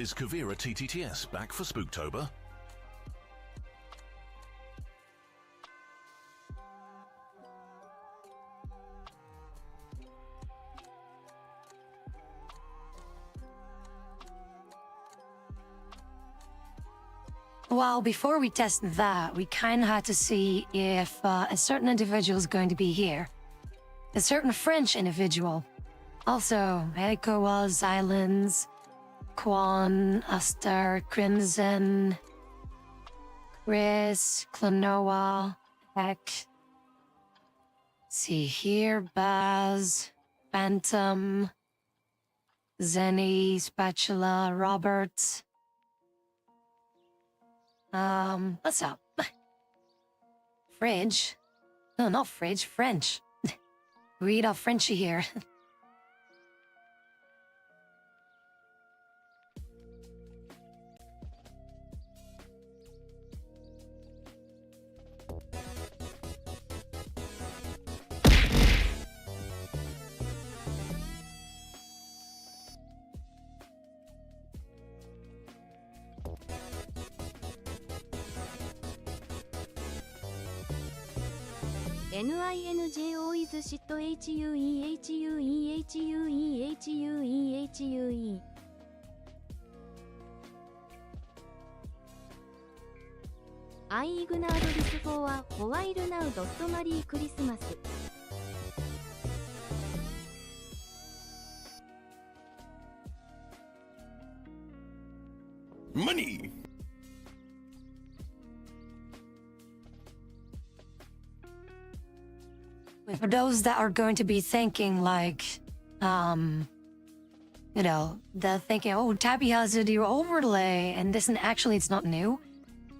Is Kavira TTTS back for Spooktober? Well, before we test that, we kind of had to see if a certain individual is going to be here. A certain French individual. Also, Eikoa, Islands, Quan, Astar, Crimson, Chris, Klonoa, Heck. See here, Baz, Phantom, Zenny, Spatula, Robert. What's up? Fridge? No, not fridge, French. Read off Frenchy here. NINJO is shit HUE. I ignored this for a while now. Merry Christmas. Money! For those that are going to be thinking like, you know, they're thinking, oh, Tabby has a new overlay, and this, and actually it's not new.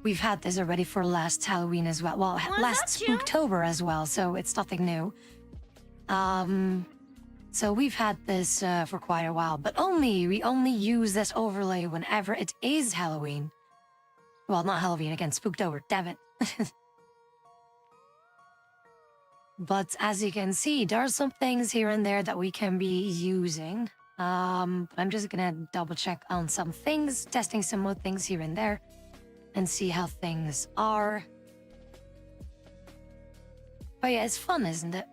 We've had this already for last Halloween as well. Well, last Spooktober as well, so it's nothing new. So we've had this for quite a while, but we only use this overlay whenever it is Halloween. Well, not Halloween, again, Spooktober, damn it. But as you can see, there are some things here and there that we can be using. I'm just gonna double check on some things, testing some more things here and there, and see how things are. But yeah, it's fun, isn't it?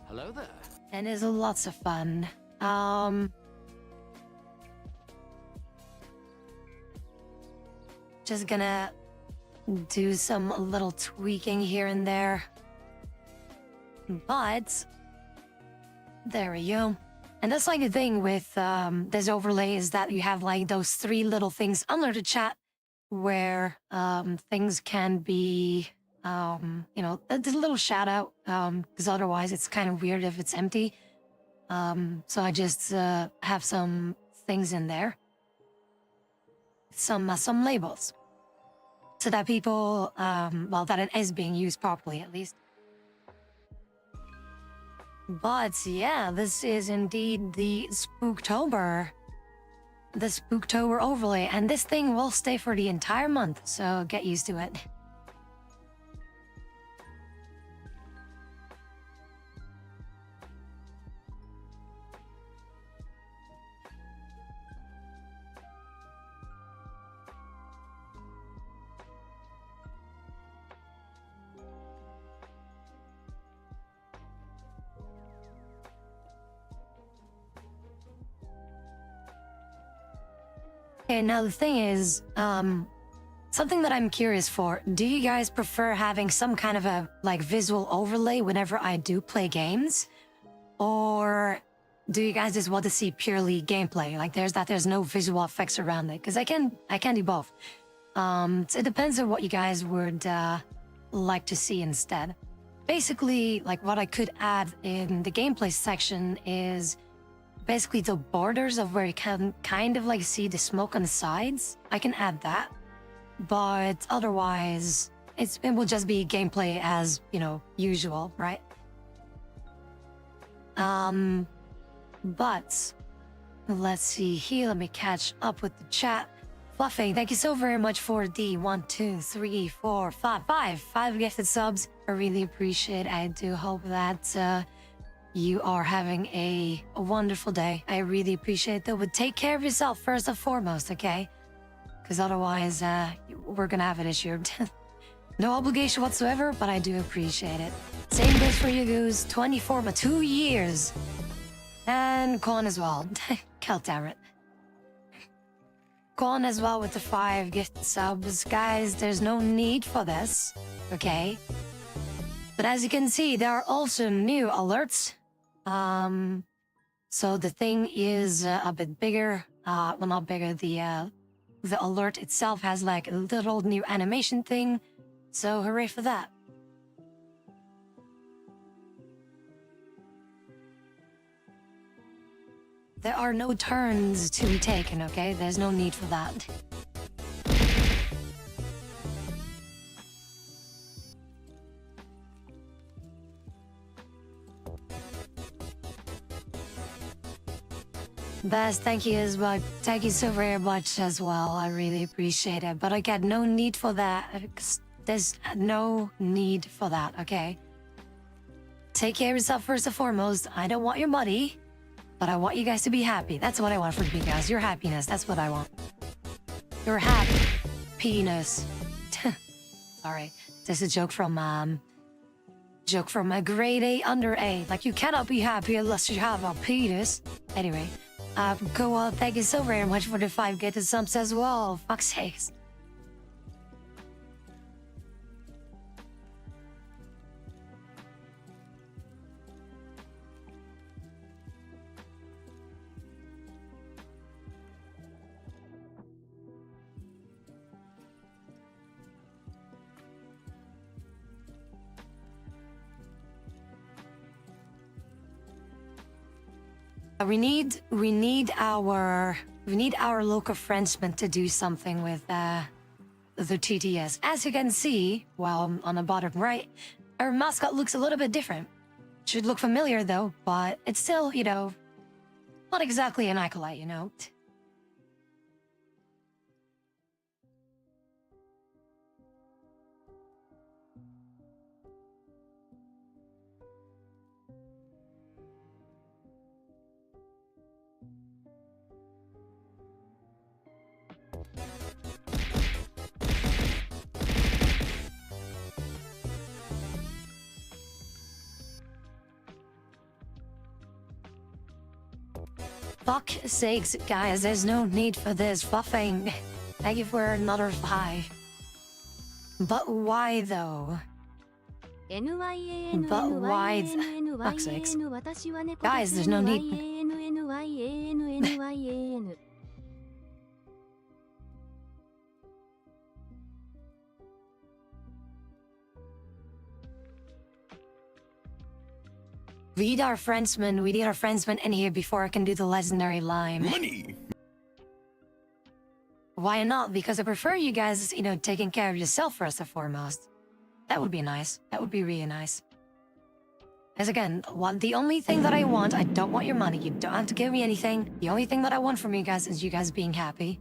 Hello there. And it's lots of fun. Just gonna do some little tweaking here and there. But there we go. And that's like the thing with this overlay, is that you have like those three little things under the chat where things can be, you know, a little shout out, because otherwise it's kind of weird if it's empty. So I just have some things in there, some labels, so that people, well, that it is being used properly at least. But yeah, this is indeed the Spooktober overlay, and this thing will stay for the entire month, so get used to it. Okay, now the thing is, something that I'm curious for, do you guys prefer having some kind of a, like, visual overlay whenever I do play games? Or do you guys just want to see purely gameplay? Like, there's no visual effects around it? Because I can do both. So it depends on what you guys would like to see instead. Basically, like, what I could add in the gameplay section is basically the borders of where you can kind of like see the smoke on the sides. I can add that, but otherwise it will just be gameplay as, you know, usual, right? But let's see here, let me catch up with the chat. Fluffy, thank you so very much for the 1, 2, 3, 4, 5 gifted subs. I really appreciate it. I do hope that you are having a wonderful day. I really appreciate that. But take care of yourself first and foremost, okay? Because otherwise, we're gonna have an issue. No obligation whatsoever, but I do appreciate it. Same goes for you, Goose. 24, but 2 years. And Quan as well. God damn it. Quan as well with the 5 gift subs. Guys, there's no need for this, okay? But as you can see, there are also new alerts. So the thing is a bit bigger. Well, not bigger. The alert itself has like a little new animation thing. So hooray for that. There are no turns to be taken, okay? There's no need for that. Best, thank you as well. Thank you so very much as well. I really appreciate it. But again, no need for that. There's no need for that, okay? Take care of yourself first and foremost. I don't want your money, but I want you guys to be happy. That's what I want from you guys. Your happiness. That's what I want. Your happiness. Sorry. This is a joke from my grade A under A. Like, you cannot be happy unless you have a penis. Anyway, go on. Thank you so very much for the 5 gifted subs as well. Fuck's sakes. We need our local Frenchman to do something with the TTS. As you can see, well, on the bottom right, our mascot looks a little bit different. Should look familiar though, but it's still, you know, not exactly an acolyte, you know. Fuck sakes, guys, there's no need for this fluffing. Thank you for another 5. But why though? But why? Fuck's sakes. Guys, there's no need. We need our Frenchman in here before I can do the legendary line. Money! Why not? Because I prefer you guys, you know, taking care of yourself first and foremost. That would be nice. That would be really nice. As again, the only thing that I want, I don't want your money. You don't have to give me anything. The only thing that I want from you guys is you guys being happy.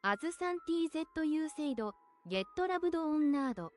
アズサン TZU 制度ゲットラブドオンナード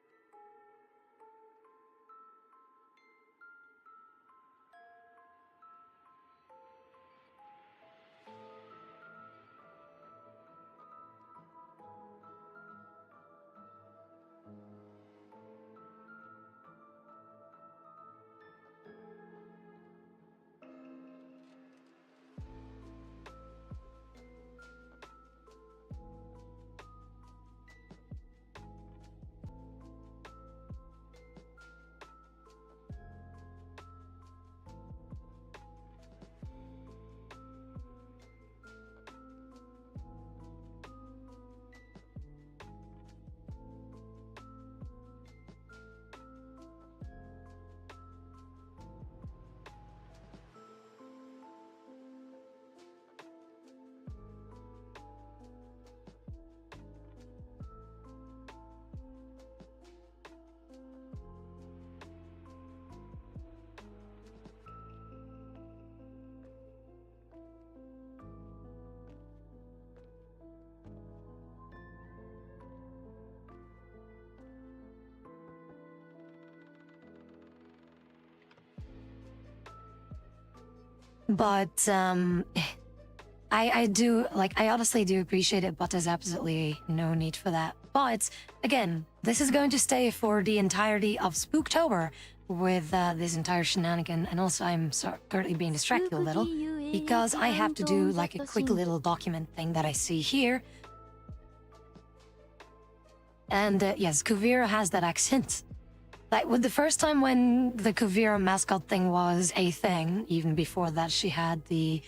But I do, like, I honestly do appreciate it, but there's absolutely no need for that. But again, this is going to stay for the entirety of Spooktober with this entire shenanigan. And also, I'm currently being distracted a little because I have to do like a quick little document thing that I see here. And yes, Kuvira has that accent. Like, with the first time when the Kuvira mascot thing was a thing, even before that she had the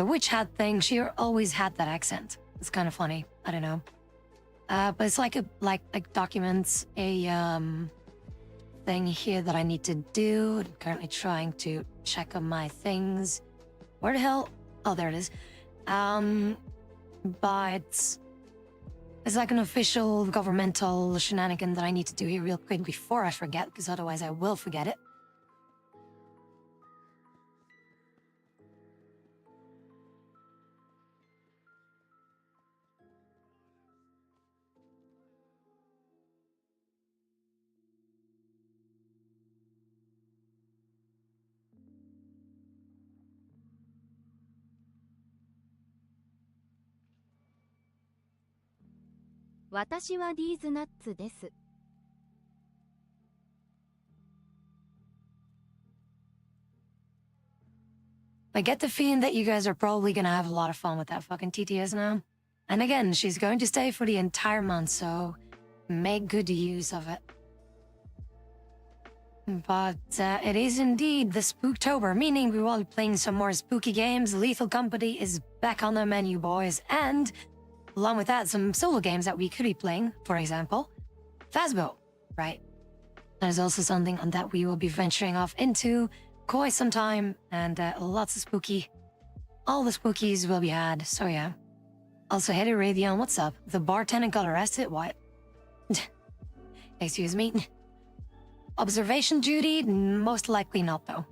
witch hat thing, she always had that accent. It's kind of funny. I don't know. But it's like documents a thing here that I need to do. I'm currently trying to check on my things. Where the hell? Oh, there it is. But it's like an official governmental shenanigan that I need to do here real quick before I forget, because otherwise I will forget it. "私はディーズナッツです." I get the feeling that you guys are probably gonna have a lot of fun with that fucking TTS now. And again, she's going to stay for the entire month, so make good use of it. But it is indeed the Spooktober, meaning we will be playing some more spooky games. Lethal Company is back on the menu, boys. And along with that, some solo games that we could be playing, for example, Phasmo, right? That is also something that we will be venturing off into quite some time, and lots of spooky. All the spookies will be had, so yeah. Also, hey there, Raytheon, what's up? The bartender got arrested? What? Excuse me? Observation duty? Most likely not, though.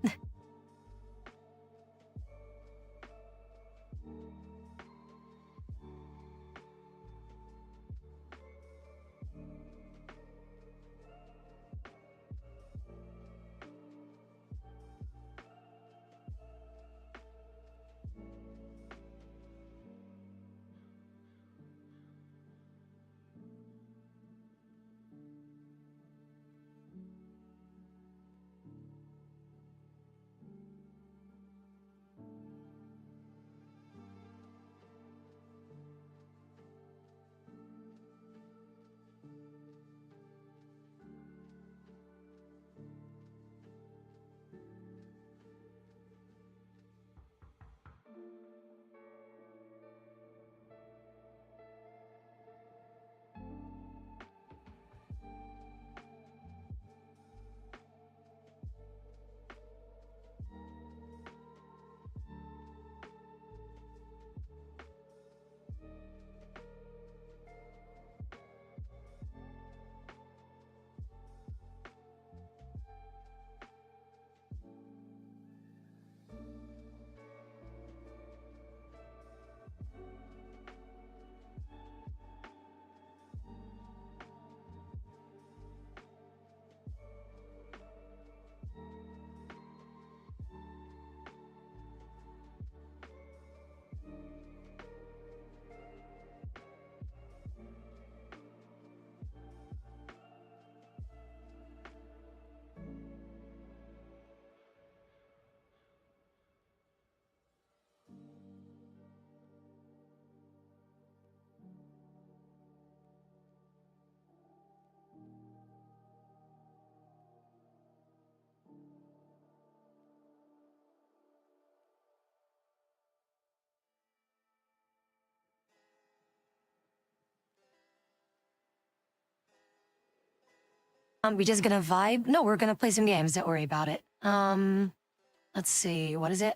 We're just gonna vibe? No, we're gonna play some games, don't worry about it. Let's see, what is it?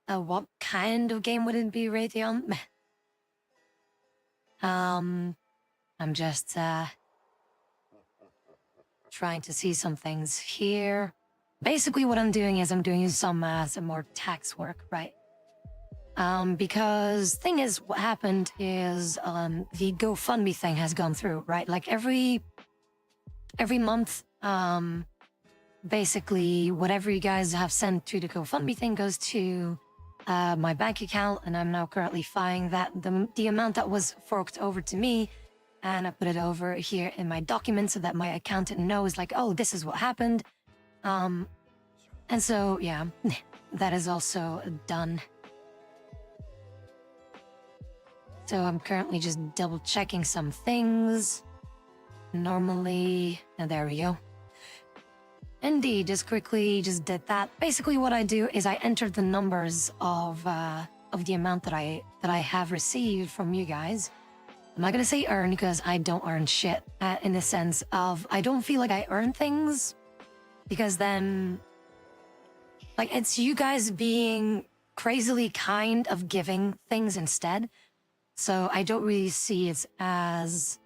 What kind of game would it be, Raytheon? I'm just, trying to see some things here. Basically, what I'm doing is I'm doing some more tax work, right? Because thing is, what happened is the GoFundMe thing has gone through, right? Like every month Basically, whatever you guys have sent to the GoFundMe thing goes to my bank account, and I'm now currently filing that the amount that was forked over to me, and I put it over here in my document so that my accountant knows, like, oh, this is what happened. And so, yeah, that is also done. So I'm currently just double checking some things. Normally, and there we go. Indeed, just quickly just did that. Basically what I do is I enter the numbers of the amount that I have received from you guys. I'm not gonna say earn because I don't earn shit in the sense of I don't feel like I earn things because then like it's you guys being crazily kind of giving things instead. So I don't really see it as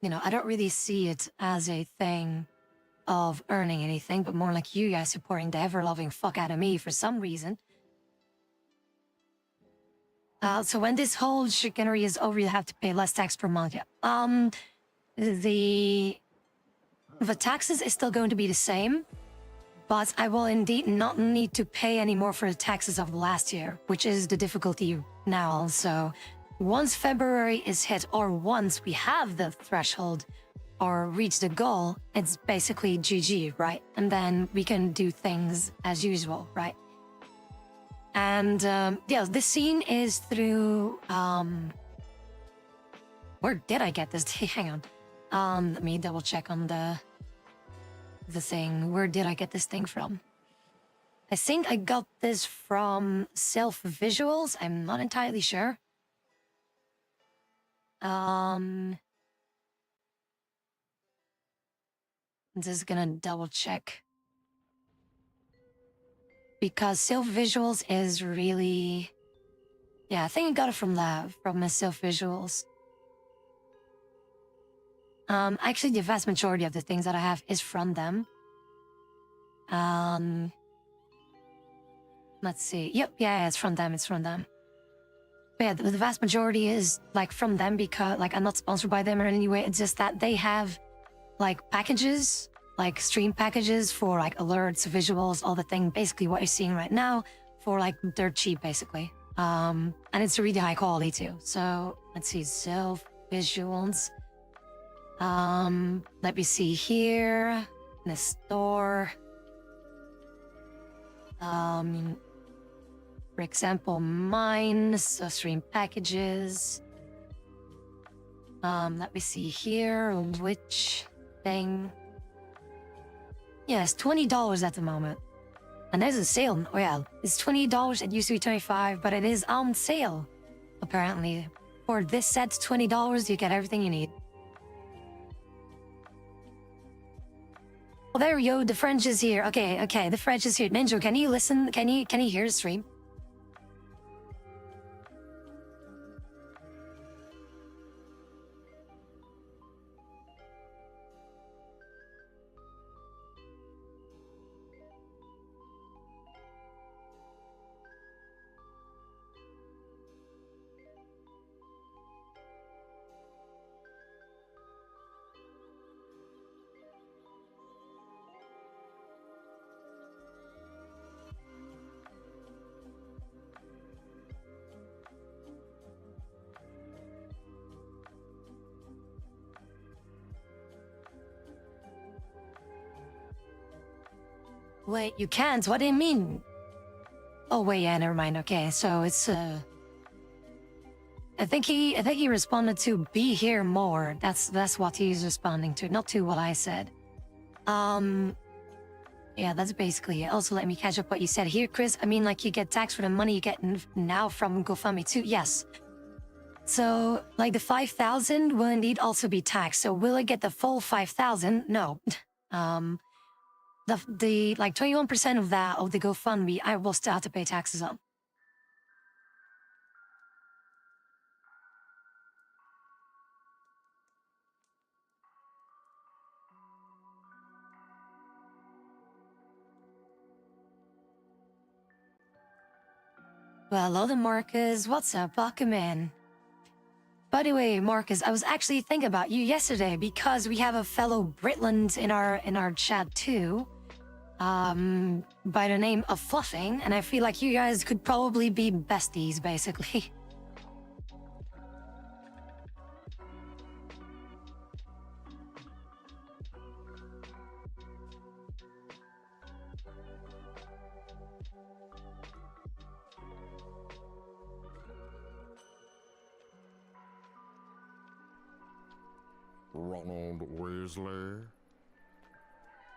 you know, I don't really see it as a thing of earning anything, but more like you guys supporting the ever-loving fuck out of me for some reason. So when this whole chicanery is over, you have to pay less tax per month. Yeah. The taxes is still going to be the same, but I will indeed not need to pay any more for the taxes of last year, which is the difficulty now also. Once February is hit, or once we have the threshold or reach the goal, it's basically GG, right? And then we can do things as usual, right? And yeah, this scene is through, where did I get this? Hang on. Let me double check on the thing. Where did I get this thing from? I think I got this from Self Visuals. I'm not entirely sure. I'm just gonna double check. Because Self Visuals is really... Yeah, I think I got it from Self Visuals. Actually, the vast majority of the things that I have is from them. Let's see. Yep, yeah, it's from them. But yeah, the vast majority is like from them because like I'm not sponsored by them in any way. It's just that they have like packages, like stream packages for like alerts, visuals, all the thing. Basically what you're seeing right now for like dirt cheap, basically. And it's really high quality too. So let's see, Self Visuals. Let me see here in the store. For example, mine, so stream packages. Let me see here, which thing. Yeah, it's $20 at the moment. And there's a sale. Oh yeah, it's $20. It used to be $25, but it is on sale, apparently. For this set, $20, you get everything you need. Well, there we go. The French is here. Okay, the French is here. Ninja, can you listen? Can you hear the stream? Wait, you can't? What do you mean? Oh wait, yeah, never mind. Okay, so it's I think he responded to be here more. That's what he's responding to, not to what I said. Yeah, that's basically it. Also, let me catch up what you said here, Chris. I mean, like, you get taxed for the money you get now from GoFundMe too. Yes. So, like, the 5,000 will indeed also be taxed. So, will I get the full 5,000? No. The like 21% of that of the GoFundMe, I will still have to pay taxes on. Well, hello there, Marcus. What's up? Welcome in. By the way, Marcus, I was actually thinking about you yesterday because we have a fellow Britland in our chat too, by the name of Fluffing, and I feel like you guys could probably be besties, basically. Ronald Weasley.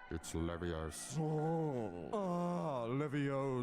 It's Leviosa. Leviosa.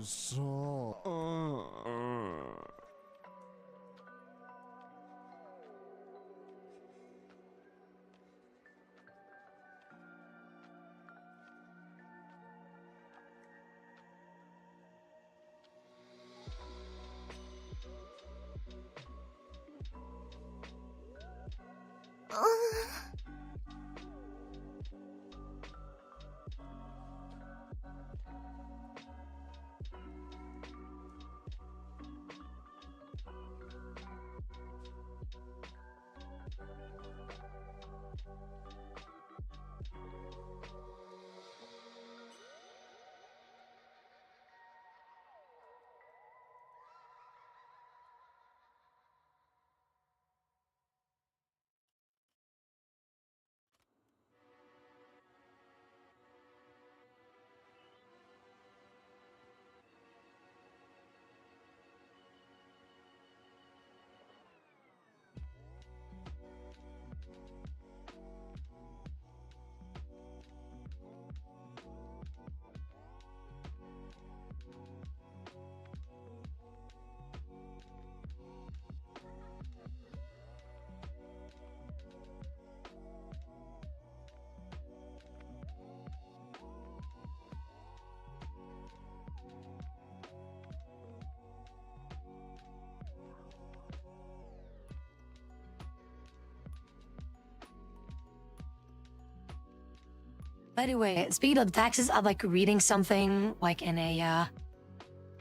By the way, speaking of taxes, I'm like reading something like in a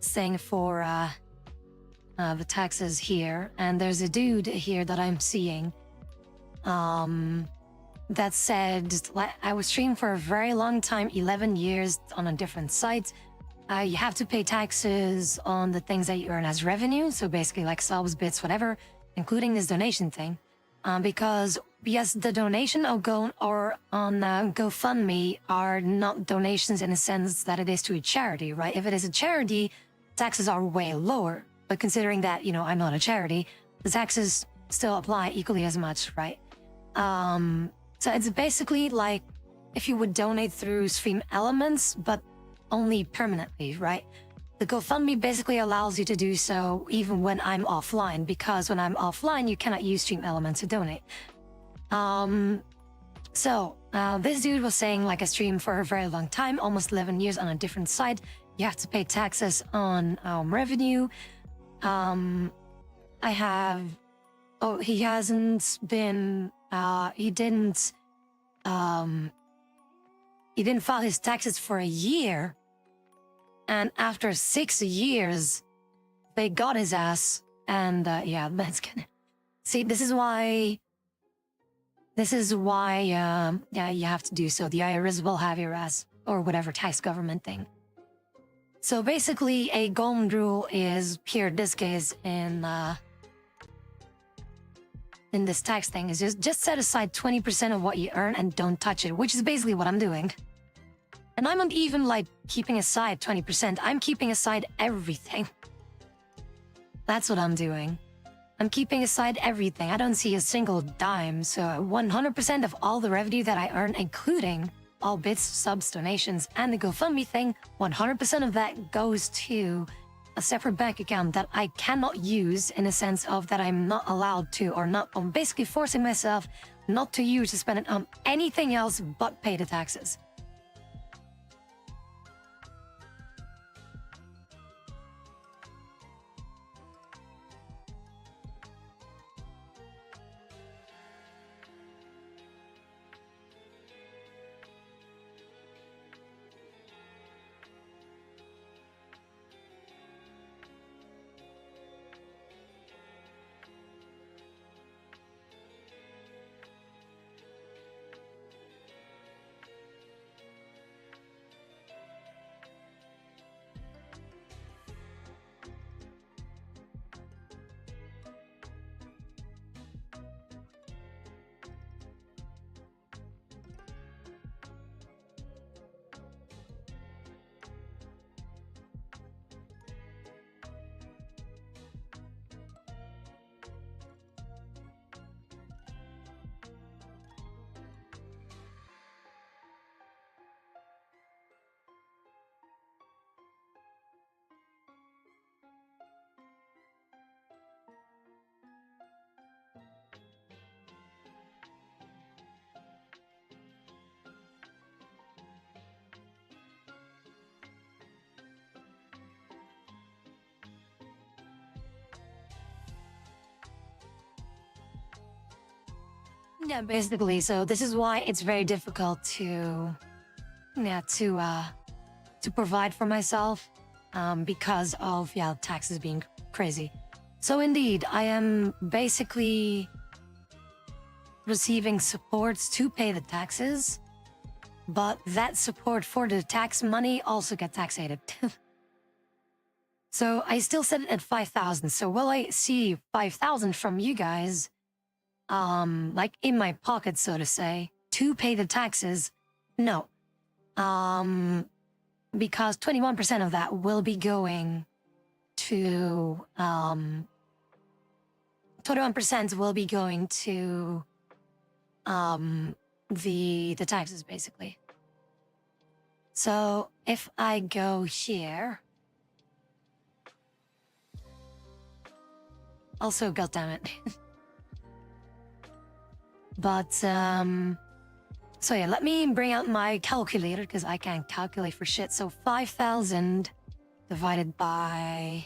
thing for the taxes here, and there's a dude here that I'm seeing that said, I was streaming for a very long time, 11 years on a different site. You have to pay taxes on the things that you earn as revenue, so basically like subs, bits, whatever, including this donation thing. Because yes, the donation on GoFundMe are not donations in the sense that it is to a charity, right? If it is a charity, taxes are way lower. But considering that, you know, I'm not a charity, the taxes still apply equally as much, right? So it's basically like if you would donate through Stream Elements, but only permanently, right? The GoFundMe basically allows you to do so even when I'm offline, because when I'm offline, you cannot use Stream Elements to donate. This dude was saying like a stream for a very long time, almost 11 years on a different site. You have to pay taxes on revenue. He hasn't been, he didn't file his taxes for a year. And after 6 years, they got his ass. And yeah, that's gonna... See, this is why, yeah, you have to do so. The IRS will have your ass, or whatever tax government thing. So basically, a golden rule is, here, this case, in this tax thing, is just set aside 20% of what you earn and don't touch it, which is basically what I'm doing. And I'm not even, like, keeping aside 20%. I'm keeping aside everything. That's what I'm doing. I'm keeping aside everything. I don't see a single dime, so 100% of all the revenue that I earn, including all bits, subs, donations, and the GoFundMe thing, 100% of that goes to a separate bank account that I cannot use, in a sense of that I'm not allowed to, or not, I'm basically forcing myself not to use to spend it on anything else but pay the taxes. Yeah, basically. So this is why it's very difficult to, yeah, to provide for myself, because of taxes being crazy. So indeed, I am basically receiving supports to pay the taxes, but that support for the tax money also get taxated. So I still set it at 5,000. So will I see 5,000 from you guys, like in my pocket, so to say, to pay the taxes? No. Because 21% of that will be going to, 21% will be going to, the taxes, basically. So if I go here, also, goddammit. But, so yeah, let me bring out my calculator because I can't calculate for shit. So 5,000 divided by...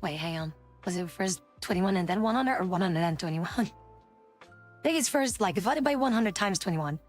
Wait, hang on. Was it first 21 and then 100 or 100 and 21? I think it's first, like, divided by 100 times 21.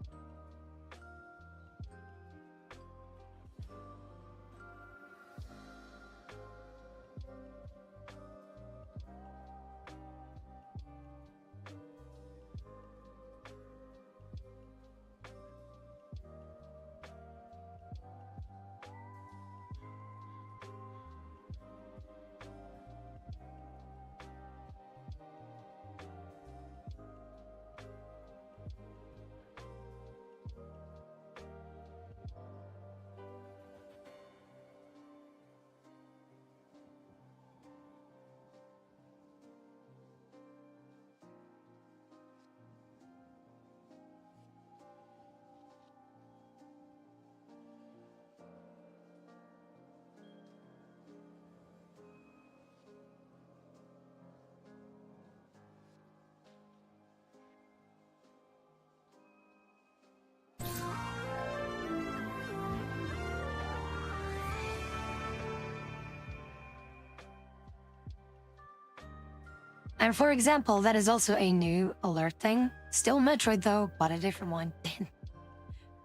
And for example, that is also a new alert thing. Still Metroid though, but a different one.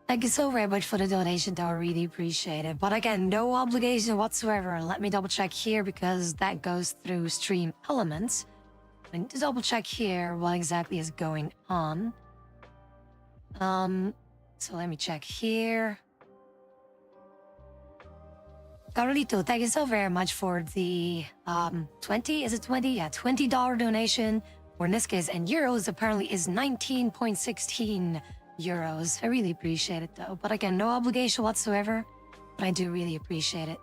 Thank you so very much for the donation though, I really appreciate it. But again, no obligation whatsoever. Let me double check here because that goes through Stream Elements. I need to double check here what exactly is going on. So let me check here. Carlito, thank you so very much for the 20, is it 20? Yeah, $20 donation, or in this case, in euros, apparently is 19.16 euros. I really appreciate it though. But again, no obligation whatsoever, but I do really appreciate it.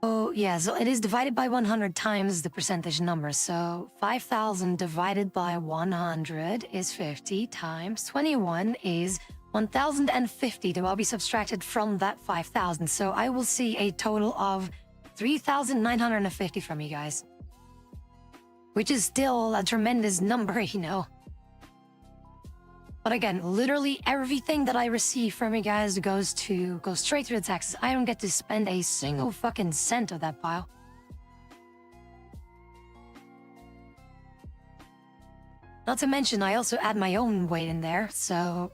Oh, yeah, so it is divided by 100 times the percentage number. So 5,000 divided by 100 is 50 times 21 is 1,050 that will be subtracted from that 5,000. So I will see a total of 3,950 from you guys. Which is still a tremendous number, you know. But again, literally everything that I receive from you guys goes straight to the taxes. I don't get to spend a single fucking cent of that pile. Not to mention, I also add my own weight in there. So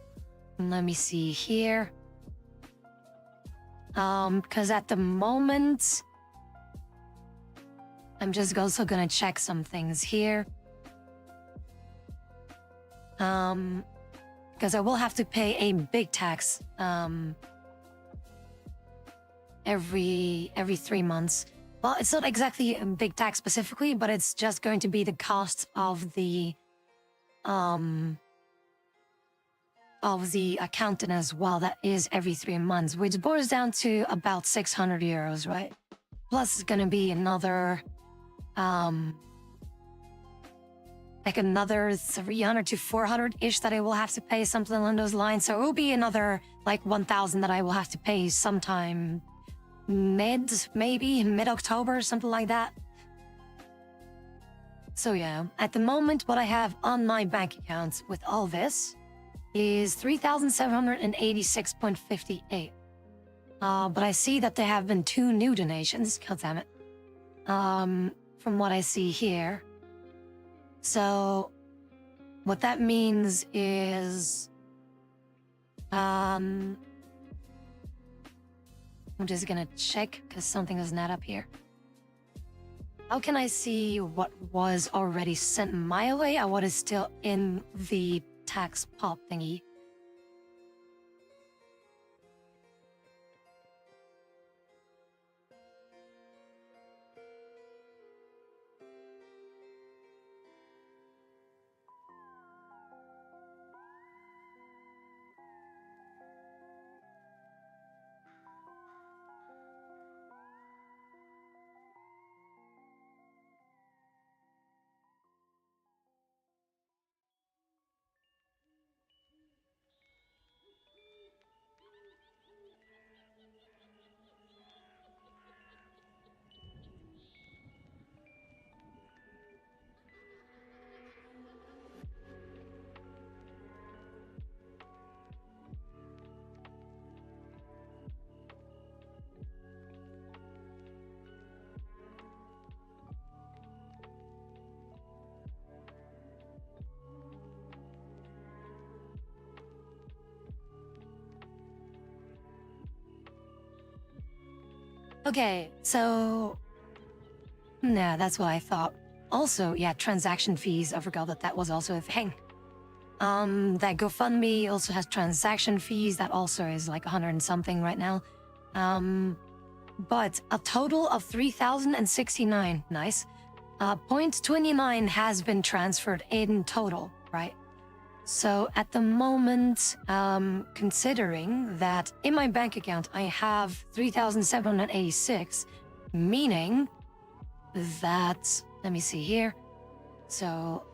let me see here. Because at the moment, I'm just also gonna check some things here. Because I will have to pay a big tax every 3 months. Well, it's not exactly a big tax specifically, but it's just going to be the cost of the accountant as well. That is every 3 months, which boils down to about 600 euros, right? Plus, it's gonna be another like another 300 to 400-ish that I will have to pay, something along those lines. So it will be another like 1,000 that I will have to pay sometime mid-October, something like that. So yeah, at the moment, what I have on my bank account with all this is 3,786.58. But I see that there have been 2 new donations. God damn it. From what I see here. So what that means is, I'm just gonna check because something doesn't add up here. How can I see what was already sent my way and what is still in the tax pop thingy? Okay, so... Nah, that's what I thought. Also, yeah, transaction fees. I forgot that that was also a thing. That GoFundMe also has transaction fees. That also is like 100 and something right now. But a total of 3,069. Nice. 0.29 has been transferred in total, right? So at the moment, considering that in my bank account I have 3,786, meaning that, let me see here. So,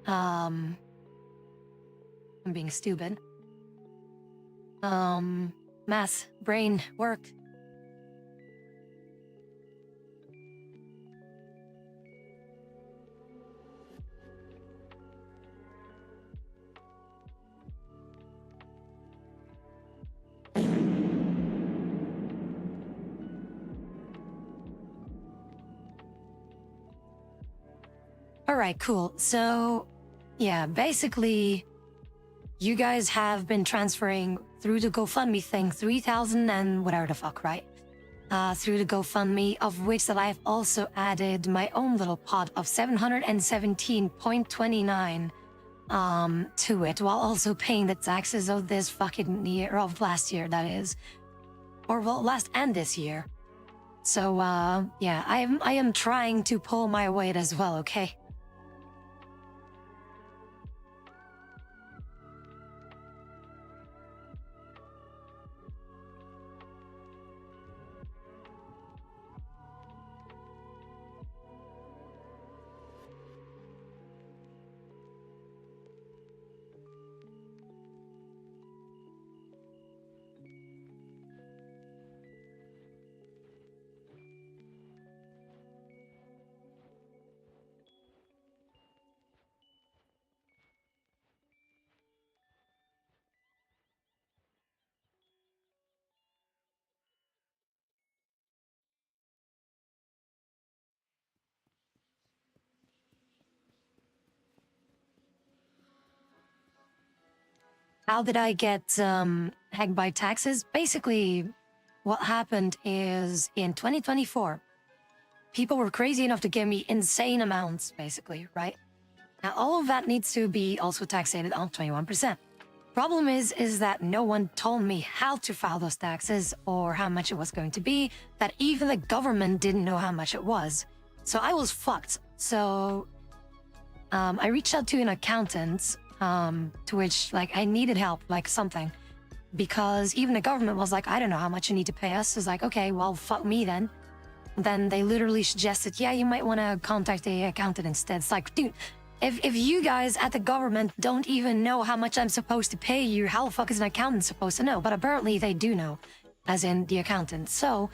I'm being stupid. Math, brain, work. All right, cool. So, yeah, basically, you guys have been transferring through the GoFundMe thing 3,000 and whatever the fuck, right? Through the GoFundMe, of which that I've also added my own little pot of 717.29 to it, while also paying the taxes of this fucking year, of last year, that is. Or, well, last and this year. So, yeah, I am trying to pull my weight as well, okay? How did I get hacked by taxes? Basically, what happened is in 2024, people were crazy enough to give me insane amounts, basically, right? Now, all of that needs to be also taxated on 21%. Problem is that no one told me how to file those taxes or how much it was going to be, that even the government didn't know how much it was. So I was fucked. So I reached out to an accountant, to which, like, I needed help, like something. Because even the government was like, I don't know how much you need to pay us. It's like, okay, well, fuck me then. Then they literally suggested, yeah, you might want to contact the accountant instead. It's like, dude, if you guys at the government don't even know how much I'm supposed to pay you, how the fuck is an accountant supposed to know? But apparently they do know, as in the accountant. So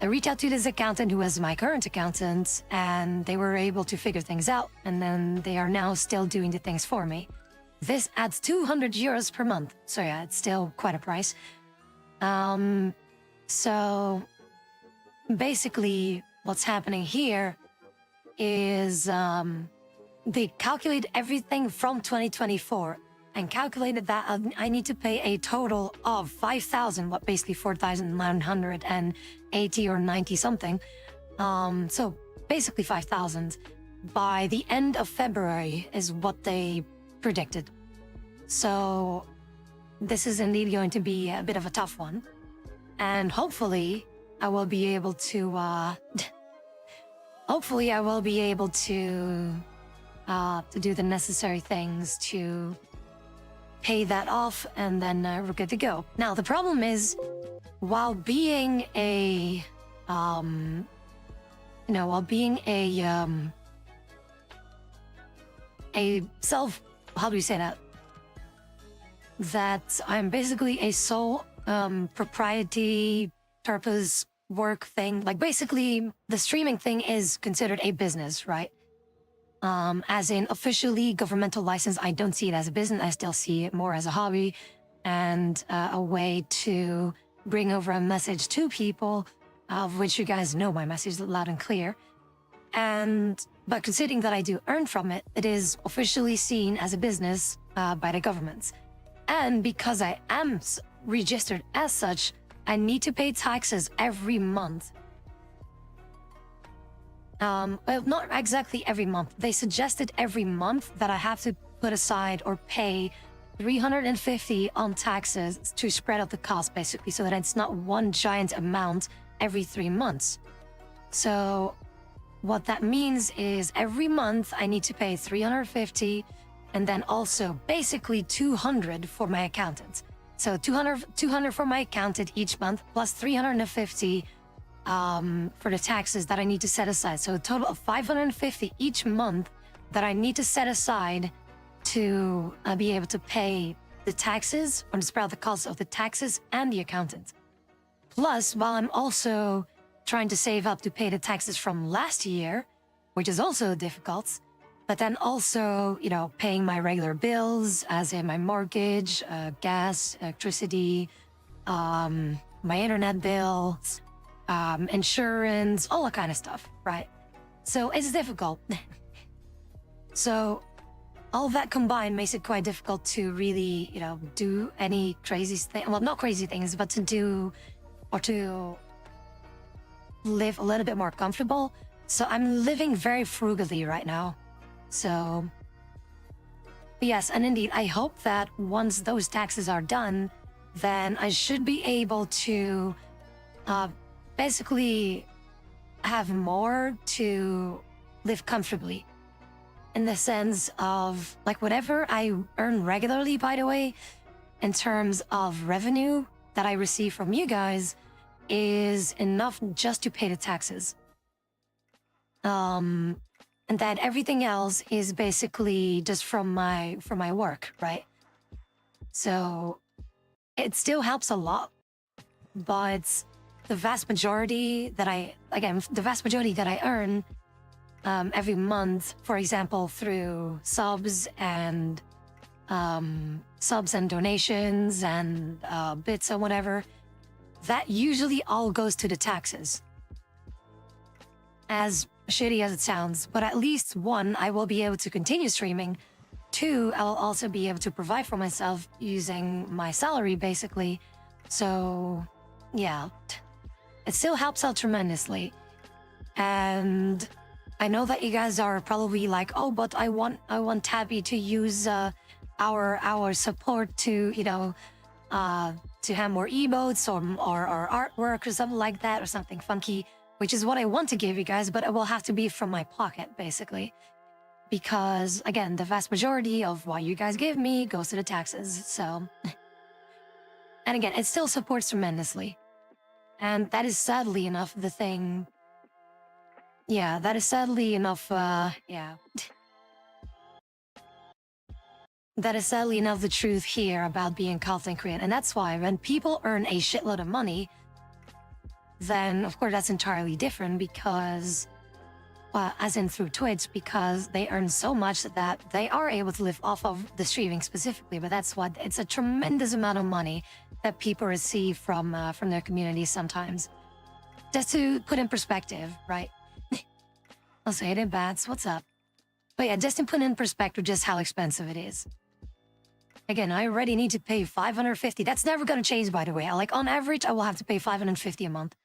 I reached out to this accountant who was my current accountant, and they were able to figure things out, and then they are now still doing the things for me. This adds 200 euros per month, so yeah, it's still quite a price. So basically what's happening here is they calculated everything from 2024 and calculated that I need to pay a total of 5,000, what basically 4,980 or 90 something. So basically 5,000 by the end of February is what they predicted. So this is indeed going to be a bit of a tough one. And hopefully I will be able to, to do the necessary things to pay that off, and then we're good to go. Now, the problem is, while being a self, how do you say that? That I'm basically a sole propriety purpose work thing. Like basically the streaming thing is considered a business, right? As in officially governmental license, I don't see it as a business. I still see it more as a hobby and a way to bring over a message to people, of which you guys know my message loud and clear. But considering that I do earn from it, it is officially seen as a business by the governments. And because I am registered as such, I need to pay taxes every month. Well, not exactly every month. They suggested every month that I have to put aside or pay 350 on taxes to spread out the cost, basically, so that it's not one giant amount every 3 months. So what that means is every month I need to pay 350 and then also basically 200 for my accountant. So 200 for my accountant each month plus 350 for the taxes that I need to set aside. So a total of 550 each month that I need to set aside to be able to pay the taxes or to spread out the costs of the taxes and the accountant. Plus, while I'm also trying to save up to pay the taxes from last year, which is also difficult, but then also, you know, paying my regular bills, as in my mortgage, gas, electricity, my internet bills, insurance, all that kind of stuff, right? So it's difficult. So all that combined makes it quite difficult to really, you know, do any crazy thing. Well, not crazy things, but to do or to live a little bit more comfortable. So I'm living very frugally right now. So yes, and indeed, I hope that once those taxes are done, then I should be able to basically have more to live comfortably. In the sense of, like, whatever I earn regularly, by the way, in terms of revenue that I receive from you guys, is enough just to pay the taxes. And that everything else is basically just from my work, right? So it still helps a lot, but the vast majority that I earn every month, for example, through subs and donations and bits or whatever, that usually all goes to the taxes. As shitty as it sounds, but at least one, I will be able to continue streaming. Two, I will also be able to provide for myself using my salary, basically. So, yeah, it still helps out tremendously. And I know that you guys are probably like, oh, but I want Tabby to use our support to, you know, to have more emotes or artwork or something like that, or something funky, which is what I want to give you guys, but it will have to be from my pocket, basically. Because, again, the vast majority of what you guys give me goes to the taxes, so... And again, it still supports tremendously. And that is sadly enough the thing... Yeah, that is sadly enough, yeah. That is sadly enough the truth here about being content creator. And that's why when people earn a shitload of money, then of course that's entirely different because, well, as in through Twitch, because they earn so much that they are able to live off of the streaming specifically. But that's what, it's a tremendous amount of money that people receive from their community sometimes. Just to put in perspective, right? I'll say it in bats. What's up? But yeah, just to put in perspective just how expensive it is. Again, I already need to pay $550. That's never going to change, by the way. Like, on average, I will have to pay $550 a month.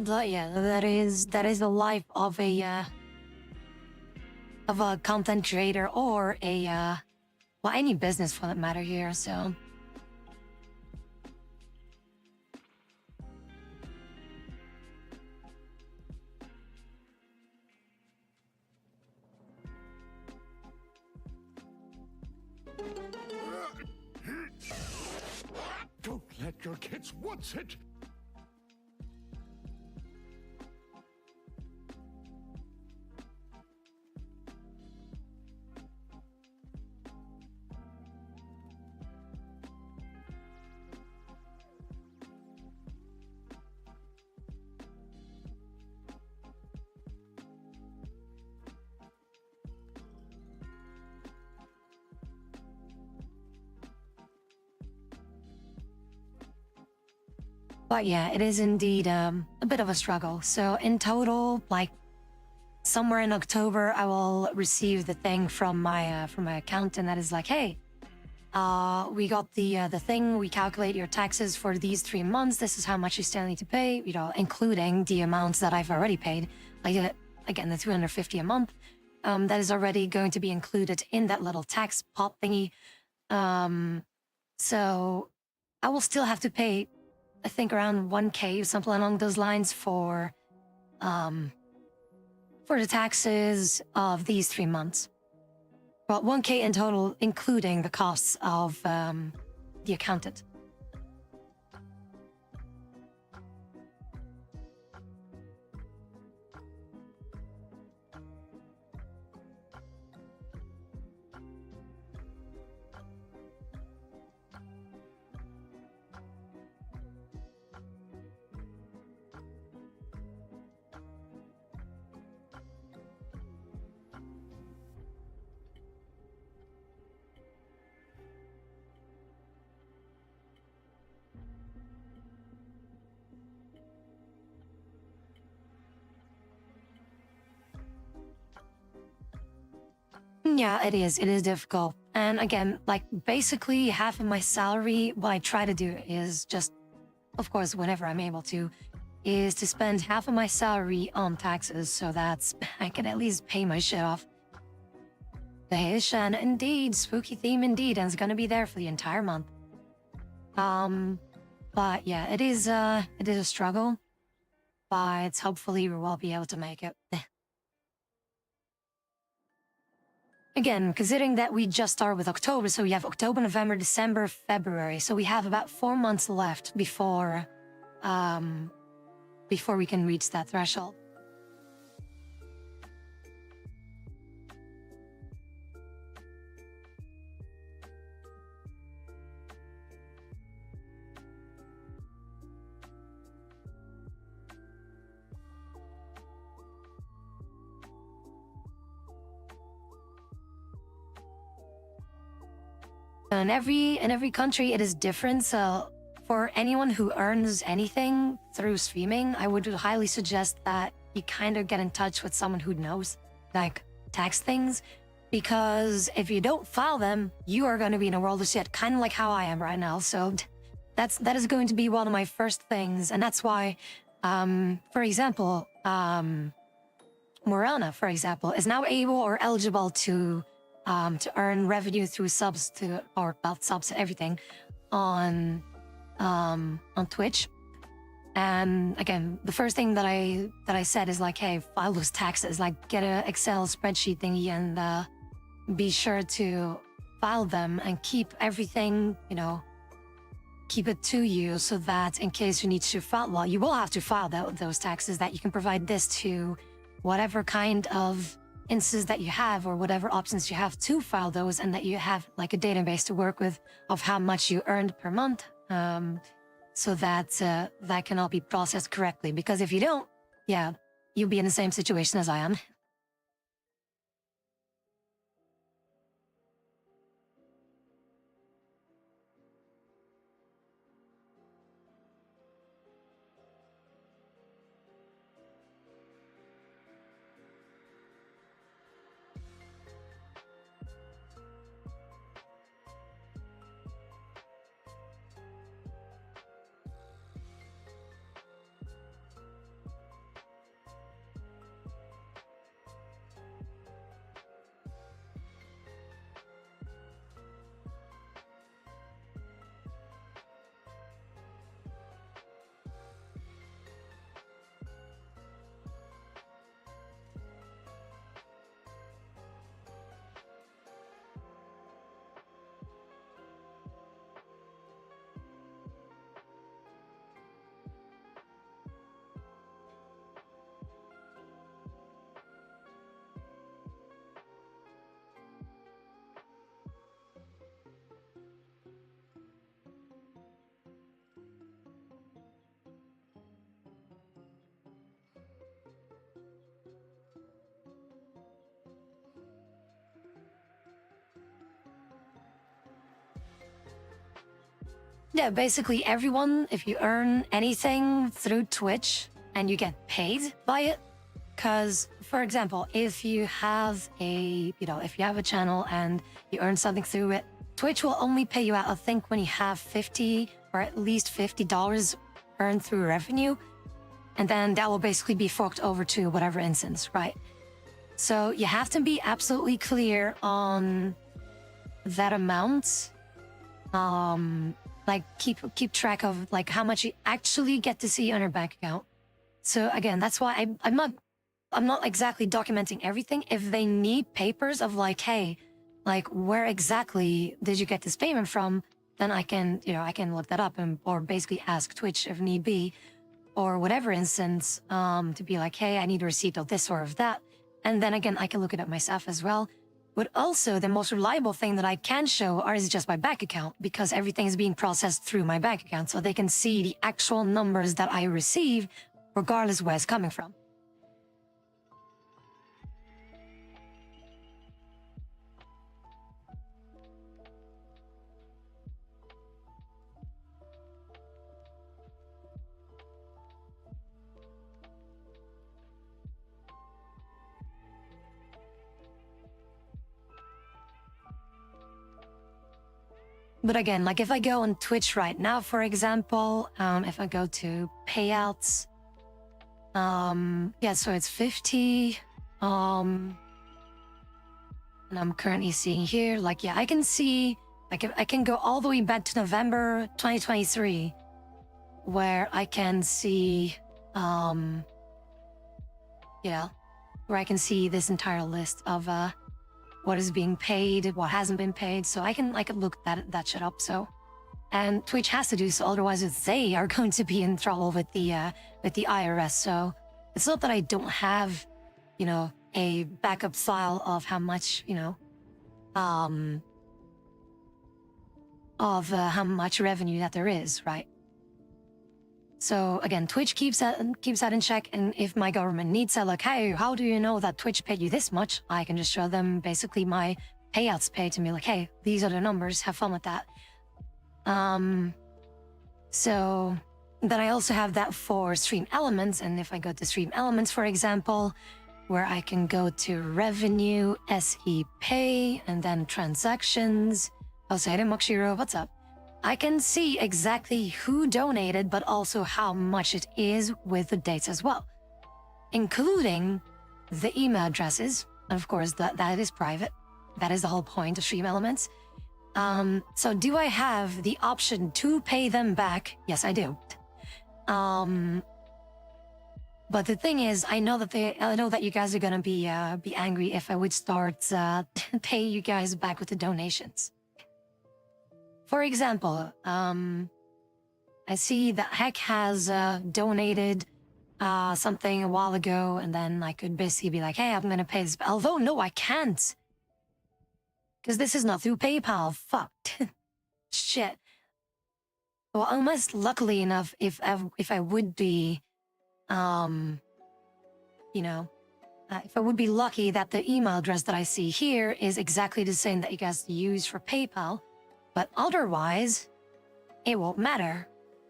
But yeah, that is the life of a content creator or a well, any business for that matter here. So Don't let your kids what's it? but yeah, it is indeed a bit of a struggle. So in total, like somewhere in October, I will receive the thing from my accountant that is like, hey, we got the thing. We calculate your taxes for these 3 months. This is how much you still need to pay. You know, including the amounts that I've already paid. Like again, the $250 a month. That is already going to be included in that little tax pot thingy. So I will still have to pay, I think, around 1K or something along those lines for the taxes of these 3 months. Well, 1K in total, including the costs of the accountant. Yeah, it is. It is difficult. And again, like basically half of my salary, what I try to do is just, of course, whenever I'm able to, is to spend half of my salary on taxes so that I can at least pay my shit off. The Haitian, indeed, spooky theme indeed, and it's gonna be there for the entire month. But yeah, it is a struggle, but hopefully we will be able to make it. Again, considering that we just start with October, so we have October, November, December, February, so we have about 4 months left before we can reach that threshold. In every country, it is different. So for anyone who earns anything through streaming, I would highly suggest that you kind of get in touch with someone who knows, like, tax things. Because if you don't file them, you are going to be in a world of shit, kind of like how I am right now. So that is going to be one of my first things. And that's why, for example, Morana, for example, is now able or eligible to earn revenue through subs subs and everything on Twitch. And again, the first thing that I said is like, hey, file those taxes, like get an Excel spreadsheet thingy and be sure to file them and keep everything, keep it to you so that in case you need to file, well, you will have to file those taxes, that you can provide this to whatever kind of instances that you have or whatever options you have to file those, and that you have like a database to work with of how much you earned per month, so that that can all be processed correctly. Because if you don't, yeah, you'll be in the same situation as I am. Yeah, basically everyone, if you earn anything through Twitch and you get paid by it, because, for example, if you have a channel and you earn something through it, Twitch will only pay you out, I think, when you have 50 or at least $50 earned through revenue. And then that will basically be forked over to whatever instance, right? So you have to be absolutely clear on that amount. Like keep track of like how much you actually get to see on your bank account. So again, that's why I'm not exactly documenting everything. If they need papers of like, hey, like where exactly did you get this payment from, then I can look that up or basically ask Twitch if need be, or whatever instance, to be like, hey, I need a receipt of this or of that. And then again, I can look it up myself as well. But also, the most reliable thing that I can show is just my bank account, because everything is being processed through my bank account. So they can see the actual numbers that I receive, regardless where it's coming from. But again, like if I go on Twitch right now, for example, if I go to payouts, yeah, so it's 50, and I'm currently seeing here, like, yeah, I can see, like, I can go all the way back to November 2023, where I can see, yeah, where I can see this entire list of, what is being paid, what hasn't been paid. So I can look that shit up. So, and Twitch has to do so, otherwise they are going to be in trouble with the IRS. So it's not that I don't have, a backup file of how much, of how much revenue that there is, right? So again, Twitch keeps that in check, and if my government needs that, like, hey, how do you know that Twitch paid you this much? I can just show them basically my payouts paid to me, like, hey, these are the numbers, have fun with that. So then I also have that for Stream Elements, and if I go to Stream Elements, for example, where I can go to Revenue, SE Pay, and then Transactions. Oh, Sayre Mokshiro, what's up? I can see exactly who donated, but also how much it is with the dates as well, including the email addresses. And of course, that is private. That is the whole point of Stream Elements. So do I have the option to pay them back? Yes, I do. But the thing is, I know that you guys are gonna be angry if I would start pay you guys back with the donations. For example, I see that Heck has donated something a while ago, and then I could basically be like, hey, I'm gonna pay this. Although, no, I can't. Because this is not through PayPal. Fuck. Shit. Well, almost luckily enough, if I would be, you know, if I would be lucky that the email address that I see here is exactly the same that you guys use for PayPal, but otherwise, it won't matter.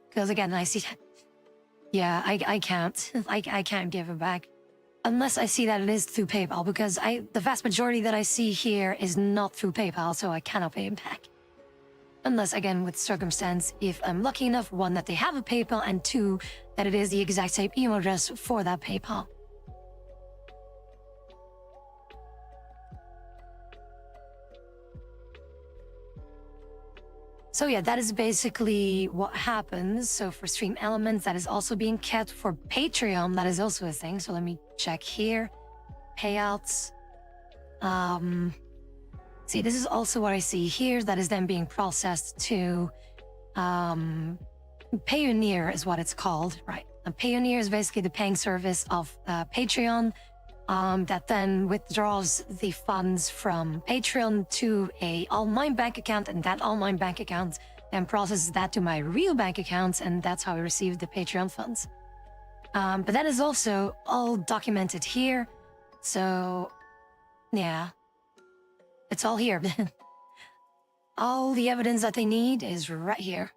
Because again, I see, yeah, I can't, I can't give it back. Unless I see that it is through PayPal, because the vast majority that I see here is not through PayPal, so I cannot pay it back. Unless, again, with circumstance, if I'm lucky enough, one, that they have a PayPal, and two, that it is the exact same email address for that PayPal. So yeah, that is basically what happens. So for Stream Elements, that is also being kept. For Patreon, that is also a thing. So let me check here. Payouts. See, this is also what I see here. That is then being processed to Payoneer is what it's called, right? And Payoneer is basically the paying service of Patreon that then withdraws the funds from Patreon to a online bank account, and that online bank account then processes that to my real bank accounts, and that's how I receive the Patreon funds. But that is also all documented here, so yeah, it's all here. All the evidence that they need is right here.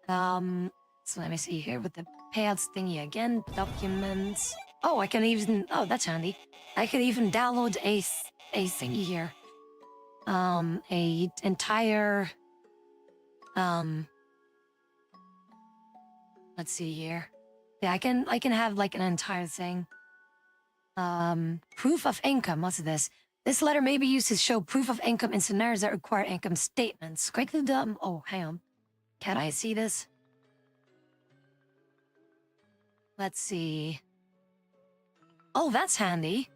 So let me see here with the payouts thingy again, documents. Oh, I can even, oh, that's handy. I could even download a thingy here. A entire, let's see here. Yeah, I can have like an entire thing. Proof of income, what's this? This letter may be used to show proof of income in scenarios that require income statements. Quickly dumb, oh, hang on. Can I see this? Let's see. Oh, that's handy.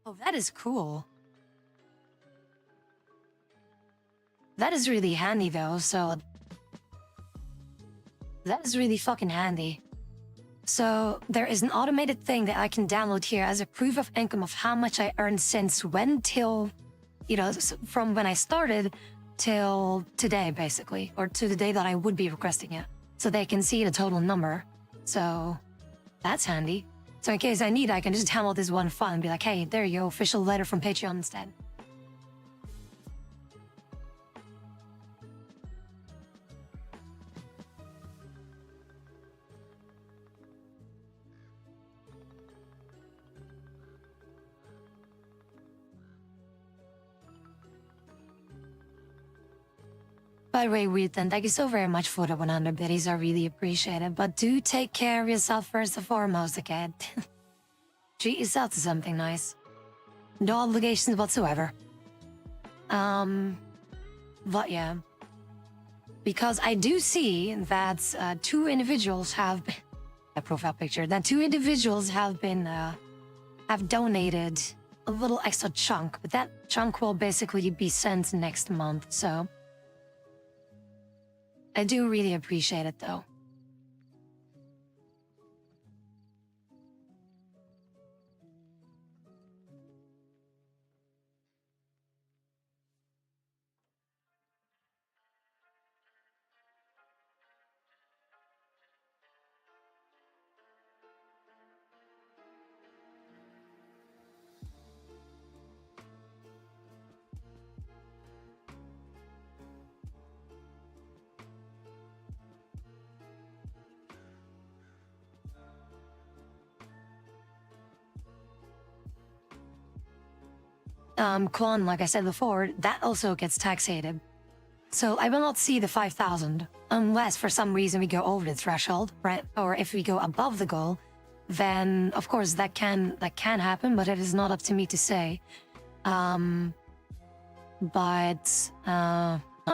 Oh, that is cool. That is really handy, though, so... That is really fucking handy. So, there is an automated thing that I can download here as a proof of income of how much I earned since when till... You know, from when I started till today, basically. Or to the day that I would be requesting it. So they can see the total number. So... That's handy. So in case I need, I can just download this one file and be like, hey, there you go, official letter from Patreon instead. By the way, Wheaton, thank you so very much for the 100 biddies. I really appreciate it. But do take care of yourself first and foremost, okay? Treat yourself to something nice. No obligations whatsoever. But yeah. Because I do see that two individuals have been... A profile picture. That two individuals have been... have donated a little extra chunk. But that chunk will basically be sent next month, so... I do really appreciate it, though. Kwon, like I said before, that also gets taxated. So I will not see the 5,000 unless for some reason we go over the threshold, right? Or if we go above the goal, then of course that can happen, but it is not up to me to say. No,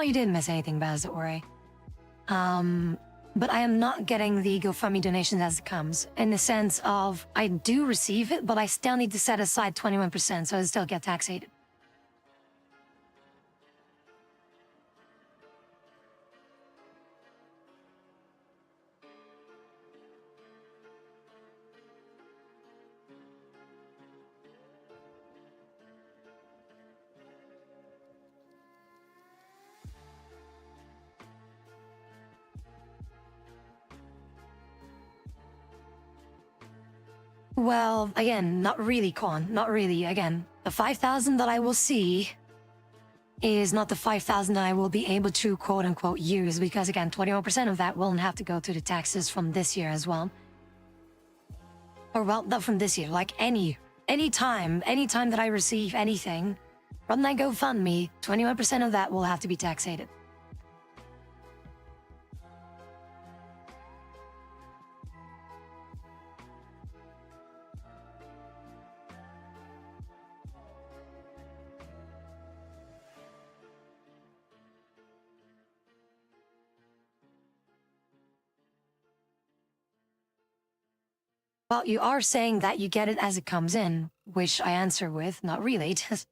you didn't miss anything, Baz, don't worry. But I am not getting the GoFundMe donations as it comes, in the sense of I do receive it, but I still need to set aside 21%, so I still get taxated. Well, again, not really, Quan. Not really. Again, the 5,000 that I will see is not the 5,000 that I will be able to quote-unquote use, because again, 21% of that will have to go to the taxes from this year as well. Or well, not from this year, like any time that I receive anything from that GoFundMe, 21% of that will have to be taxated. Well, you are saying that you get it as it comes in, which I answer with, not really, just...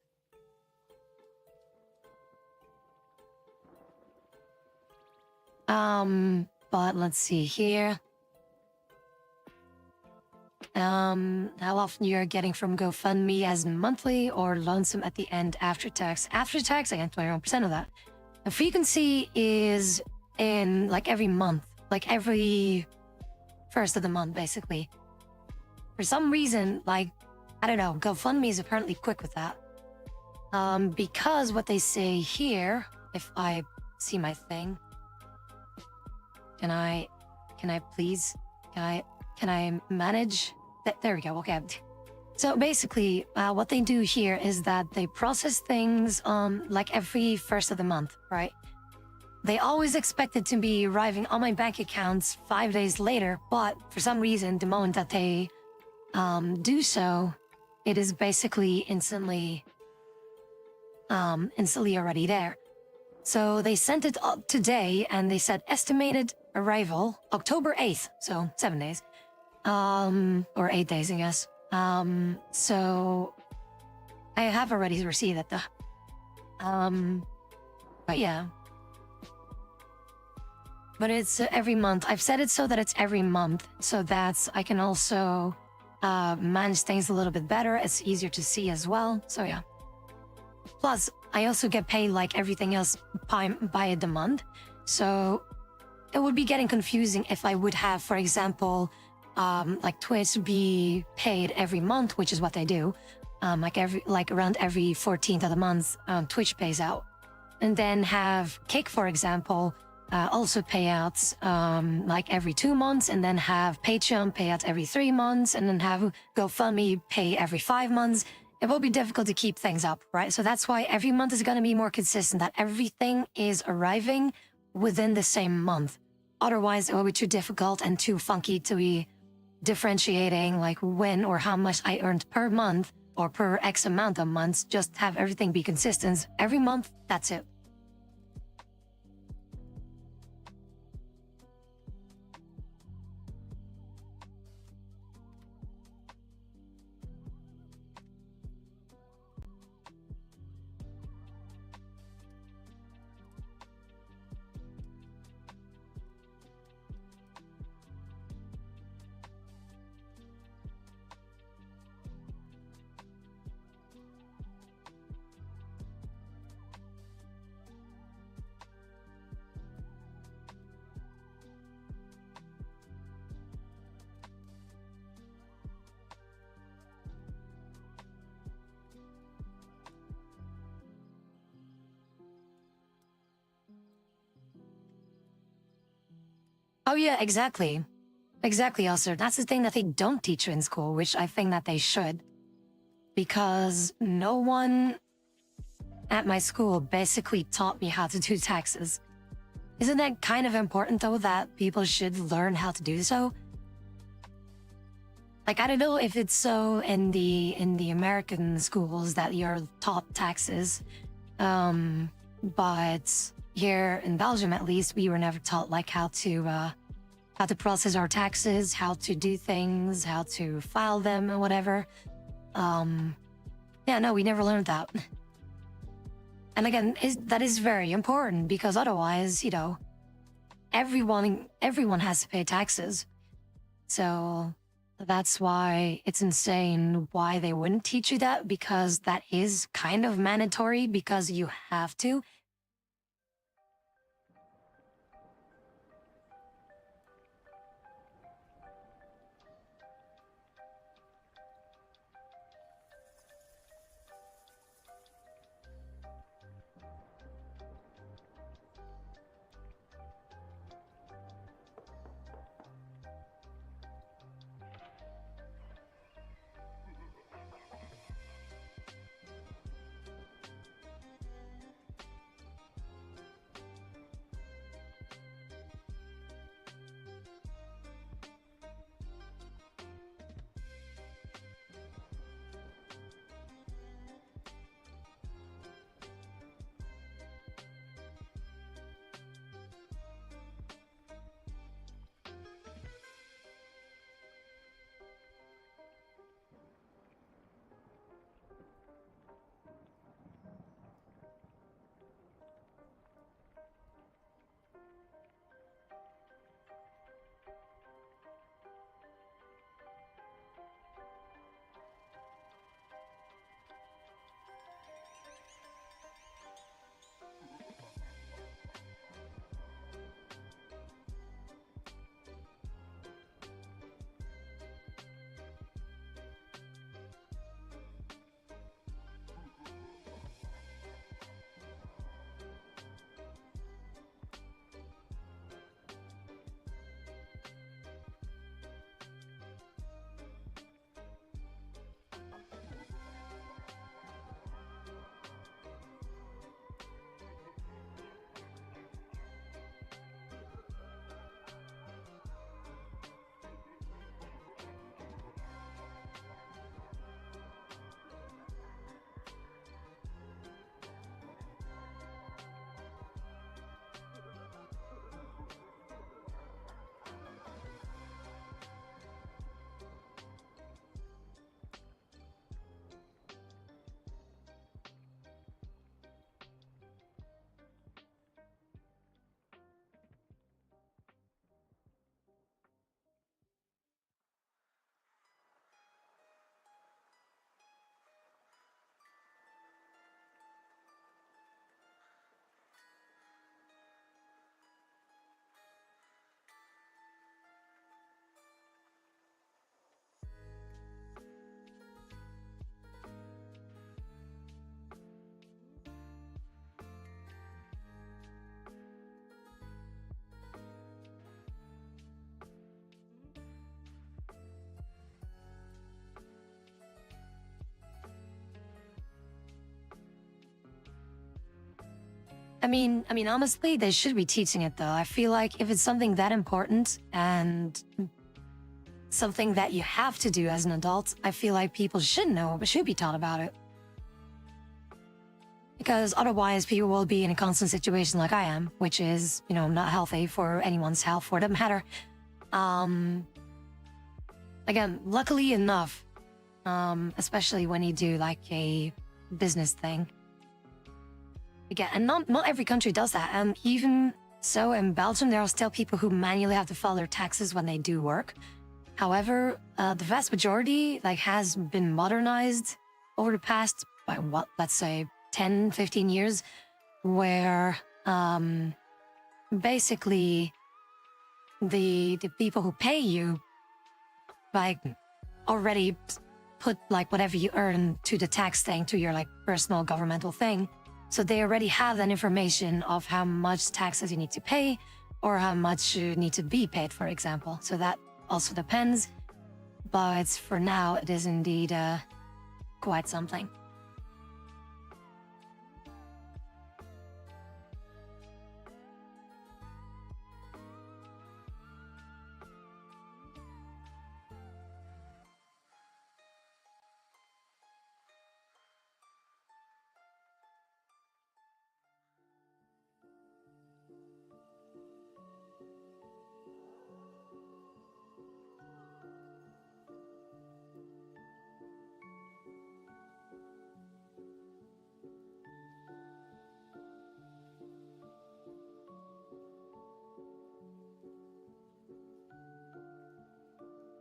But let's see here. How often you're getting from GoFundMe as monthly or lump sum at the end after tax? After tax, again, 21% of that. The frequency is in, like, every month. Like, every first of the month, basically. For some reason, like, I don't know, GoFundMe is apparently quick with that. Because what they say here, if I see my thing, can I manage that? There we go. Okay. So basically, what they do here is that they process things, like every first of the month, right? They always expect it to be arriving on my bank accounts 5 days later, but for some reason, the moment that they do so, it is basically instantly already there. So they sent it up today, and they said estimated arrival October 8th, so 7 days, or 8 days, I guess. So I have already received it though. But yeah. But it's every month. I've set it so that it's every month, so that I can also manage things a little bit better. It's easier to see as well. So yeah. Plus, I also get paid like everything else by the month. So it would be getting confusing if I would have, for example, like Twitch be paid every month, which is what they do. Like around every 14th of the month, Twitch pays out. And then have Kick, for example, also payouts like every 2 months, and then have Patreon payouts every 3 months, and then have GoFundMe pay every 5 months. It will be difficult to keep things up, right? So that's why every month is going to be more consistent, that everything is arriving within the same month. Otherwise, it will be too difficult and too funky to be differentiating like when or how much I earned per month or per X amount of months. Just have everything be consistent. Every month, that's it. Oh yeah, exactly. Exactly, also. That's the thing that they don't teach you in school, which I think that they should. because no one at my school basically taught me how to do taxes. Isn't that kind of important though, that people should learn how to do so? Like, I don't know if it's so in the American schools that you're taught taxes, but here in Belgium, at least, we were never taught like how to process our taxes, how to do things, how to file them, and whatever. Yeah, no, we never learned that. And again, that is very important, because otherwise, you know, everyone has to pay taxes. So that's why it's insane why they wouldn't teach you that, because that is kind of mandatory, because you have to. I mean, honestly, they should be teaching it though. I feel like if it's something that important and something that you have to do as an adult, I feel like people should know, but should be taught about it. Because otherwise, people will be in a constant situation like I am, which is, you know, not healthy for anyone's health, for that matter. Again, luckily enough, especially when you do like a business thing. Again, and not every country does that. Even so, in Belgium, there are still people who manually have to file their taxes when they do work. However, the vast majority has been modernized over the past, by what, let's say 10, 15 years, where basically the people who pay you already put whatever you earn to the tax thing, to your personal governmental thing. So they already have that information of how much taxes you need to pay or how much you need to be paid, for example. So that also depends. But for now, it is indeed quite something.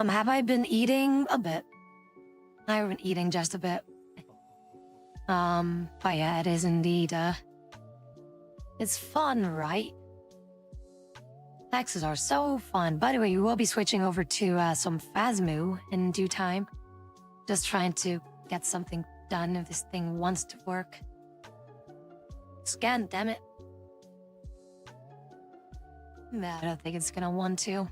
Have I been eating a bit? I've been eating just a bit. But yeah, it is indeed, it's fun, right? Taxes are so fun. By the way, we will be switching over to some Phasmu in due time. Just trying to get something done if this thing wants to work. Scan, damn it. Nah, I don't think it's gonna want to.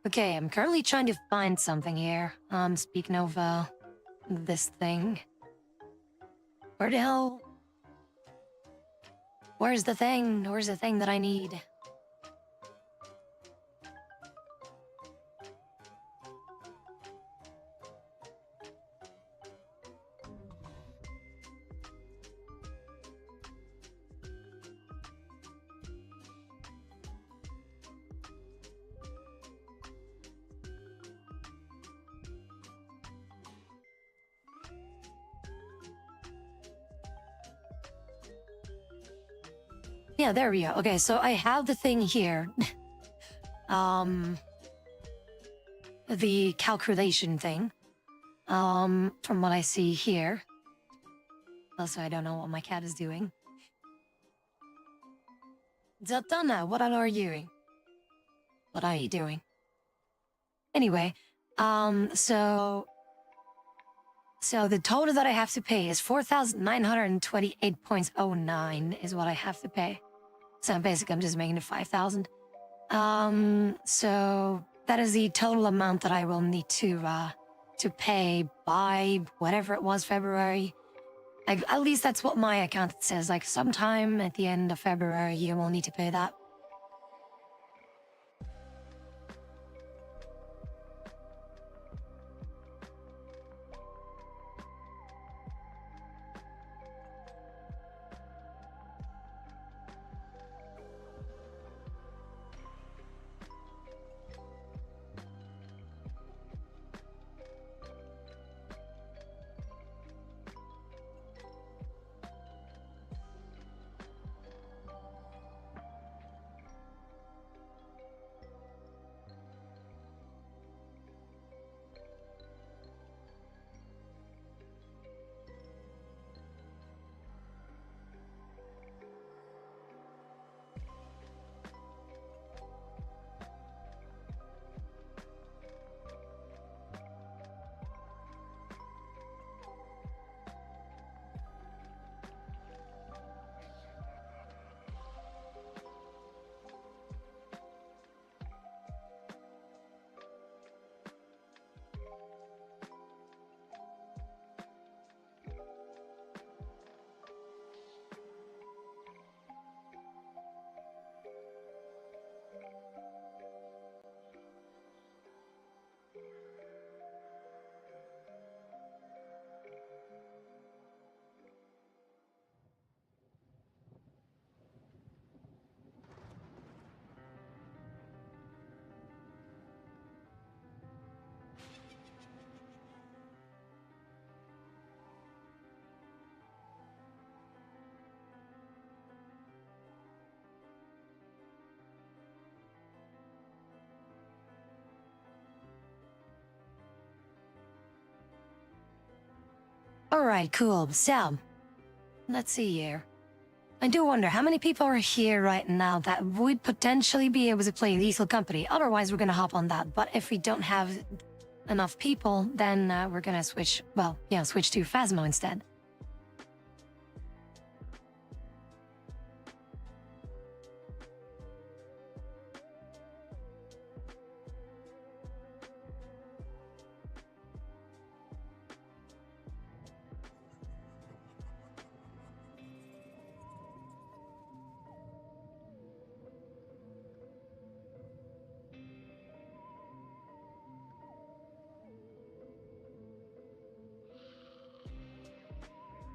Okay, I'm currently trying to find something here. Speaking of, this thing. Where the hell? Where's the thing? Where's the thing that I need? Yeah, there we go. Okay, so I have the thing here. The calculation thing. From what I see here. Also, I don't know what my cat is doing. Zatanna, what are you doing? What are you doing? Anyway, so the total that I have to pay is 4,928.09 is what I have to pay. So basically, I'm just making it 5,000. So that is the total amount that I will need to pay by whatever it was, February. At least that's what my accountant says. Like sometime at the end of February, you will need to pay that. Alright, cool. So, let's see here. I do wonder how many people are here right now that would potentially be able to play Lethal Company. Otherwise, we're gonna hop on that. But if we don't have enough people, then we're gonna switch, well, yeah, switch to Phasmo instead.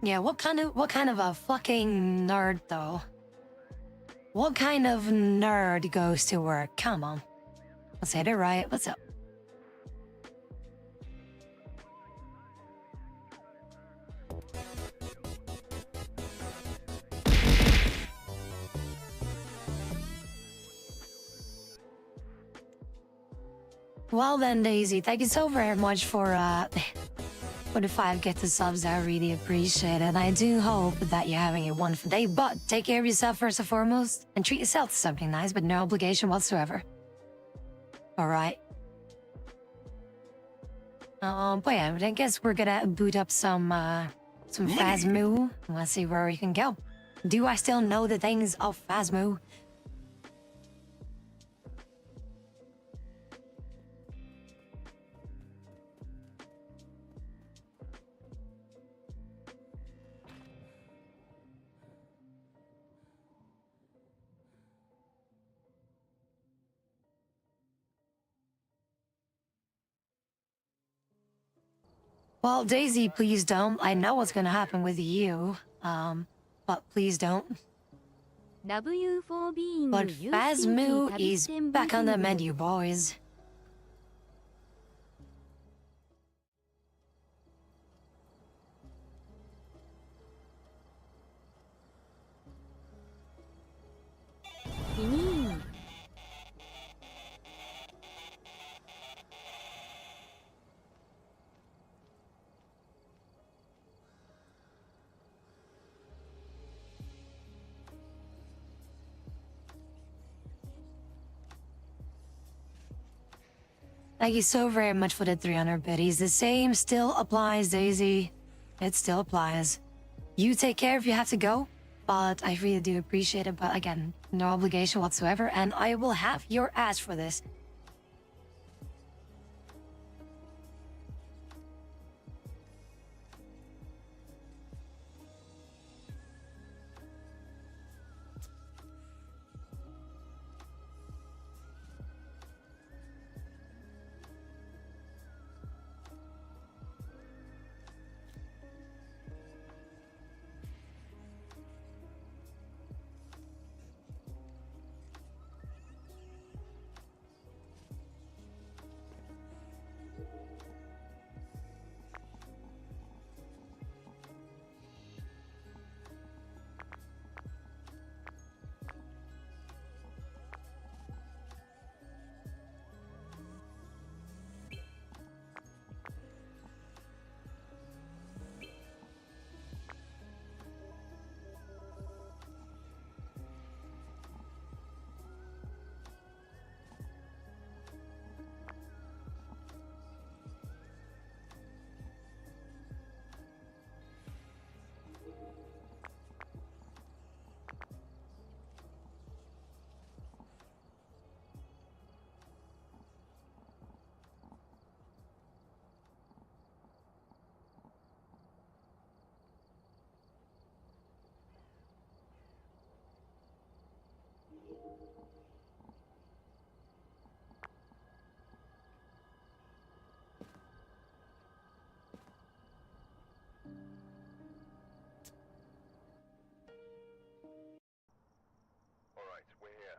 Yeah, what kind of a fucking nerd though? What kind of nerd goes to work? Come on. Let's hit it right. What's up? Well then, Daisy, thank you so very much for the 5 gifted subs. I really appreciate it. And I do hope that you're having a wonderful day, but take care of yourself first and foremost, and treat yourself to something nice, but no obligation whatsoever. Alright. But yeah, I guess we're gonna boot up some Phasmo. Let's see where we can go. Do I still know the things of Phasmo? Well, Daisy, please don't. I know what's gonna happen with you. But please don't. Love you for being But you Phasmoo stinky is旅して back on the moving. menu, boys. Finin. Thank you so very much for the 300 biddies. The same still applies, Daisy. It still applies. You take care if you have to go, but I really do appreciate it. But again, no obligation whatsoever, and I will have your ass for this. Alright, we're here.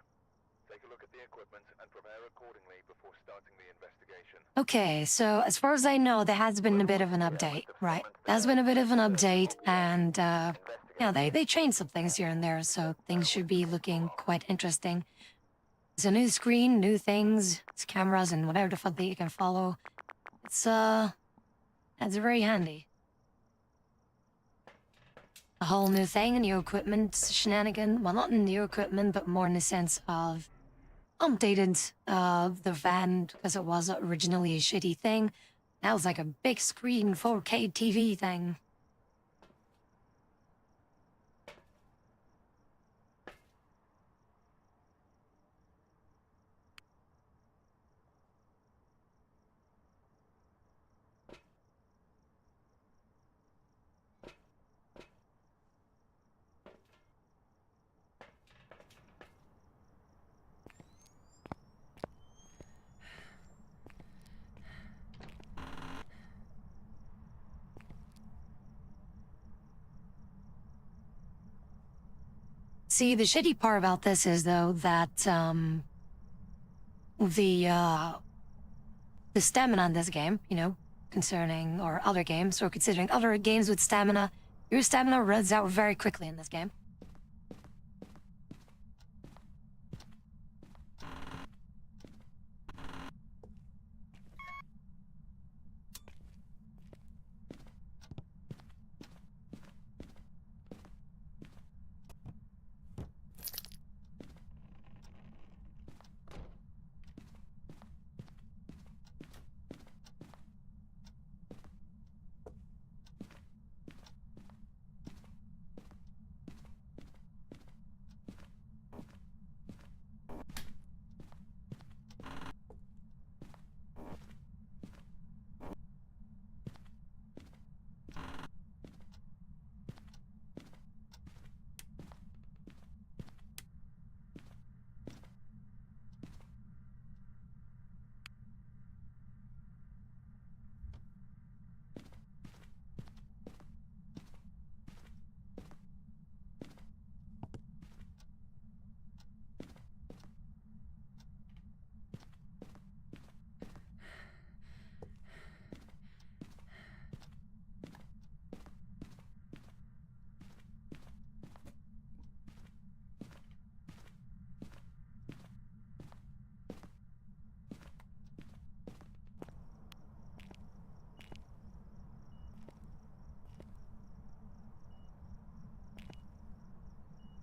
Take a look at the equipment and prepare accordingly before starting the investigation. Okay, so as far as I know, there has been a bit of an update, right? There's been a bit of an update, and yeah, they changed some things here and there, so things should be looking quite interesting. It's a new screen, new things, it's cameras and whatever the fuck that you can follow. It's very handy. A whole new thing, a new equipment shenanigan. Well, not new equipment, but more in the sense of updated the van, because it was originally a shitty thing. Now it's like a big screen 4K TV thing. See, the shitty part about this is, though, that, the stamina in this game, you know, concerning, or other games, or considering other games with stamina, your stamina runs out very quickly in this game.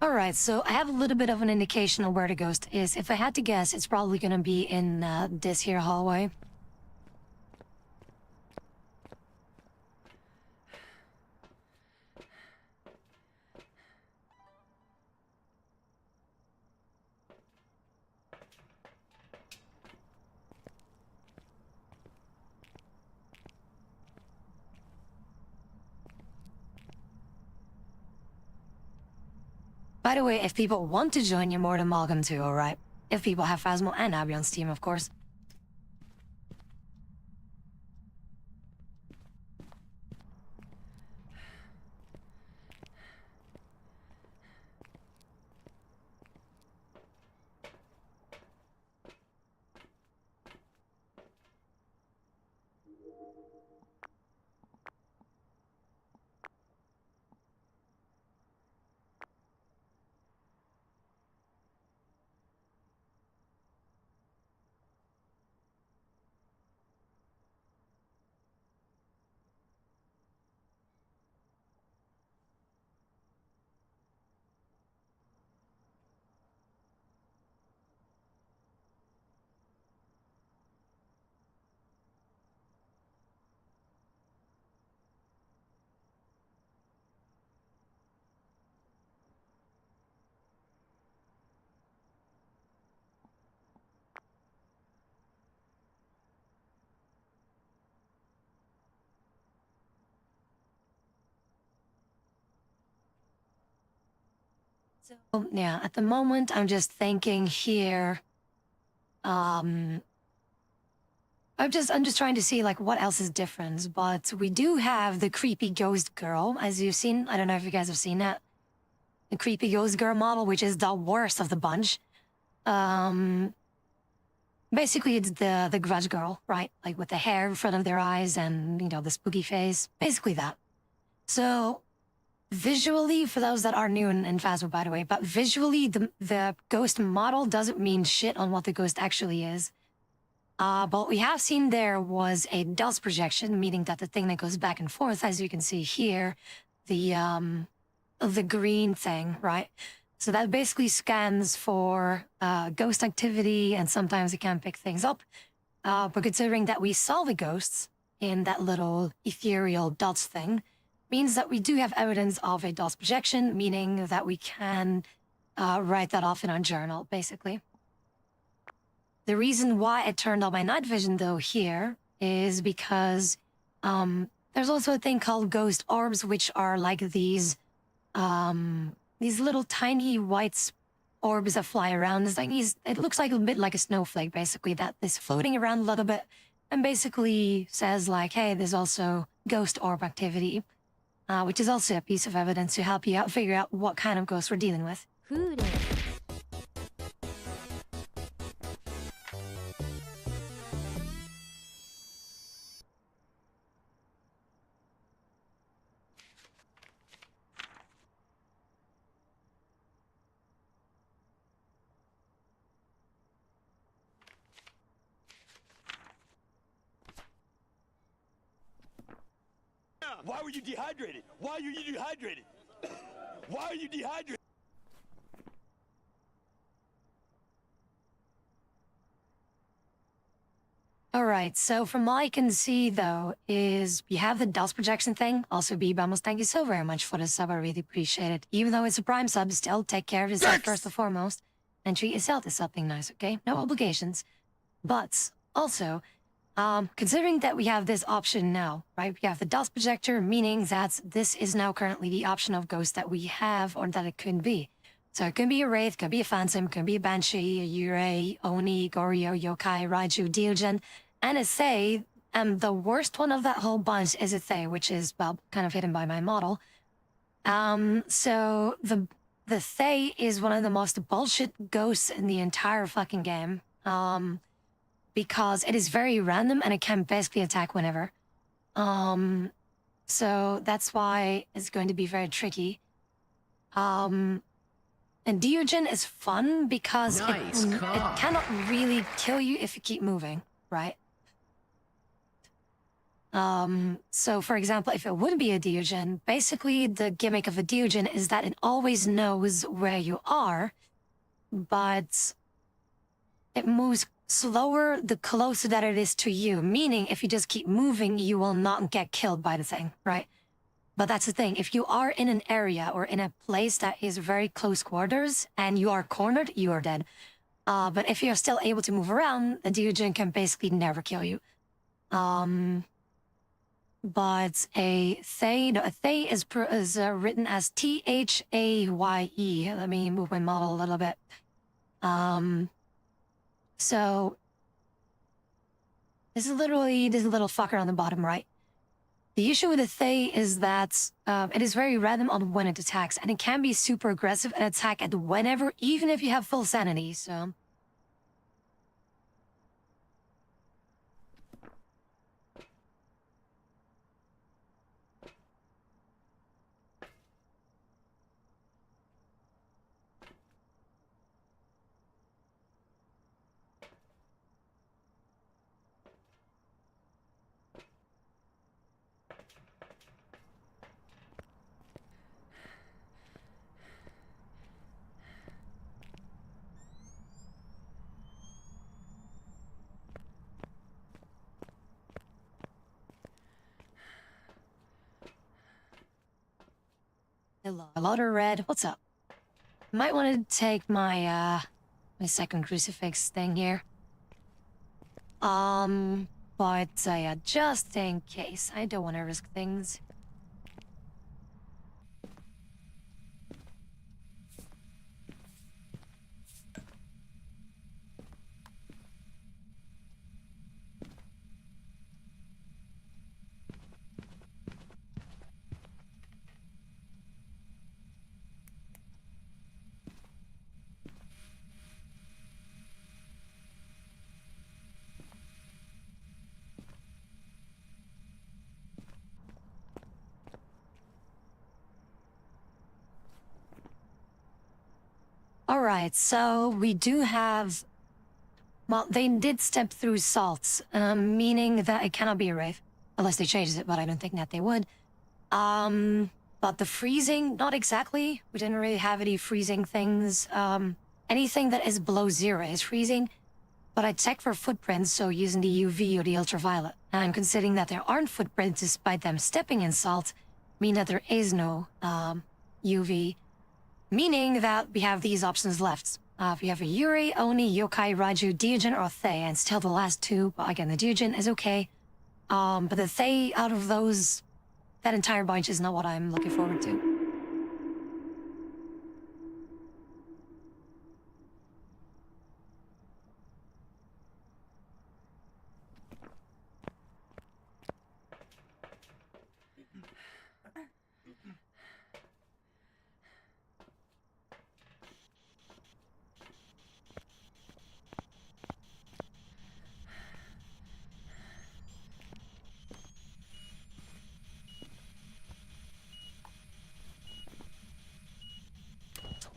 Alright, so I have a little bit of an indication of where the ghost is. If I had to guess, it's probably gonna be in this here hallway. By the way, if people want to join, you're more than welcome to, alright? If people have Phasmo and Abby on Steam, of course. So, yeah, at the moment, I'm just thinking here, I'm just trying to see, like, what else is different, but we do have the creepy ghost girl, as you've seen. I don't know if you guys have seen that. The creepy ghost girl model, which is the worst of the bunch. Basically, it's the grudge girl, right? Like, with the hair in front of their eyes and, you know, the spooky face. Basically that. So, visually, for those that are new in Phasmo, by the way, but visually, the ghost model doesn't mean shit on what the ghost actually is. But what we have seen there was a dust projection, meaning that the thing that goes back and forth, as you can see here, the green thing, right? So that basically scans for ghost activity, and sometimes it can pick things up. But considering that we saw the ghosts in that little ethereal dots thing, means that we do have evidence of a dust projection, meaning that we can write that off in our journal, basically. The reason why I turned on my night vision, though, here is because there's also a thing called ghost orbs, which are like these little tiny white orbs that fly around. It's like it looks like a bit like a snowflake, basically, that is floating around a little bit and basically says like, hey, there's also ghost orb activity. Which is also a piece of evidence to help you out figure out what kind of ghost we're dealing with. フーレン Why were you dehydrated? Why are you dehydrated? Why are you dehydrated? Alright, so from all I can see, though, is you have the dust projection thing. Also, B-Bamos, thank you so very much for the sub. I really appreciate it. Even though it's a Prime sub, still take care of yourself first and foremost. And treat yourself to something nice, okay? No obligations. But, also, considering that we have this option now, right? We have the dust projector, meaning that this is now currently the option of ghost that we have, or that it could be. So it could be a Wraith, could be a Phantom, could be a Banshee, a Yurei, Oni, Goryo, Yokai, Raiju, Deogen, and a Thaye. And the worst one of that whole bunch is a Thaye, which is, well, kind of hidden by my model. So the Thaye is one of the most bullshit ghosts in the entire fucking game. Because it is very random and it can basically attack whenever. So that's why it's going to be very tricky. And Deogen is fun because it cannot really kill you if you keep moving, right? So for example, if it would be a Deogen, basically the gimmick of a Deogen is that it always knows where you are, but it moves slower the closer that it is to you, meaning if you just keep moving, you will not get killed by the thing, right? But that's the thing, if you are in an area or in a place that is very close quarters and you are cornered, you are dead. But if you're still able to move around, a Deogen can basically never kill you. But a Thay, no, a Thay is written as T-H-A-Y-E. Let me move my model a little bit. So this is literally this little fucker on the bottom right. The issue with the Thay is that it is very random on when it attacks, and it can be super aggressive and attack at whenever, even if you have full sanity, so... Hello, Lauder Red, what's up? Might want to take my, my second crucifix thing here. But, yeah, just in case. I don't want to risk things. Alright, so we do have... Well, they did step through salts, meaning that it cannot be a wraith. Unless they changed it, but I don't think that they would. But the freezing, not exactly. We didn't really have any freezing things. Anything that is below 0 is freezing. But I checked for footprints, so using the UV or the ultraviolet. And I'm considering that there aren't footprints despite them stepping in salt, meaning that there is no UV. Meaning that we have these options left. We have a Yuri, Oni, Yokai, Raiju, Deogen, or Thay, and still the last two. But again, the Deogen is okay. But the Thay out of those, that entire bunch is not what I'm looking forward to.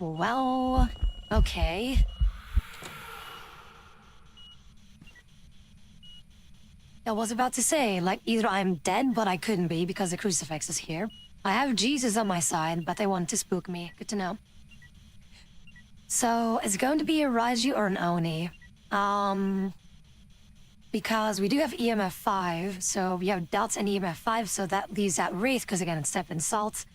Well, okay. I was about to say, like, either I'm dead, but I couldn't be because the crucifix is here. I have Jesus on my side, but they want to spook me. Good to know. So, it's going to be a Raiju or an Oni. Because we do have EMF 5, so we have dots and EMF 5, so that leaves that Wraith, because again, it's stepped in salt.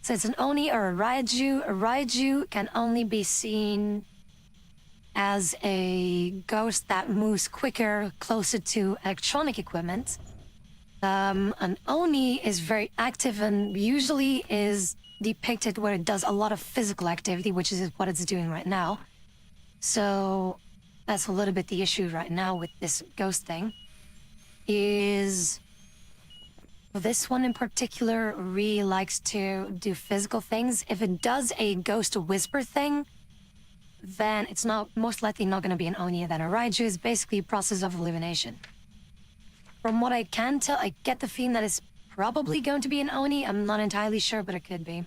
So it's an Oni or a Raiju. A Raiju can only be seen as a ghost that moves quicker, closer to electronic equipment. An Oni is very active and usually is depicted where it does a lot of physical activity, which is what it's doing right now. So that's a little bit the issue right now with this ghost thing. Is this one in particular really likes to do physical things. If it does a ghost whisper thing, then it's not most likely not going to be an Oni. Then a Raiju is basically a process of elimination. From what I can tell, I get the feeling that it's probably going to be an Oni. I'm not entirely sure, but it could be.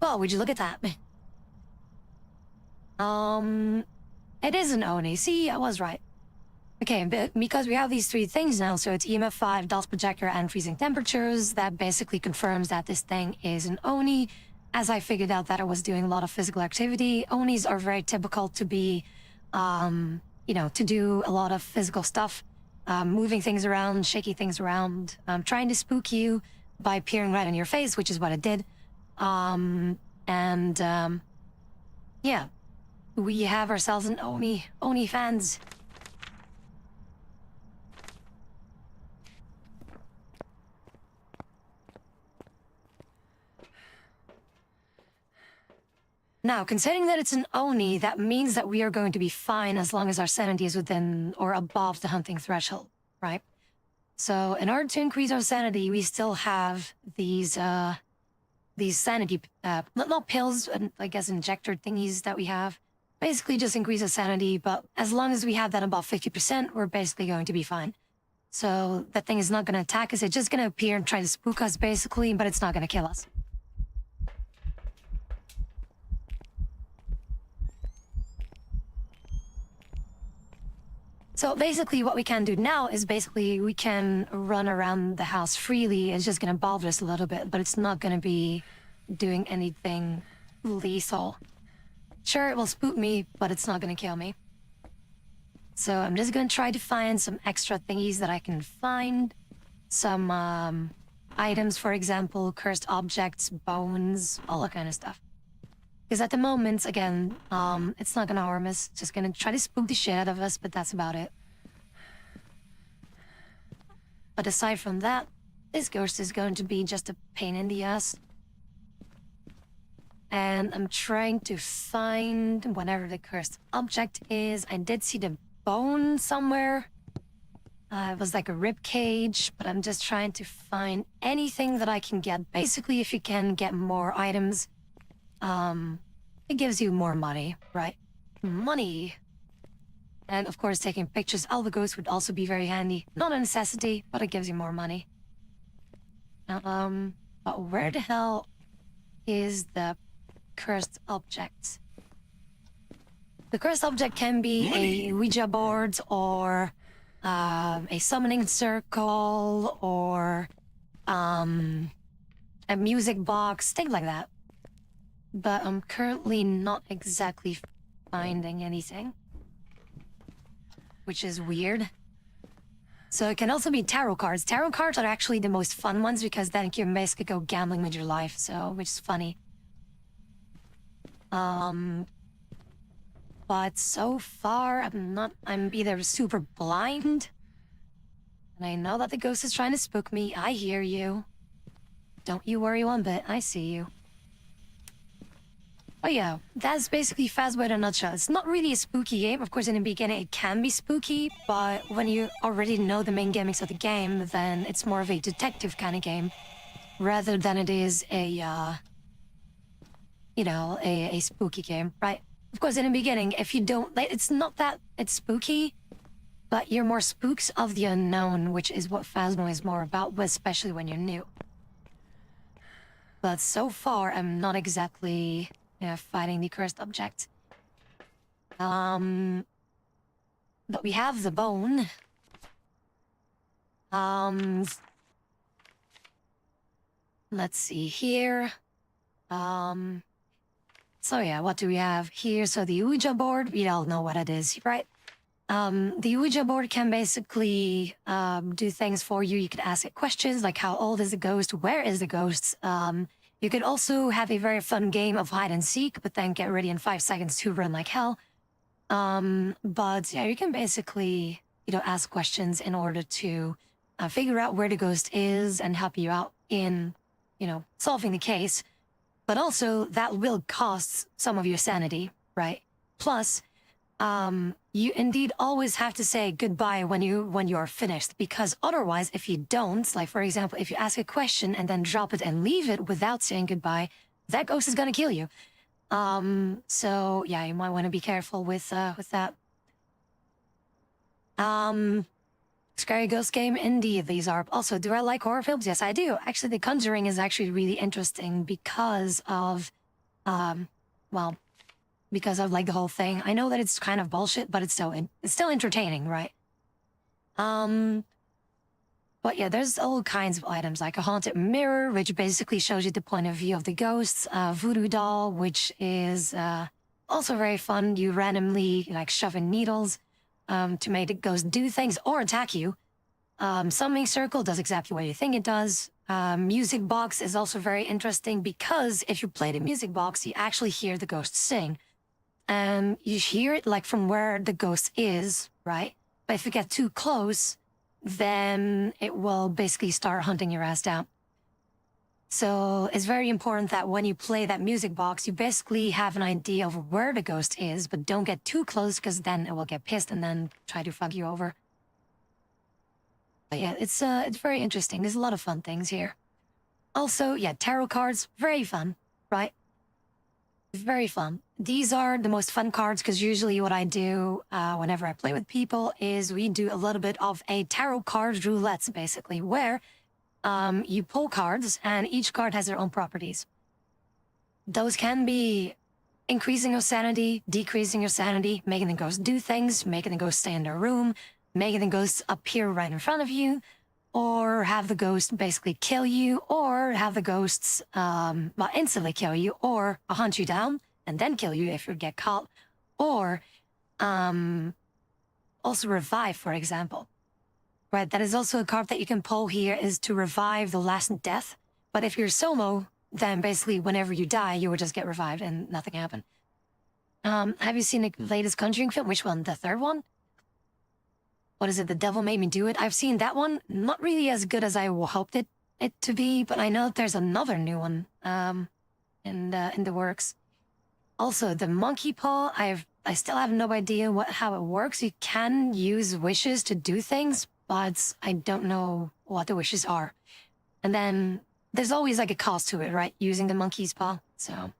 Oh, would you look at that? It is an Oni. See, I was right. Okay, because we have these three things now, so it's EMF 5, dust projector, and freezing temperatures, that basically confirms that this thing is an Oni. As I figured out that I was doing a lot of physical activity, Onis are very typical to be, to do a lot of physical stuff, moving things around, shaking things around, trying to spook you by peering right in your face, which is what it did. Yeah, we have ourselves an Oni fans. Now, considering that it's an Oni, that means that we are going to be fine as long as our sanity is within or above the hunting threshold, right? So in order to increase our sanity, we still have these sanity, not pills, I guess injector thingies that we have. Basically just increase our sanity, but as long as we have that above 50%, we're basically going to be fine. So that thing is not going to attack us, it's just going to appear and try to spook us, basically, but it's not going to kill us. So basically what we can do now is we can run around the house freely. It's just going to bother us a little bit, but it's not going to be doing anything lethal. Sure, it will spook me, but it's not going to kill me. So I'm just going to try to find some extra thingies that I can find. Some items, for example, cursed objects, bones, all that kind of stuff. Because at the moment, again, it's not gonna harm us. It's just gonna try to spook the shit out of us, but that's about it. But aside from that, this ghost is going to be just a pain in the ass. And I'm trying to find whatever the cursed object is. I did see the bone somewhere. It was like a rib cage, but I'm just trying to find anything that I can get. Basically, if you can get more items, it gives you more money, right? Money. And of course, taking pictures of the ghost would also be very handy. Not a necessity, but it gives you more money. But where the hell is the cursed object? The cursed object can be a Ouija board, or a summoning circle, or a music box, things like that. But I'm currently not exactly finding anything, which is weird. So it can also be tarot cards. Tarot cards are actually the most fun ones, because then you can basically go gambling with your life, so, which is funny. But so far, I'm either super blind, and I know that the ghost is trying to spook me. I hear you. Don't you worry one bit, I see you. Oh yeah, that's basically Phasma in a nutshell. It's not really a spooky game. Of course, in the beginning it can be spooky, but when you already know the main gimmicks of the game, then it's more of a detective kind of game, rather than it is a spooky game, right? Of course, in the beginning, if you don't, it's not that it's spooky, but you're more spooks of the unknown, which is what Phasma is more about, especially when you're new. But so far, I'm not exactly fighting the cursed object. But we have the bone. Let's see here. So yeah, what do we have here? So the Ouija board, we all know what it is, right? The Ouija board can basically do things for you. You could ask it questions like, how old is the ghost? Where is the ghost? You could also have a very fun game of hide and seek, but then get ready in 5 seconds to run like hell. But yeah, you can basically, ask questions in order to figure out where the ghost is and help you out in, solving the case. But also, that will cost some of your sanity, right? Plus, you indeed always have to say goodbye when you're finished, because otherwise, if you don't, like for example, if you ask a question and then drop it and leave it without saying goodbye, that ghost is gonna kill you. So yeah, you might want to be careful with that. Scary ghost game, indeed, these are. Also, do I like horror films? Yes, I do. Actually, The Conjuring is actually really interesting because of Well, because of like the whole thing. I know that it's kind of bullshit, but it's still entertaining, right? But yeah, there's all kinds of items like a haunted mirror, which basically shows you the point of view of the ghosts. A voodoo doll, which is also very fun. You randomly like shove in needles to make the ghost do things or attack you. Summoning circle does exactly what you think it does. Music box is also very interesting because if you play the music box, you actually hear the ghost sing. And you hear it like from where the ghost is, right? But if you get too close, then it will basically start hunting your ass down. So it's very important that when you play that music box, you basically have an idea of where the ghost is, but don't get too close because then it will get pissed and then try to fuck you over. But yeah, it's very interesting. There's a lot of fun things here. Also, yeah, tarot cards, very fun, right? Very fun. These are the most fun cards because usually what I do whenever I play with people is we do a little bit of a tarot card roulette, basically, where you pull cards and each card has their own properties. Those can be increasing your sanity, decreasing your sanity, making the ghost do things, making the ghost stay in their room, making the ghost appear right in front of you, or have the ghost basically kill you, or have the ghosts instantly kill you, or hunt you down and then kill you if you get caught, or also revive, for example. Right, that is also a card that you can pull here, is to revive the last death. But if you're solo, then basically whenever you die, you will just get revived and nothing happened. Have you seen the latest Conjuring film? Which one? The third one? What is it? The Devil Made Me Do It? I've seen that one. Not really as good as I hoped it to be, but I know there's another new one in the works. Also, the monkey paw, I still have no idea how it works. You can use wishes to do things, but I don't know what the wishes are. And then there's always like a cost to it, right? Using the monkey's paw, so...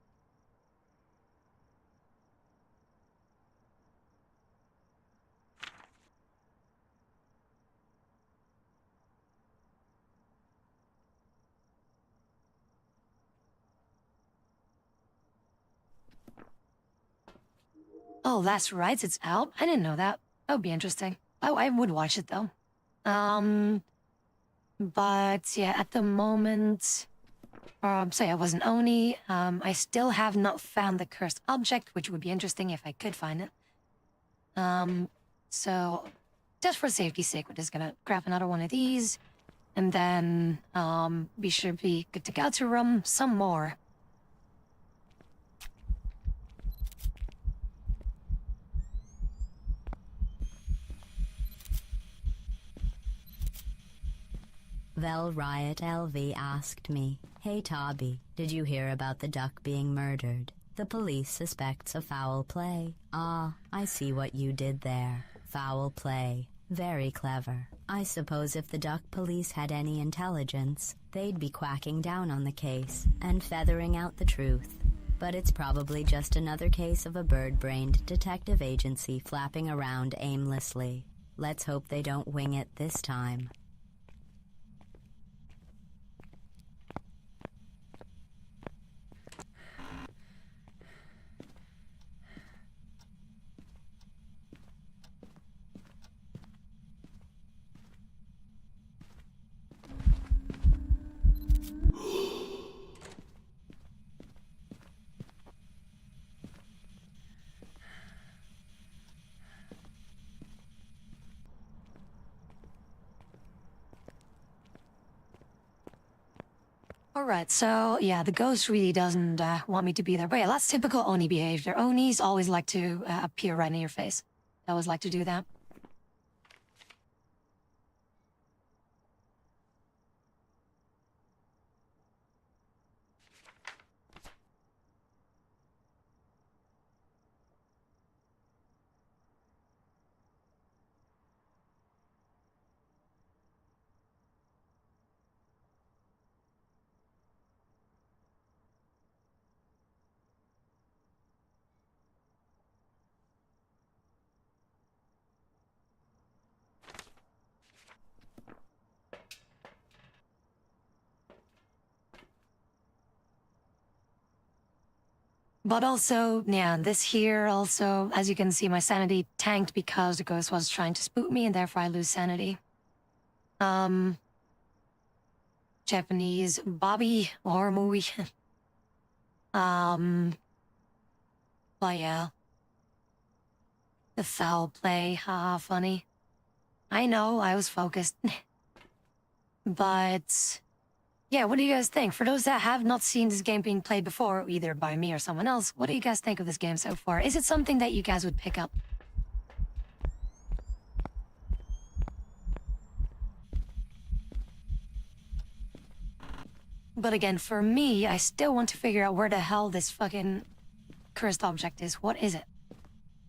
Oh, that's right, it's out. I didn't know that. That would be interesting. Oh, I would watch it though. But yeah, at the moment, so yeah, it was an Oni. I still have not found the cursed object, which would be interesting if I could find it. So just for safety's sake, we're just gonna grab another one of these, and then we should be good to go to run some more. Vel Riot LV asked me, "Hey Tobby, did you hear about the duck being murdered? The police suspects of foul play." Ah, I see what you did there. Foul play. Very clever. I suppose if the duck police had any intelligence, they'd be quacking down on the case and feathering out the truth. But it's probably just another case of a bird-brained detective agency flapping around aimlessly. Let's hope they don't wing it this time. Alright, so yeah, the ghost really doesn't want me to be there. But yeah, that's typical Oni behavior. Onis always like to appear right in your face. They always like to do that. But also, yeah, this here also, as you can see, my sanity tanked because the ghost was trying to spook me and therefore I lose sanity. Japanese Bobby horror movie. But yeah. The foul play, haha, funny. I know, I was focused. But yeah, what do you guys think? For those that have not seen this game being played before, either by me or someone else, what do you guys think of this game so far? Is it something that you guys would pick up? But again, for me, I still want to figure out where the hell this fucking cursed object is. What is it?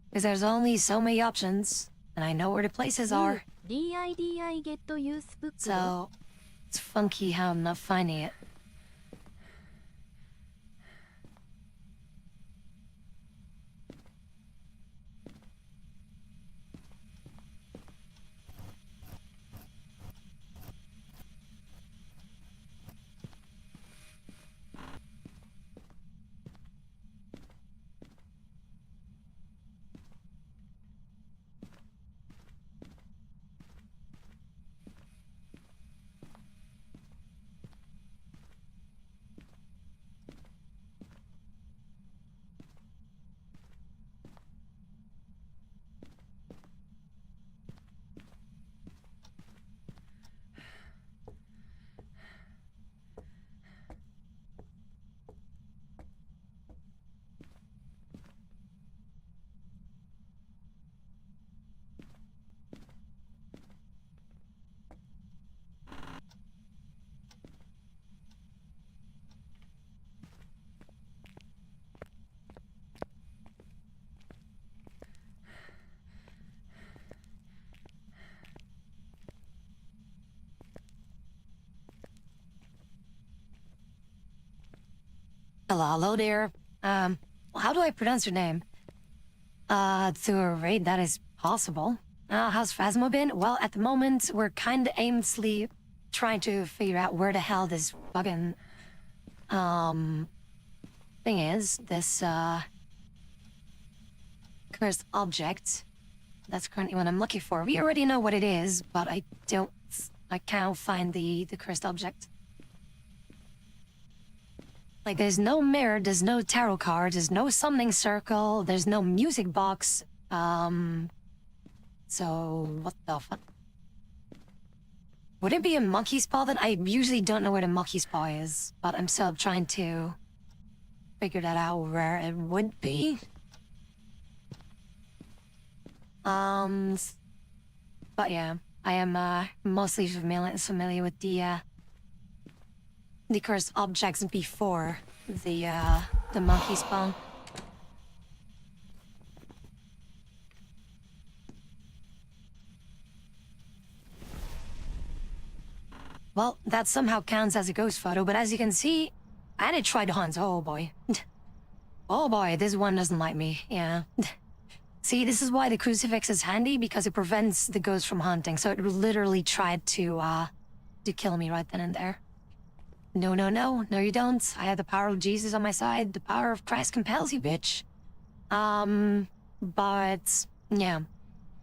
Because there's only so many options, and I know where the places are. DIDI get you spooked. So, it's funky how I'm not finding it. Hello there. How do I pronounce your name? To a rate that is possible. How's Phasma been? Well, at the moment, we're kinda aimlessly trying to figure out where the hell this fucking, thing is. This, cursed object. That's currently what I'm looking for. We already know what it is, but I can't find the cursed object. Like, there's no mirror, there's no tarot card, there's no summoning circle, there's no music box. So, what the fuck? Would it be a monkey's paw then? I usually don't know where the monkey's paw is, but I'm still trying to figure that out where it would be. But yeah, I am, mostly familiar with the cursed objects before the monkey spawn. Well, that somehow counts as a ghost photo, but as you can see, I did try to hunt. Oh boy. Oh boy, this one doesn't like me, yeah. See, this is why the crucifix is handy, because it prevents the ghost from hunting, so it literally tried to kill me right then and there. No, no, no. No, you don't. I have the power of Jesus on my side. The power of Christ compels you, bitch. But, yeah.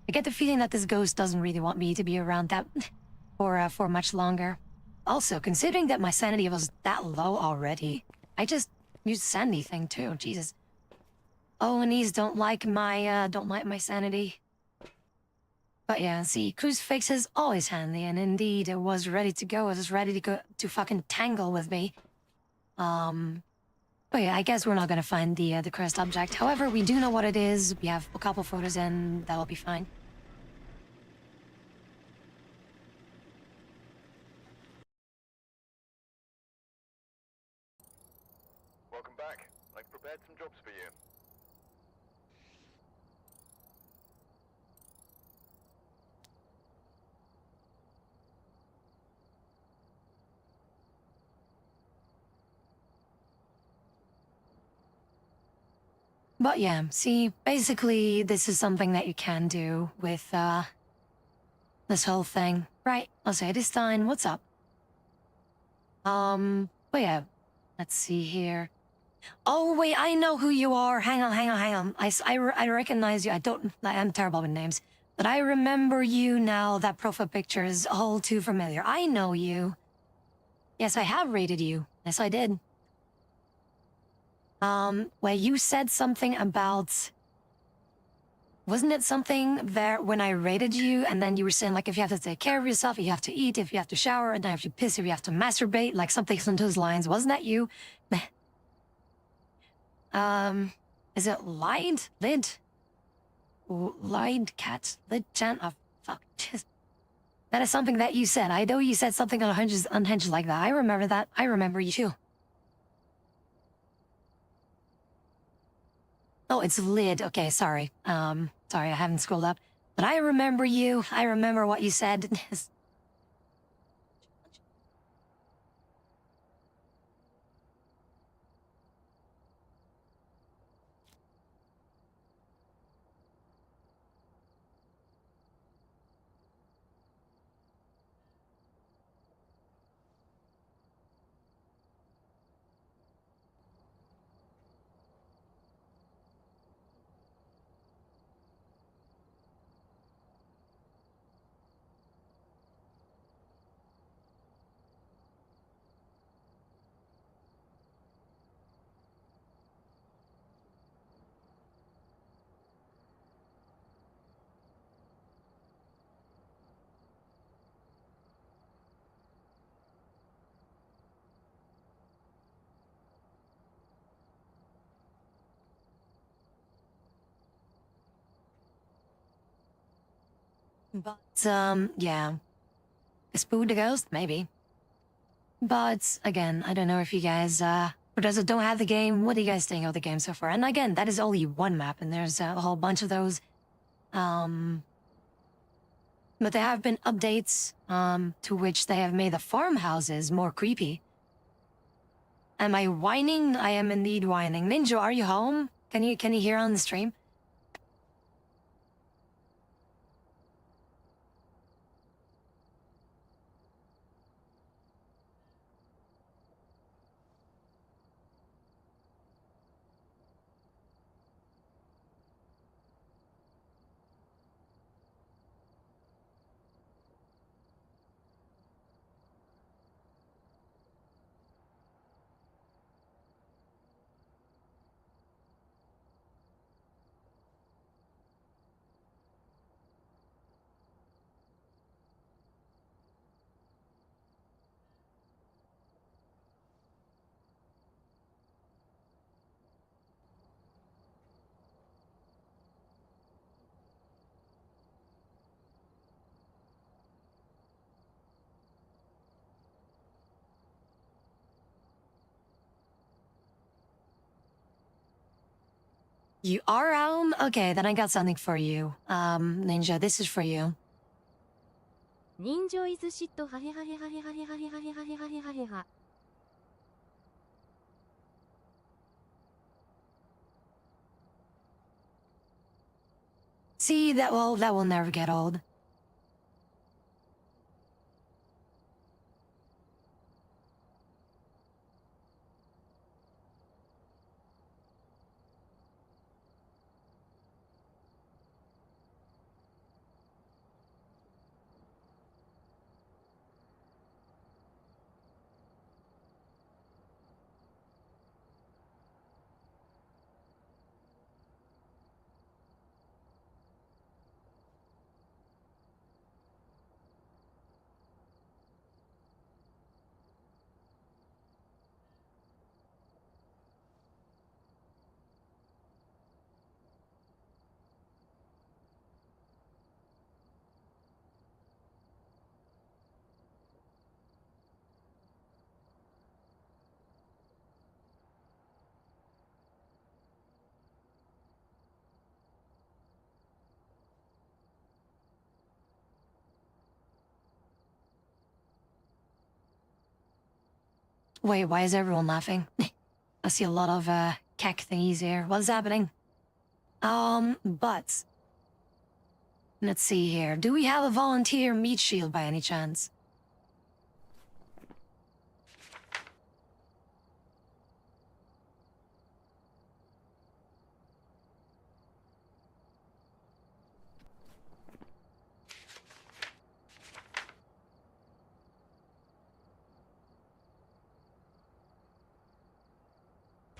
I get the feeling that this ghost doesn't really want me to be around that for much longer. Also, considering that my sanity was that low already, I just used sanity thing too, Jesus. Oanies don't like my sanity. But yeah, see, crucifix is always handy, and indeed, it was ready to go. It was ready to go to fucking tangle with me. But yeah, I guess we're not gonna find the cursed object. However, we do know what it is. We have a couple photos, and that'll be fine. Welcome back. I've prepared some jobs for you. But yeah, see, basically, this is something that you can do with, this whole thing. Right, I'll say this time, what's up? But yeah, let's see here. Oh, wait, I know who you are. Hang on, hang on, hang on. I recognize you. I'm terrible with names. But I remember you now. That profile picture is all too familiar. I know you. Yes, I have rated you. Yes, I did. Where you said something about... Wasn't it something there when I rated you, and then you were saying, like, if you have to take care of yourself, if you have to eat, if you have to shower, and then if you piss, if you have to masturbate, like something on those lines. Wasn't that you? Is it lied? Lid? Lied cat? Lid chan? Oh, fuck. Just... That is something that you said. I know you said something on Unhinged like that. I remember that. I remember you too. Oh, it's lid. Okay, sorry. Sorry, I haven't scrolled up. But I remember you. I remember what you said. But, yeah. Spook the ghost? Maybe. But, again, I don't know if you guys, for those that don't have the game, what do you guys think of the game so far? And again, that is only one map, and there's a whole bunch of those. But there have been updates, to which they have made the farmhouses more creepy. Am I whining? I am indeed whining. Ninja, are you home? Can you hear on the stream? You are home? Okay, then I got something for you. Ninja, this is for you. 人情イズシットハヘハヘハヘハヘハヘハヘハヘハヘハヘハ See, that will never get old. Wait, why is everyone laughing? I see a lot of, cack thingies here. What's happening? But... Let's see here. Do we have a volunteer meat shield by any chance?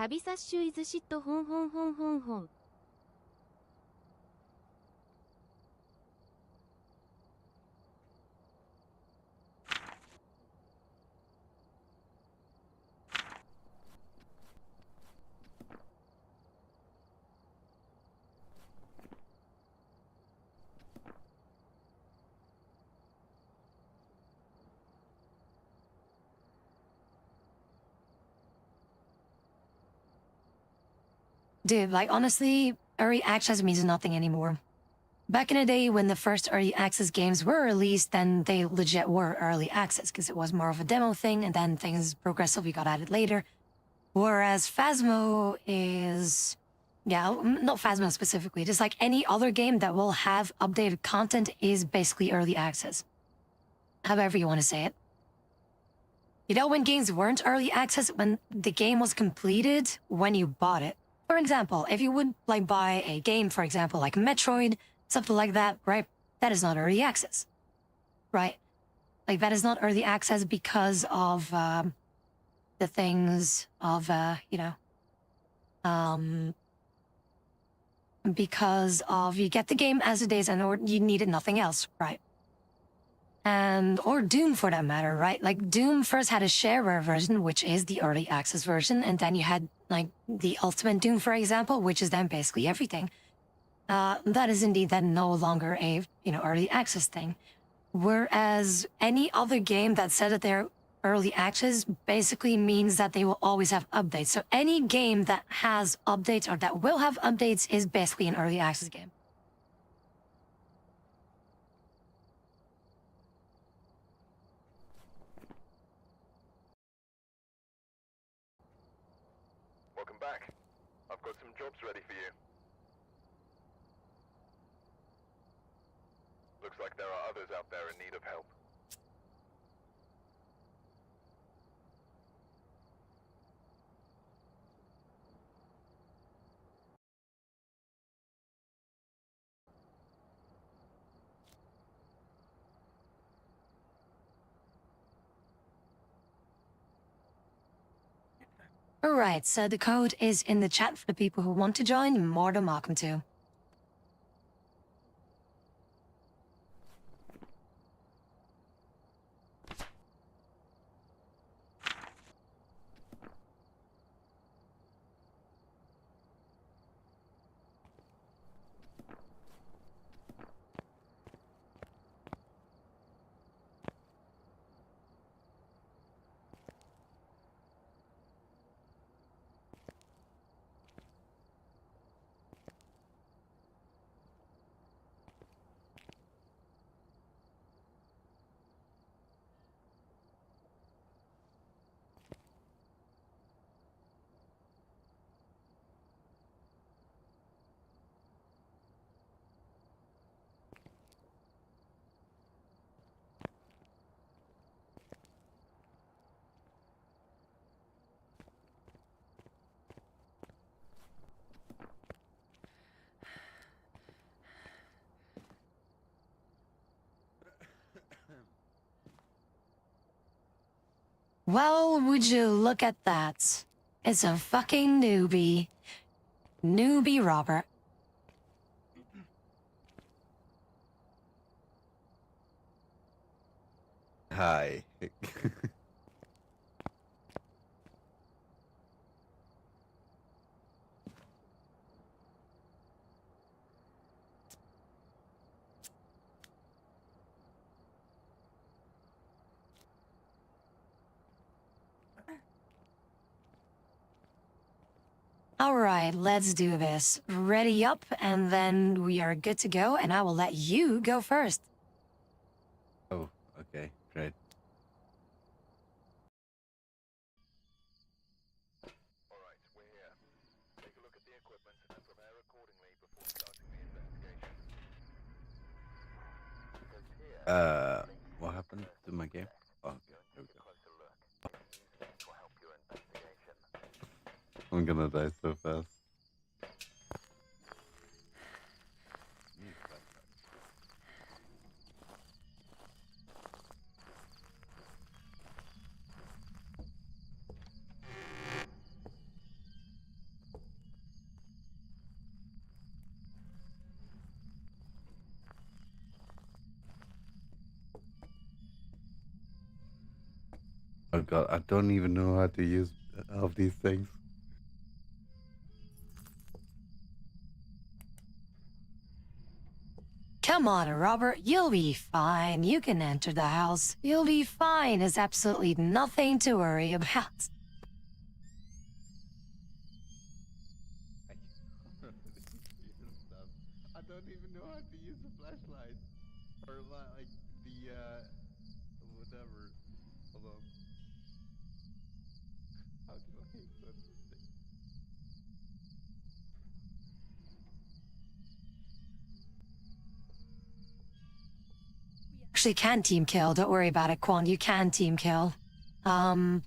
旅サッシュイズシットホンホンホンホンホン。Dude, like honestly, early access means nothing anymore. Back in the day when the first early access games were released, then they legit were early access because it was more of a demo thing and then things progressively got added later. Whereas Phasmo is, yeah, not Phasmo specifically, just like any other game that will have updated content is basically early access. However you want to say it. You know, when games weren't early access, when the game was completed when you bought it. For example, if you would like buy a game, for example, like Metroid, something like that, right? That is not early access, right? Like that is not early access because of the things of because of you get the game as it is and or you needed nothing else, right? And or Doom for that matter, right? Like Doom first had a shareware version, which is the early access version, and then you had like the Ultimate Doom, for example, which is then basically everything. That is indeed then no longer a early access thing. Whereas any other game that said that they're early access basically means that they will always have updates. So any game that has updates or that will have updates is basically an early access game. Welcome back. I've got some jobs ready for you. Looks like there are others out there in need of help. Alright, so the code is in the chat for the people who want to join. You're more than welcome to. Well, would you look at that? It's a fucking newbie. Newbie Robert. Hi. Alright, let's do this. Ready up, and then we are good to go, and I will let you go first. Oh, okay, great. Alright, we're here. Take a look at the equipment and prepare accordingly before starting the investigation. Because here, What happened to my game? Oh, okay, there we go. closer look. This will help your investigation. I'm gonna die so fast. Oh god, I don't even know how to use half these things. Come on, Robert, you'll be fine. You can enter the house. You'll be fine. There's absolutely nothing to worry about. I don't even know how to use the flashlight. Or like the whatever. Hold on. How do I set this thing? Actually, can team kill. Don't worry about it, Quan. You can team kill. You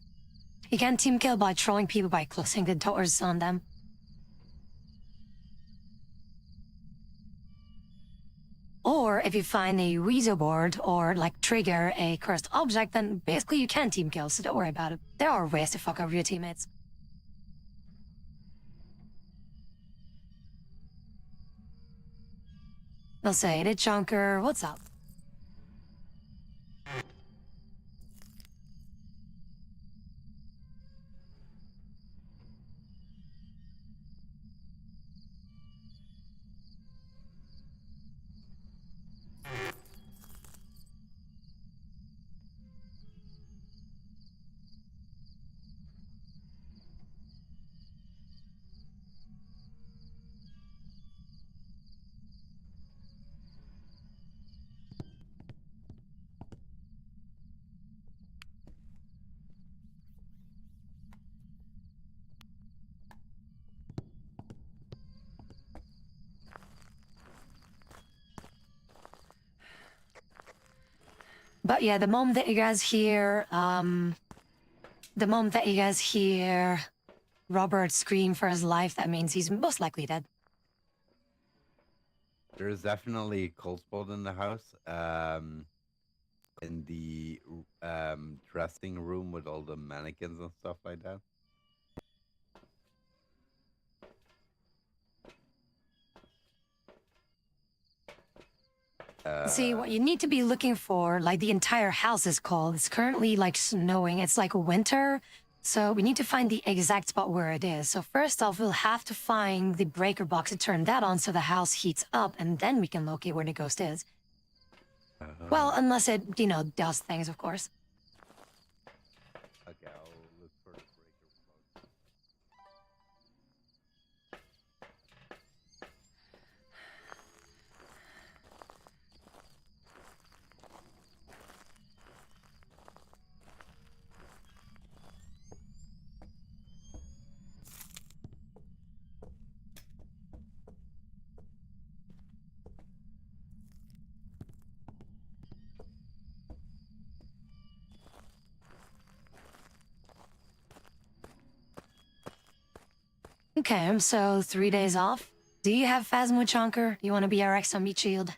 can team kill by trolling people by closing the doors on them. Or if you find a Ouija board or like trigger a cursed object, then basically you can team kill, so don't worry about it. There are ways to fuck over your teammates. They'll say, "Hey, Chunker, what's up?" But yeah, the moment that you guys hear, Robert scream for his life, that means he's most likely dead. There's definitely a cold spot in the house. In the dressing room with all the mannequins and stuff like that. See, what you need to be looking for, like the entire house is cold. It's currently like snowing. It's like winter. So we need to find the exact spot where it is. So first off, we'll have to find the breaker box and turn that on so the house heats up, and then we can locate where the ghost is. Well, unless it, does things, of course. Okay, I'll look for the breaker box. Okay, so 3 days off. Do you have Phasmo Chonker? You want to be our extra meat shield?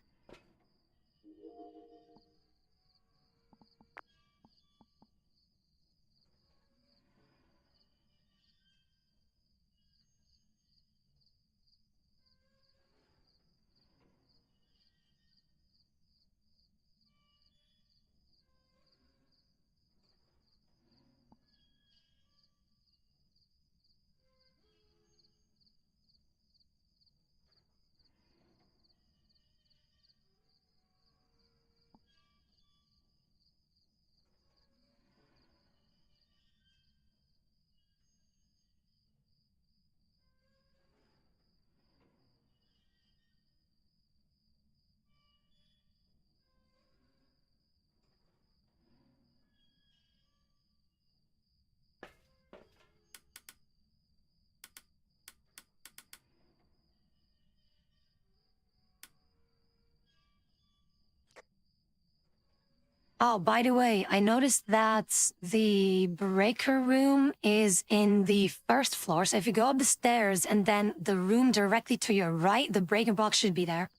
Oh, by the way, I noticed that the breaker room is in the first floor. So if you go up the stairs and then the room directly to your right, the breaker box should be there.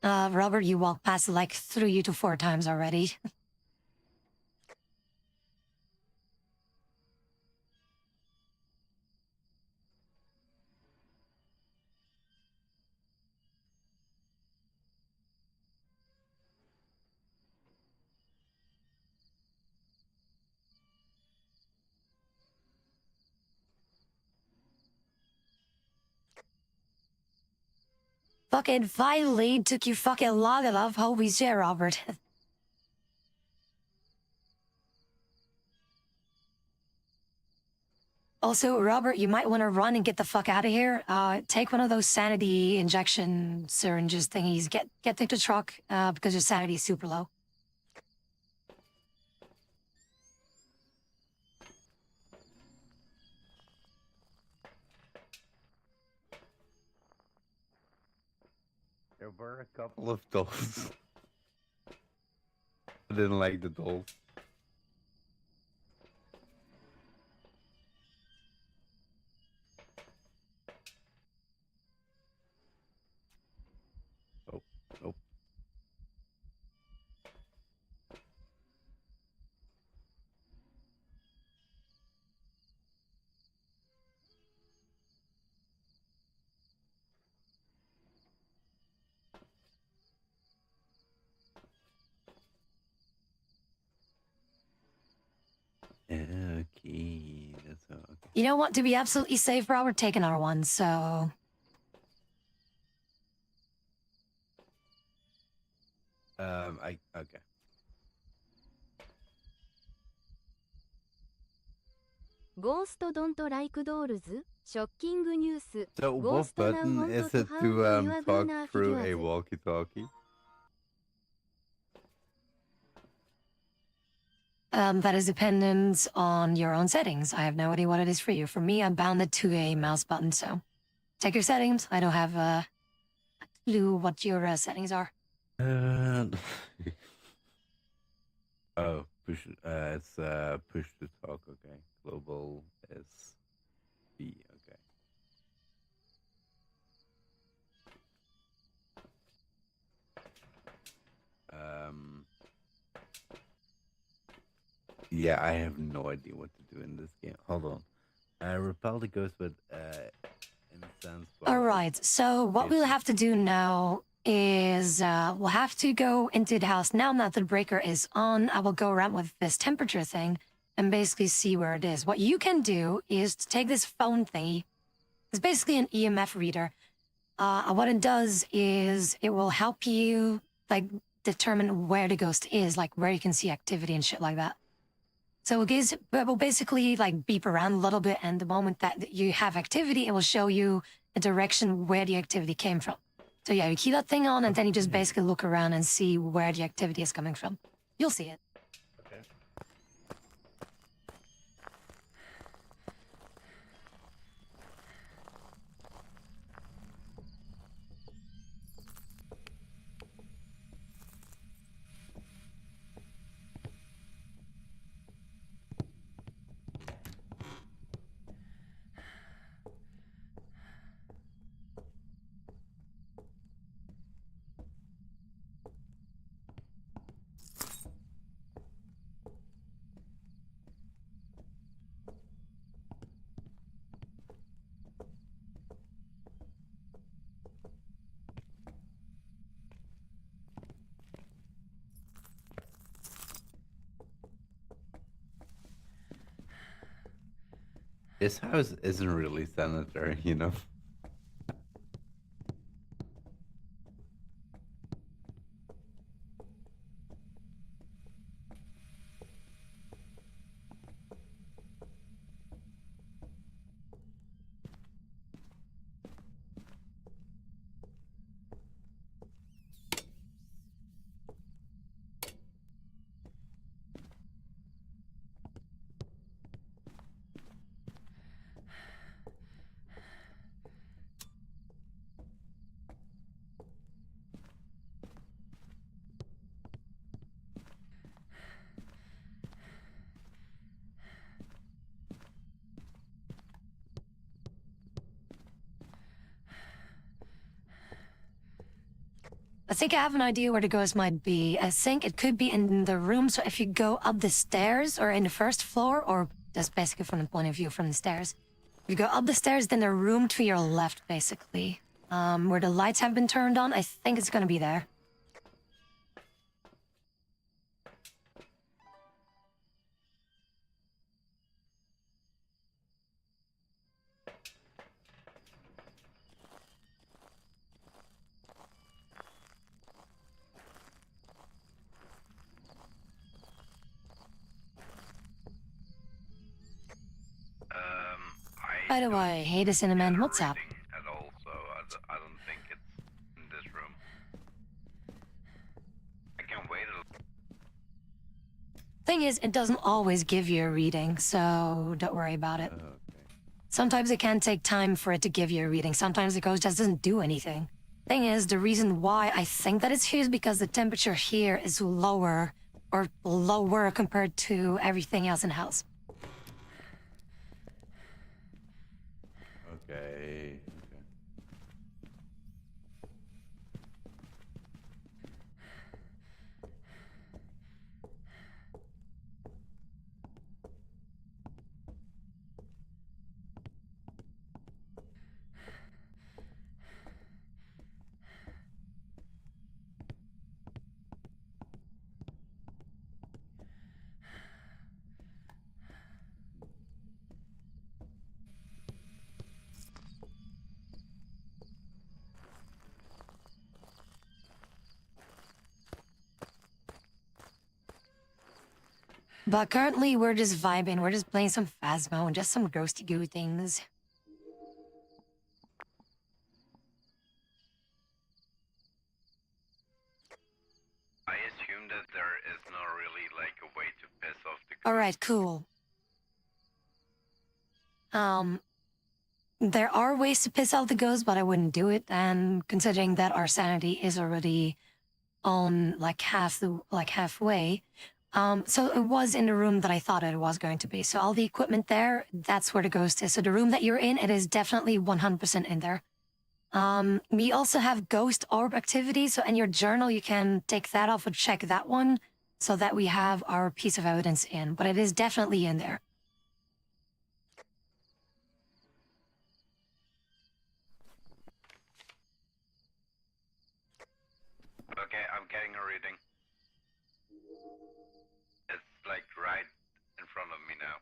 Robert, you walked past like 3 to 4 times already. Fucking finally took you fucking long enough, holy shit, Robert. Also, Robert, you might want to run and get the fuck out of here. Take one of those sanity injection syringes thingies. Get to the truck, because your sanity is super low. There were a couple of dolls. I didn't like the dolls. Oh, nope. Okay, that's okay. You don't want to be absolutely safe, Robert, take another one, so... Okay. Ghost don't like dolls? Shocking news. So what Ghost now button want is to it have to your talk Gunnar through a figures. walkie-talkie? That is dependent on your own settings. I have no idea what it is for you. For me, I'm bounded to a mouse button, so... Check your settings. I don't have a clue what your settings are. Oh, push. It's push to talk. Okay, global is B. Okay. Yeah, I have no idea what to do in this game. Hold on. Repel the ghost, but incense. Alright, so what we'll have to do now is we'll have to go into the house. Now that the breaker is on, I will go around with this temperature thing and basically see where it is. What you can do is to take this phone thingy. It's basically an EMF reader. What it does is it will help you like determine where the ghost is, like where you can see activity and shit like that. So it will basically like beep around a little bit, and the moment that you have activity, it will show you the direction where the activity came from. So yeah, you keep that thing on, and then you just basically look around and see where the activity is coming from. You'll see it. Okay. This house isn't really sanitary, you know. I think I have an idea where the ghost might be. I think it could be in the room. So if you go up the stairs or in the first floor, or just basically from the point of view from the stairs. If you go up the stairs, then the room to your left, basically. Where the lights have been turned on, I think it's gonna be there. By the way, hey, the Cinnamon, what's up? At all, so I don't think it's in this room. I can wait Thing is, it doesn't always give you a reading, so don't worry about it. Okay. Sometimes it can take time for it to give you a reading. Sometimes the ghost just doesn't do anything. Thing is, the reason why I think that it's here is because the temperature here is lower, or lower compared to everything else in the house. Okay. But currently, we're just vibing. We're just playing some Phasmo and just some ghosty goo things. I assume that there is not really like a way to piss off the ghost. Alright, cool. There are ways to piss off the ghost, but I wouldn't do it. And considering that our sanity is already on like halfway, so it was in the room that I thought it was going to be. So all the equipment there, that's where the ghost is. So the room that you're in, it is definitely 100% in there. We also have ghost orb activity. So in your journal, you can take that off and check that one so that we have our piece of evidence in. But it is definitely in there. Okay, I'm getting a reading. It's like right in front of me now.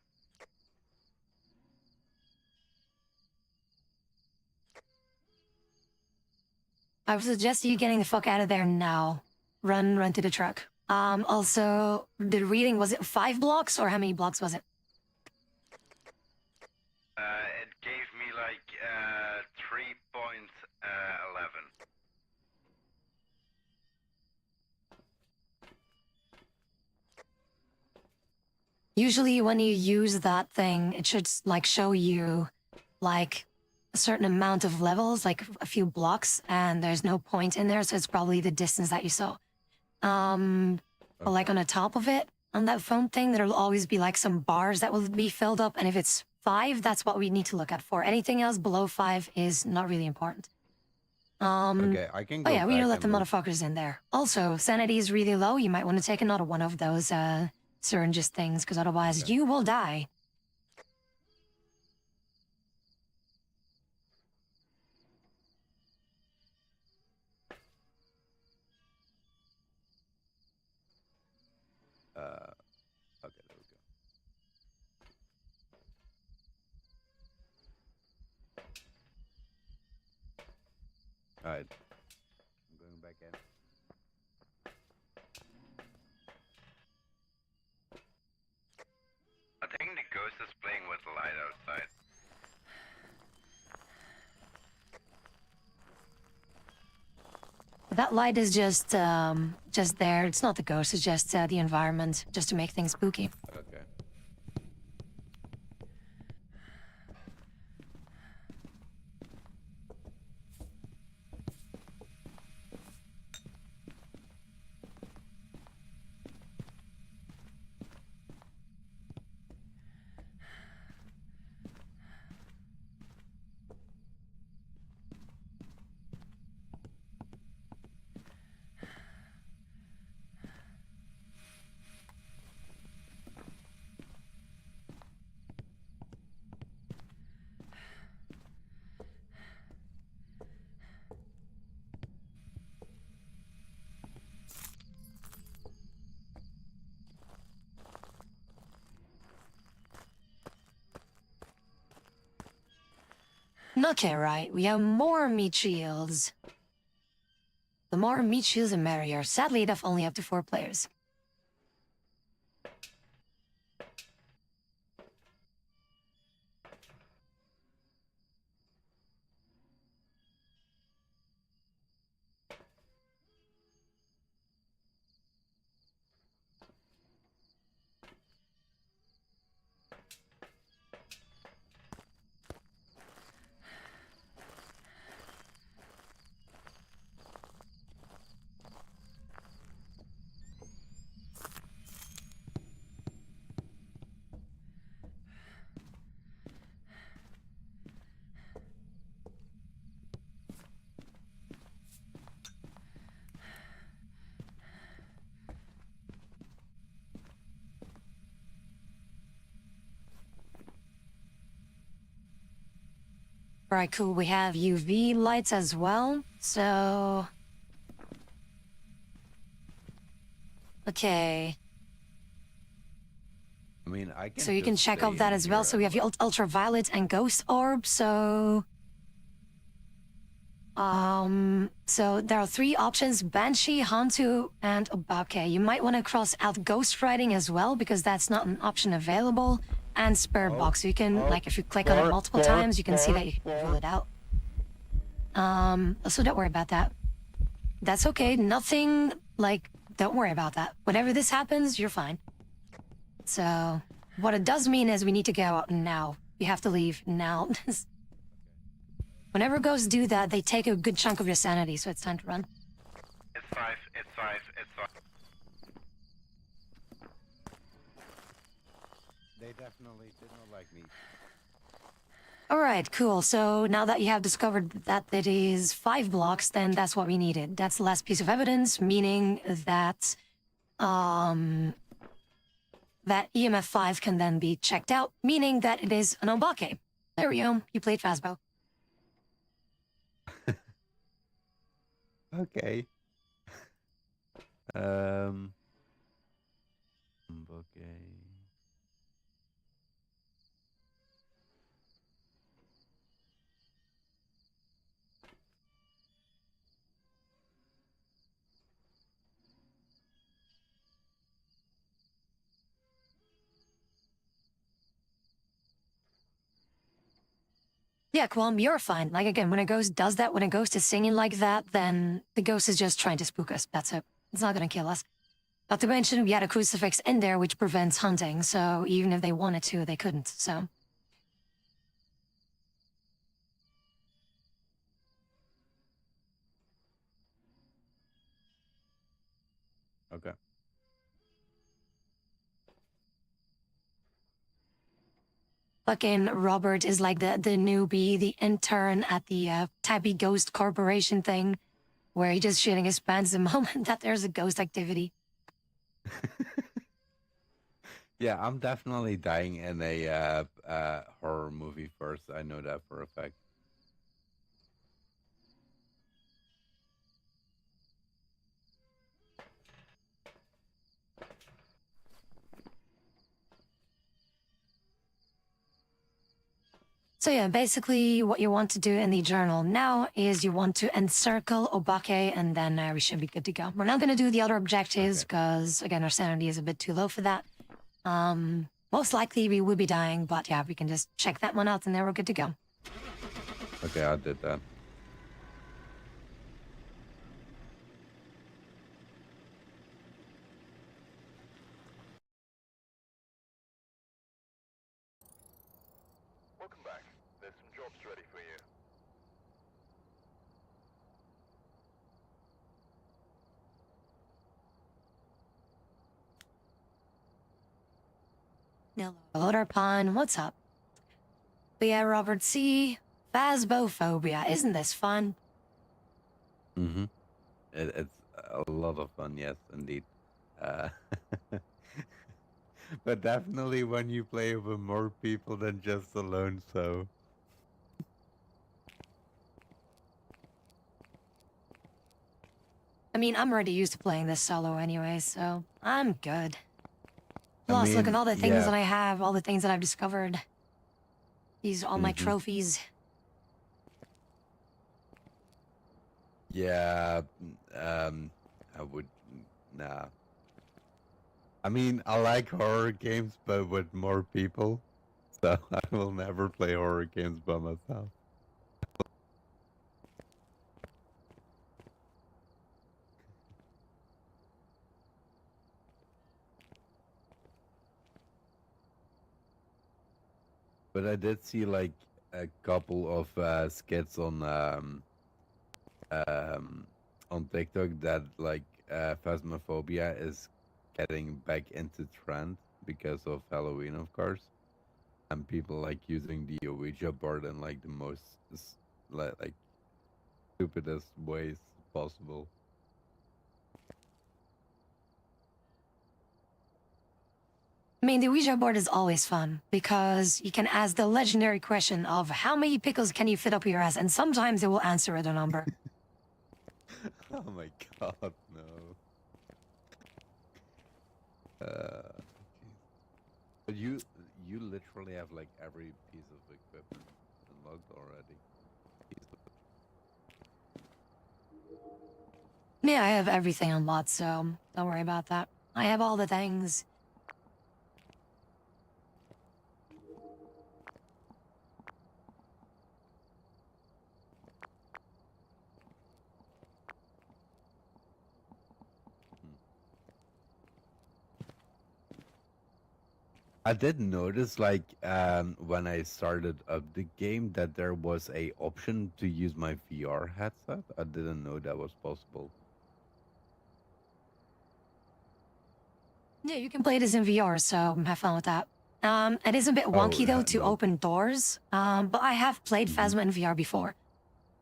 I would suggest you getting the fuck out of there now. Run to the truck. Also, the reading, was it 5 blocks or how many blocks was it? It gave me like 3.11. Usually when you use that thing, it should like show you like a certain amount of levels, like a few blocks, and there's no point in there, so it's probably the distance that you saw. But like on the top of it, on that phone thing, there'll always be like some bars that will be filled up, and if it's 5, that's what we need to look at for. Anything else below 5 is not really important. Okay, I can go Oh yeah, we back don't let the and look. motherfuckers in there. Also, sanity is really low. You might want to take another one of those syringes things, because otherwise you will die. Okay, there we go. Alright. I'm going back in. I think the ghost is playing with the light outside. That light is just there. It's not the ghost. It's just the environment, just to make things spooky. Okay. Okay, right. We have more meat shields. The more meat shields, the merrier. Sadly enough, only up to 4 players. Alright, cool. We have UV lights as well, so... Okay. I mean, I can. So you can just check stay off that in as well. here So we have your ultraviolet and ghost orb, so... So there are 3 options: Banshee, Hantu, and Obake. You might want to cross out Ghost Riding as well, because that's not an option available. And Spirit Box. So you can, like, if you click on it multiple times, you can see that you can pull it out. So don't worry about that. That's okay. Nothing, like, don't worry about that. Whenever this happens, you're fine. So, what it does mean is we need to go out now. We have to leave now. Whenever ghosts do that, they take a good chunk of your sanity, so it's time to run. It's 5, it's 5, it's 5. They definitely did not like me. Alright, cool. So now that you have discovered that it is 5 blocks, then that's what we needed. That's the last piece of evidence, meaning that, that EMF 5 can then be checked out, meaning that it is an Obake. There we go. You played Fazbo. Okay. Okay. Yeah, Kwam, you're fine. Like, again, when a ghost does that, when a ghost is singing like that, then the ghost is just trying to spook us. That's it. It's not gonna kill us. Not to mention, we had a crucifix in there which prevents hunting, so even if they wanted to, they couldn't, so... Okay. Fucking Robert is like the newbie, the intern at the Tabby Ghost Corporation thing, where he just shitting his pants the moment that there's a ghost activity. Yeah, I'm definitely dying in a horror movie first. I know that for a fact. So yeah, basically what you want to do in the journal now is you want to encircle Obake, and then we should be good to go. We're not going to do the other objectives because, again, our sanity is a bit too low for that. Most likely we will be dying, but yeah, we can just check that one out and then we're good to go. Okay, I did that. Welcome back. There's some jobs ready for you. Loader Pond, what's up? But yeah, Robert C. Phasbophobia, isn't this fun? Mm-hmm. It's a lot of fun, yes, indeed. But definitely when you play with more people than just alone, so... I mean, I'm already used to playing this solo anyway, so I'm good. I Plus, look at mean, all the things yeah. that I have, all the things that I've discovered. These are all my trophies. Yeah, I would. Nah. I mean, I like horror games, but with more people. So I will never play horror games by myself. But I did see like a couple of skits um on TikTok that like Phasmophobia is getting back into trend because of Halloween, of course, and people like using the Ouija board in like the most like stupidest ways possible. I mean, the Ouija board is always fun because you can ask the legendary question of how many pickles can you fit up your ass, and sometimes it will answer at a number. Oh my god, no. Jeez. But you literally have like every piece of equipment unlocked already. Yeah, I have everything unlocked, so don't worry about that. I have all the things. I did notice like when I started up the game that there was a option to use my VR headset. I didn't know that was possible. Yeah, you can play this in VR, so have fun with that. It is a bit Oh, wonky though to no. open doors. But I have played Phasma in VR before.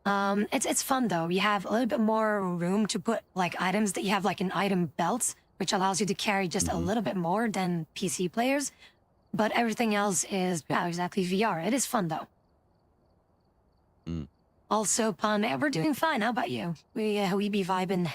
It's fun though. You have a little bit more room to put like items that you have like an item belt, which allows you to carry just a little bit more than PC players. But everything else is exactly VR. It is fun though. Mm. Also, Pun, we're doing fine. How about you? We be vibing.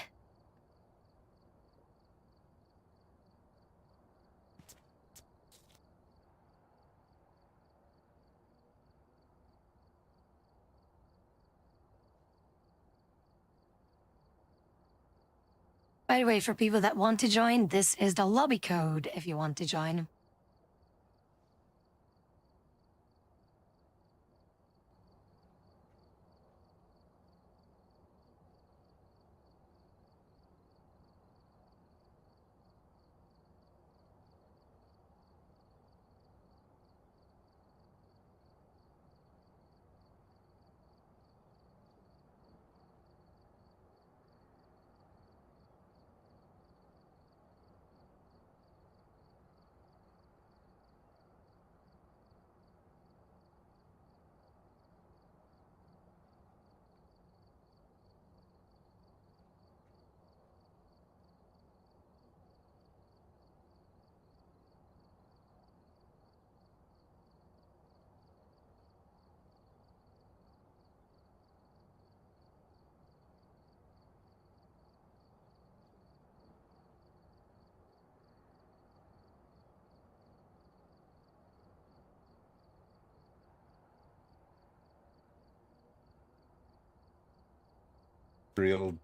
By the way, for people that want to join, this is the lobby code if you want to join. Real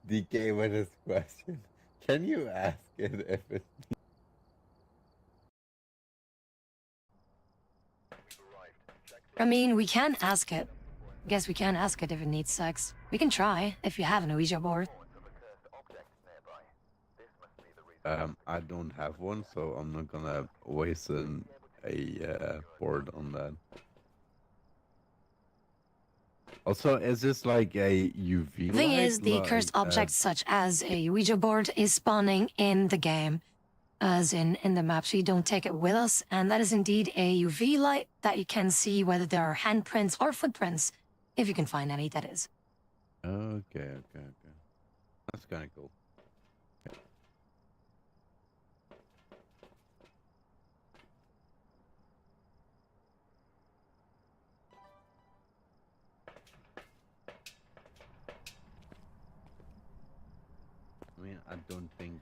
DK with his question. Can you ask it if it? I mean, we can ask it. I guess we can ask it if it needs sex. We can try, if you have an Ouija board. I don't have one, so I'm not gonna waste a board on that. Also, is this like a UV The thing light? is, the cursed objects such as a Ouija board is spawning in the game, as in the map, so you don't take it with us. And that is indeed a UV light that you can see whether there are handprints or footprints, if you can find any, that is. Okay. That's kind of cool. I mean, I don't think.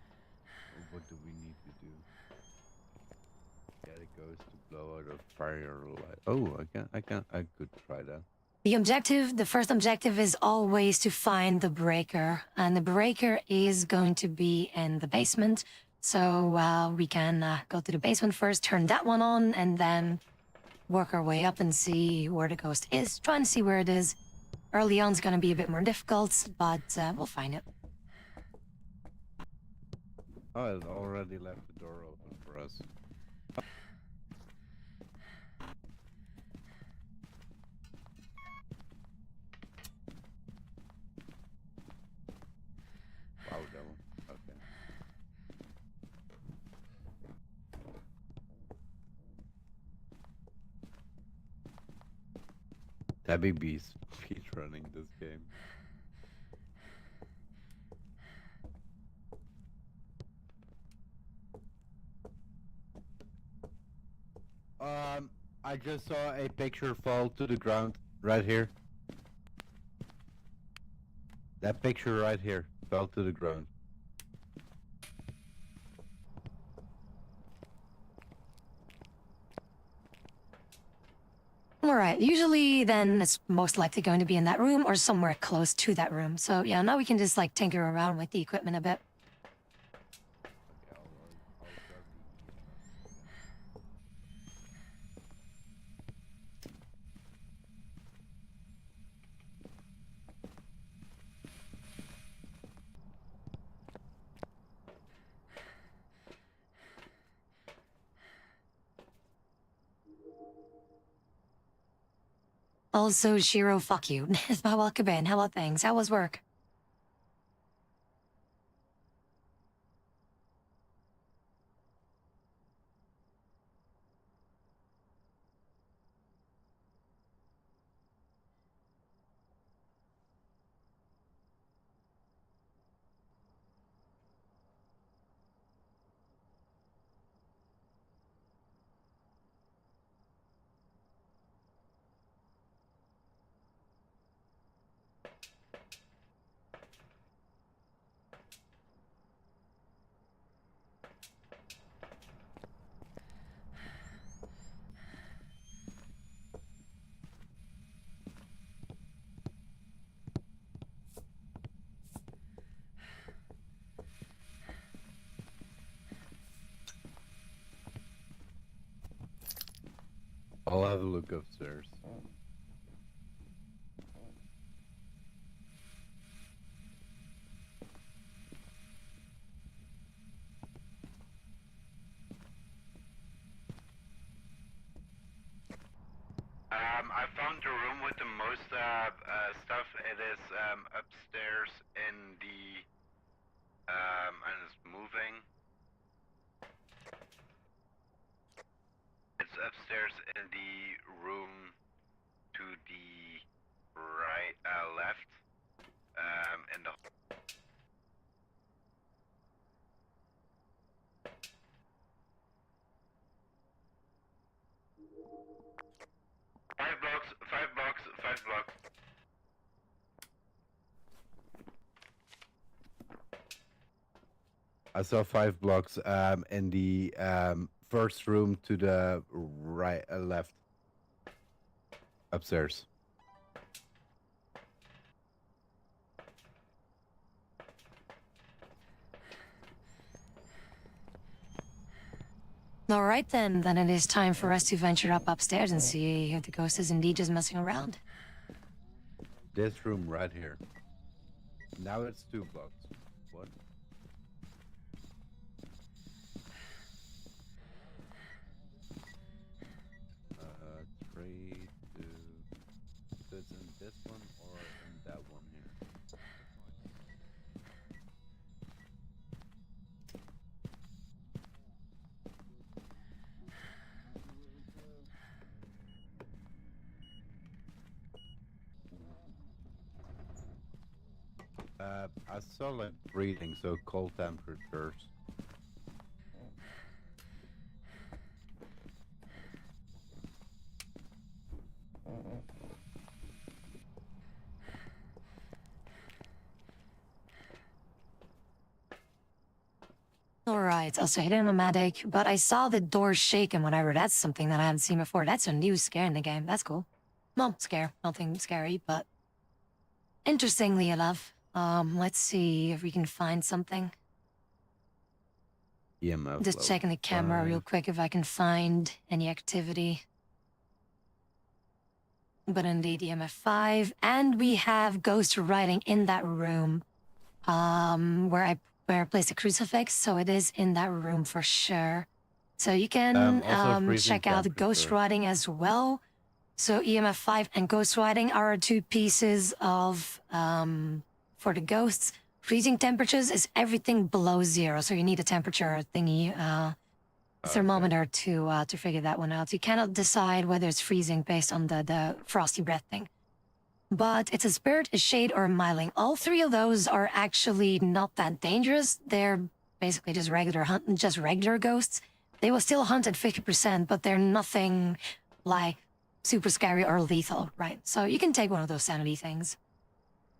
What do we need to do? Get a ghost to blow out a fire light. Oh, I could try that. The first objective is always to find the breaker, and the breaker is going to be in the basement. So we can go to the basement first, turn that one on, and then work our way up and see where the ghost is. Trying to see where it is. Early on is going to be a bit more difficult, but we'll find it. Oh, it already left the door open for us. Wow, devil. Okay. Tabby B's speedrunning this game. I just saw a picture fall to the ground right here. That picture right here fell to the ground. Alright, usually then it's most likely going to be in that room or somewhere close to that room. So yeah, now we can just like tinker around with the equipment a bit. Also, Shiro, fuck you. Welcome in. How about things? How was work? I'll have a look upstairs. I found the room with the most stuff. It is upstairs in the and it's moving. It's upstairs in the room to the right, left, in the. Five blocks. I saw 5 blocks in the first room to the right, left, upstairs. Alright then it is time for us to venture up upstairs and see if the ghost is indeed just messing around. This room right here. Now it's 2 blocks. What? Three, 2. So it's in this one or in that one here? I saw like breathing, so cold temperatures. Alright, also hidden nomadic, but I saw the door shake and whatever. That's something that I haven't seen before. That's a new scare in the game. That's cool. Well, nothing scary, but interestingly enough, let's see if we can find something. EMF. Just level checking the camera real 5. quick if I can find any activity. But indeed, EMF 5, and we have ghost writing in that room, where I placed the crucifix. So it is in that room for sure. So you can Also freezing check out the ghost temperature. writing as well. So EMF 5 and ghost writing are two pieces of for the ghosts. Freezing temperatures is everything below 0, so you need a temperature thingy, thermometer to figure that one out. You cannot decide whether it's freezing based on the frosty breath thing. But it's a spirit, a shade, or a myling. All three of those are actually not that dangerous. They're basically just regular ghosts. They will still hunt at 50%, but they're nothing like super scary or lethal, right? So you can take one of those sanity things.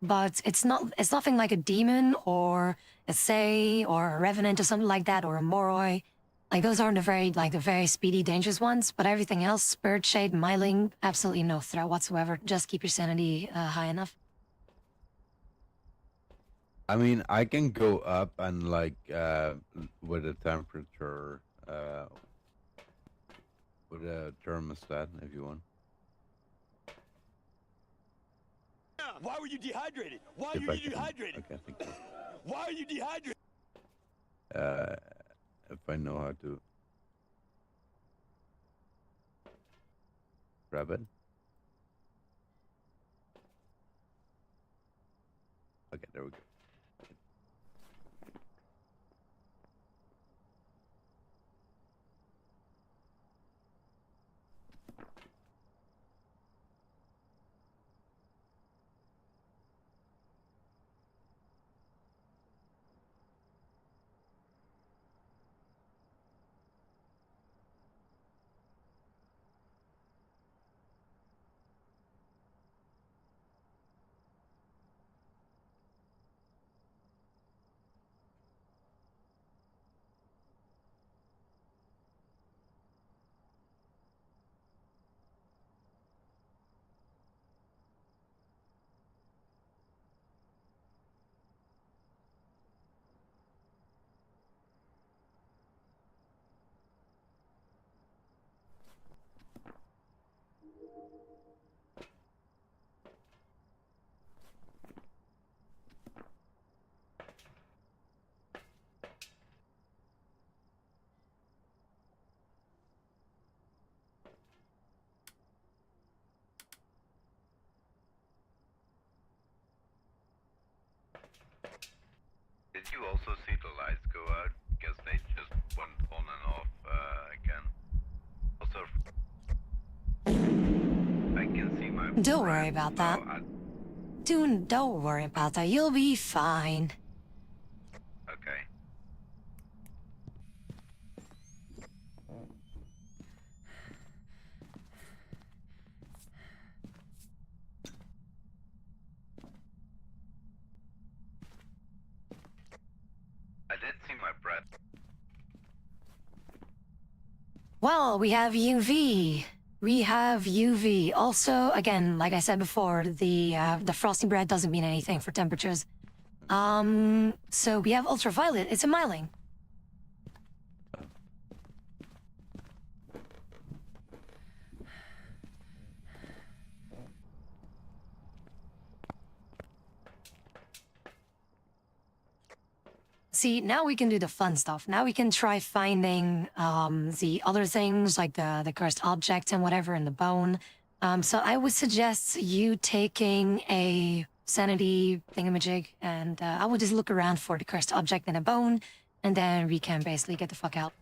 But it's nothing like a demon or a Say or a Revenant or something like that, or a Moroi. Like those aren't the very speedy, dangerous ones, but everything else, Spirit Shade, Myling, absolutely no threat whatsoever. Just keep your sanity high enough. I mean, I can go up and like with a temperature, with a thermostat if you want. Why were you dehydrated? Why If were I you can, dehydrated? okay, thank you. Why are you dehydrated? If I know how to grab it. Okay, there we go. Did you also see the lights go out? Because they just went on and off again. Also, I can see my. Don't worry about that. Don't worry about that. You'll be fine. Okay. I did see my breath. Well, we have UV. We have UV. Also, again, like I said before, the frosty bread doesn't mean anything for temperatures. So we have ultraviolet. It's a myling. See, now we can do the fun stuff. Now we can try finding the other things, like the cursed objects and whatever in the bone. So I would suggest you taking a sanity thingamajig, and I would just look around for the cursed object in a bone, and then we can basically get the fuck out.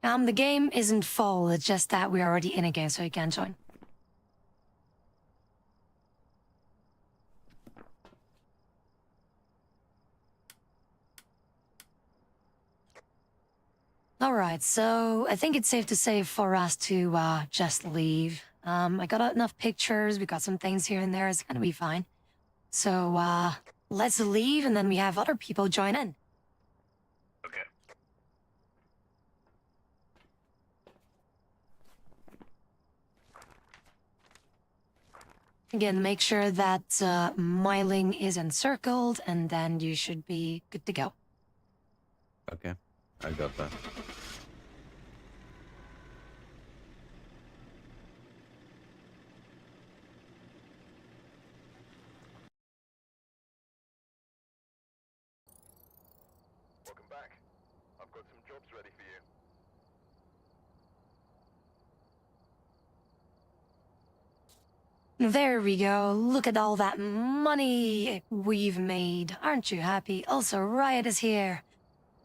The game isn't full, it's just that we're already in a game, so you can join. Alright, so I think it's safe to say for us to just leave. I got enough pictures, we got some things here and there, it's gonna be fine. So, let's leave and then we have other people join in. Okay. Again, make sure that Myling is encircled, and then you should be good to go. Okay, I got that. Welcome back. I've got some jobs ready for you. There we go. Look at all that money we've made. Aren't you happy? Also, Riot is here.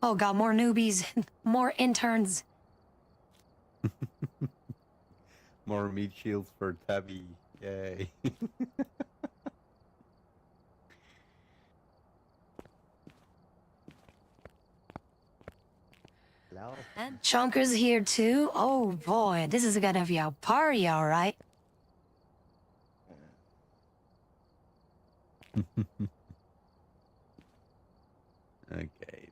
Oh god, more newbies, more interns. More meat shields for Tabby. Yay. Hello? And Chunker's here too. Oh boy, this is gonna be a party, alright. Okay.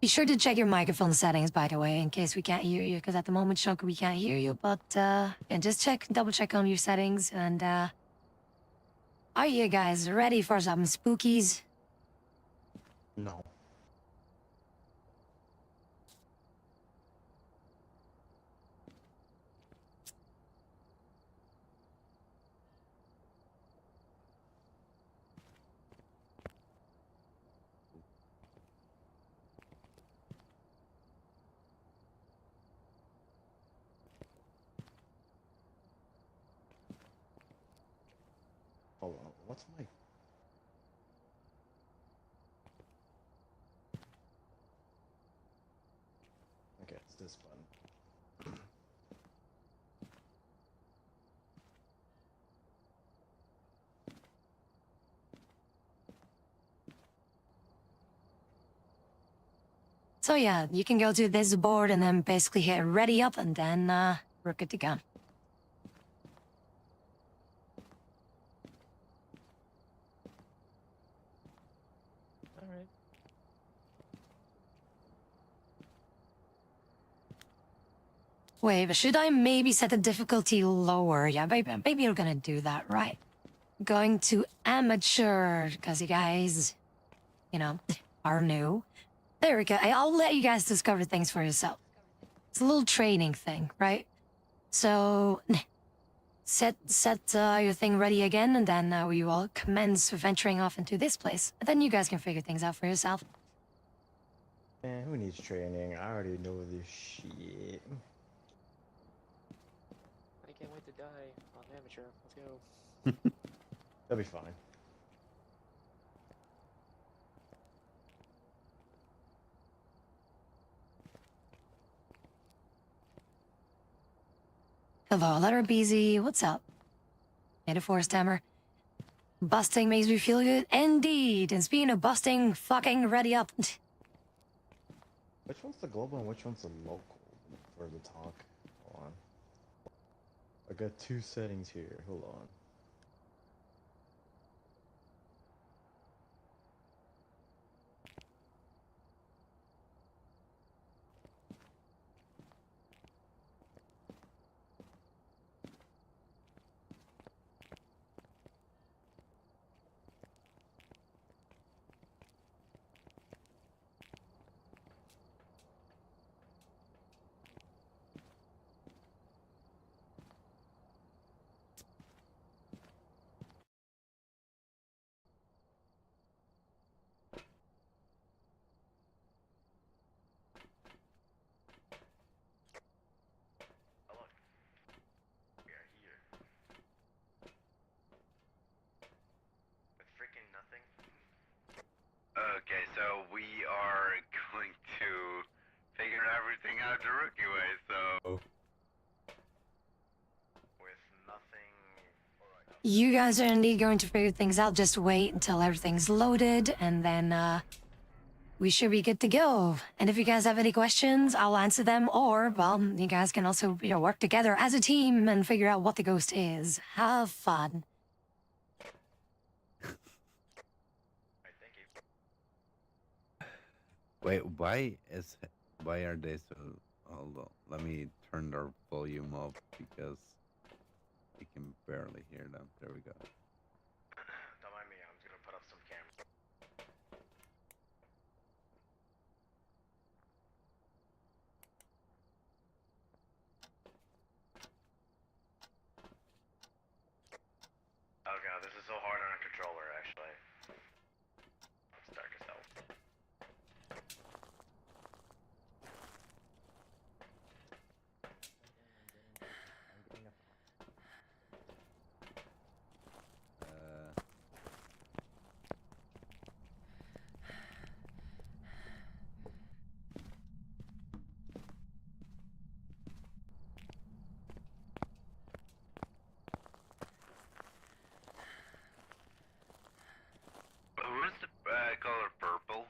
Be sure to check your microphone settings, by the way, in case we can't hear you, because at the moment, Chunker, we can't hear you. But, and just double check on your settings, and, are you guys ready for some spookies? No. Hold on, what's my... Okay, it's this button. So yeah, you can go to this board and then basically hit ready up, and then, we're good to go. Alright. Wait, but should I maybe set the difficulty lower? Yeah, maybe you're gonna do that, right? Going to amateur, because you guys, you know, are new. There we go. I'll let you guys discover things for yourself. It's a little training thing, right? So, set your thing ready again, and then we will commence venturing off into this place. And then you guys can figure things out for yourself. Man, who needs training? I already know this shit. I can't wait to die on amateur. Let's go. That'll be fine. Hello, letter BZ. What's up? Metaphor Stammer. Busting makes me feel good. Indeed. And speaking of busting, fucking ready up. Which one's the global and which one's the local for the talk? Hold on. I got two settings here. Hold on. Okay, so we are going to figure figured everything out the rookie way, so... With nothing... You guys are indeed going to figure things out. Just wait until everything's loaded, and then, we should be good to go. And if you guys have any questions, I'll answer them, or, well, you guys can also, work together as a team and figure out what the ghost is. Have fun. Wait, why are they so? Hold on, let me turn their volume up because we can barely hear them. There we go. Don't mind me, I'm just gonna put up some cameras. Oh god, this is so hard on a controller, actually. It's dark as hell. Who is the color purple?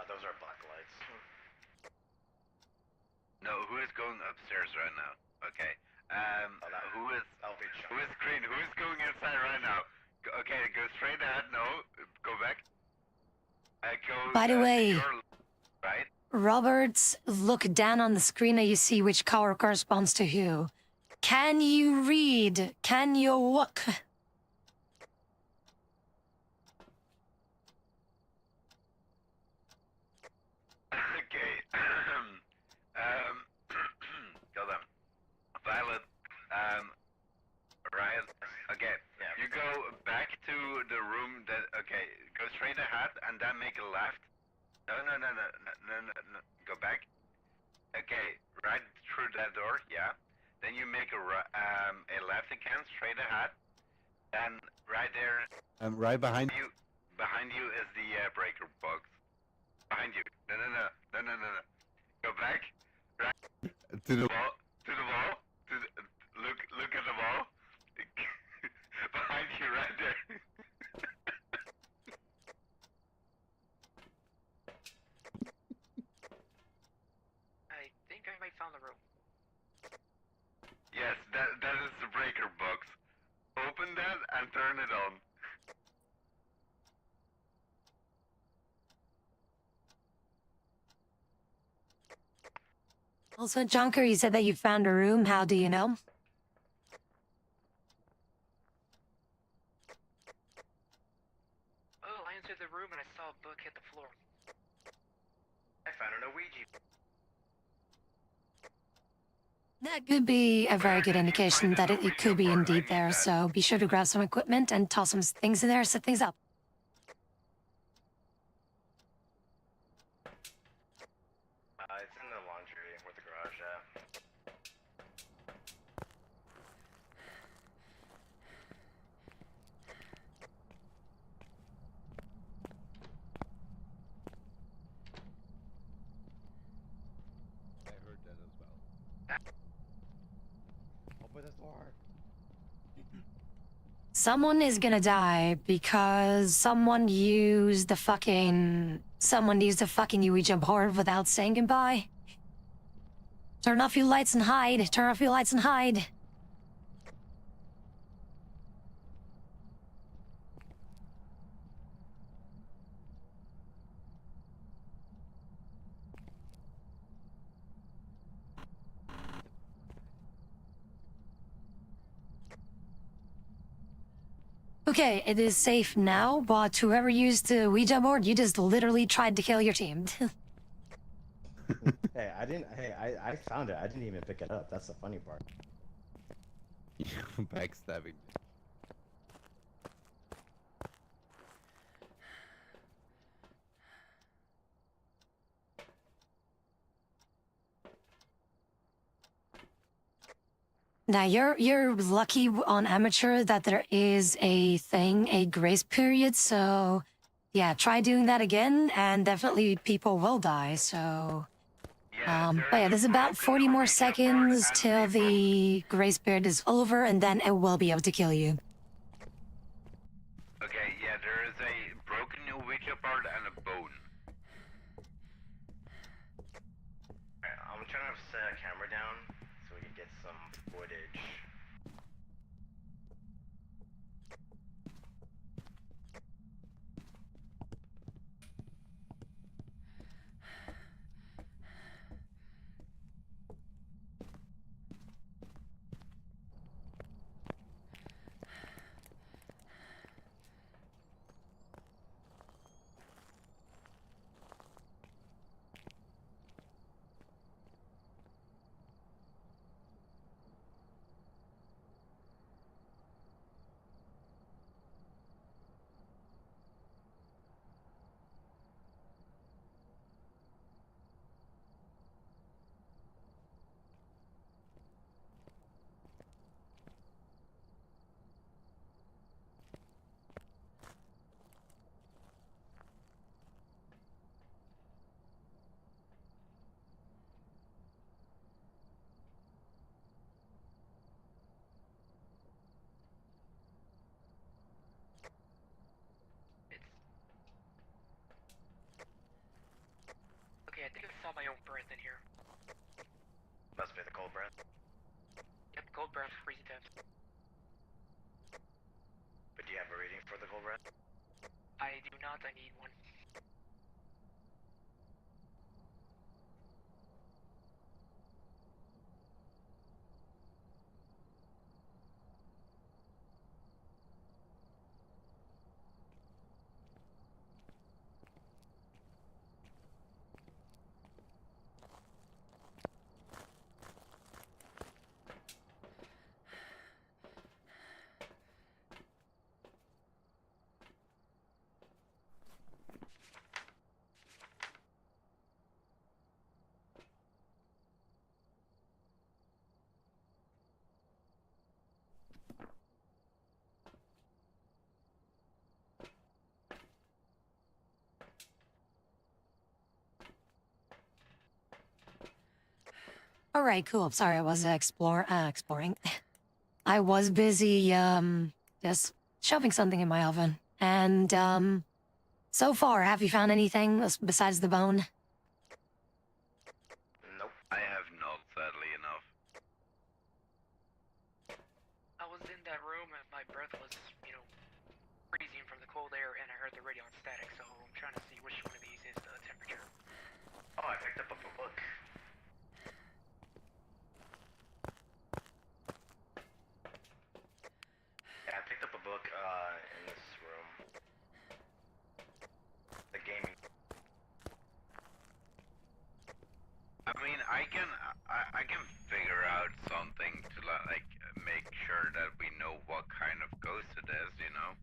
Those are black lights. No, who is going upstairs right now? Okay. Who is green? Who is going inside right now? Okay, go straight ahead. No, go back. Go. By the way, Right. Roberts, look down on the screen and you see which color corresponds to who. Can you read? Can you look? Okay. Hold on. Violet. Ryan. Okay. Yeah. You go back to the room that. Okay. Go straight ahead and then make a left. No. Go back. Okay. Right through that door. Yeah. Then you make a left again, straight ahead. Then right there. Right behind you. Behind you is the breaker box. Behind you. No. Go back. Right. to the wall. To the wall. Look at the wall. Behind you, right there. I think I might found the room. Yes, that is the breaker box. Open that and turn it on. Also, Junker, you said that you found a room. How do you know? Oh, I entered the room and I saw a book hit the floor. I found an Ouija. That could be a very good indication that it could be indeed there, so be sure to grab some equipment and toss some things in there, set things up. It's in the laundry with the garage, yeah. I heard that as well. Open this door. Someone is gonna die because someone used the fucking Ouija board without saying goodbye. Turn off your lights and hide. Turn off your lights and hide. Okay, it is safe now, but whoever used the Ouija board, you just literally tried to kill your team. Hey, I found it. I didn't even pick it up. That's the funny part. Backstabbing. Now, you're lucky on amateur that there is a grace period, so yeah, try doing that again, and definitely people will die. So, but yeah, there's about 40 more seconds till the grace period is over, and then it will be able to kill you. Okay, yeah, there is a broken Ouija board and a bone. I'm trying to set a camera down so we can get some footage. Okay, I think I saw my own breath in here. Must be the cold breath. Yep, cold breath, freezing temps. But do you have a reading for the cold breath? I do not, I need one. All right, cool. Sorry, I was exploring. I was busy just shoving something in my oven. And so far, have you found anything besides the bone? Nope. I have not, sadly enough. I was in that room and my breath was, freezing from the cold air and I heard the radio on static, so I'm trying to see which one of these is the temperature. Oh, I picked up a book. Yeah, I picked up a book in this room. The gaming. I mean, I can figure out something to like make sure that we know what kind of ghost it is, you know?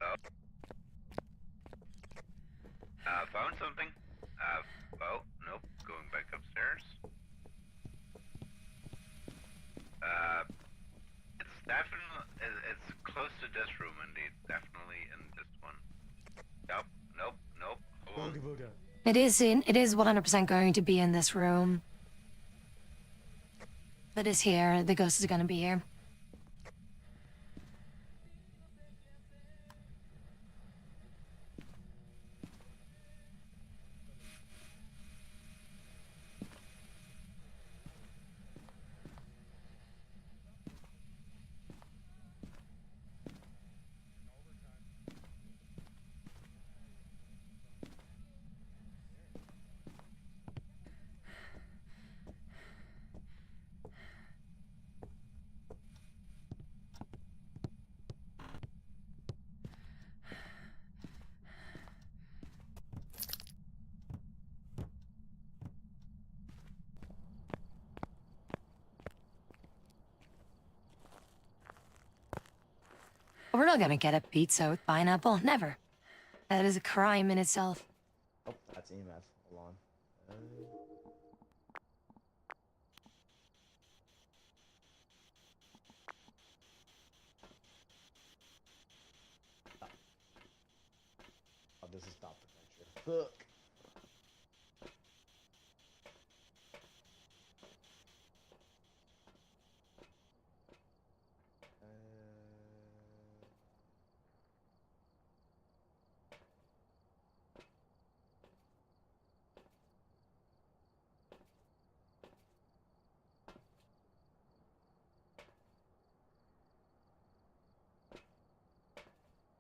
Oh. Found something. Oh, nope, going back upstairs. It's definitely, it's close to this room indeed, definitely in this one. Nope, nope, hold on. It is 100% going to be in this room. That is here. The ghost is going to be here. we're not gonna get a pizza with pineapple. Never. That is a crime in itself. Oh, that's EMF. Hold on. Oh, this is stop the picture. Fuck.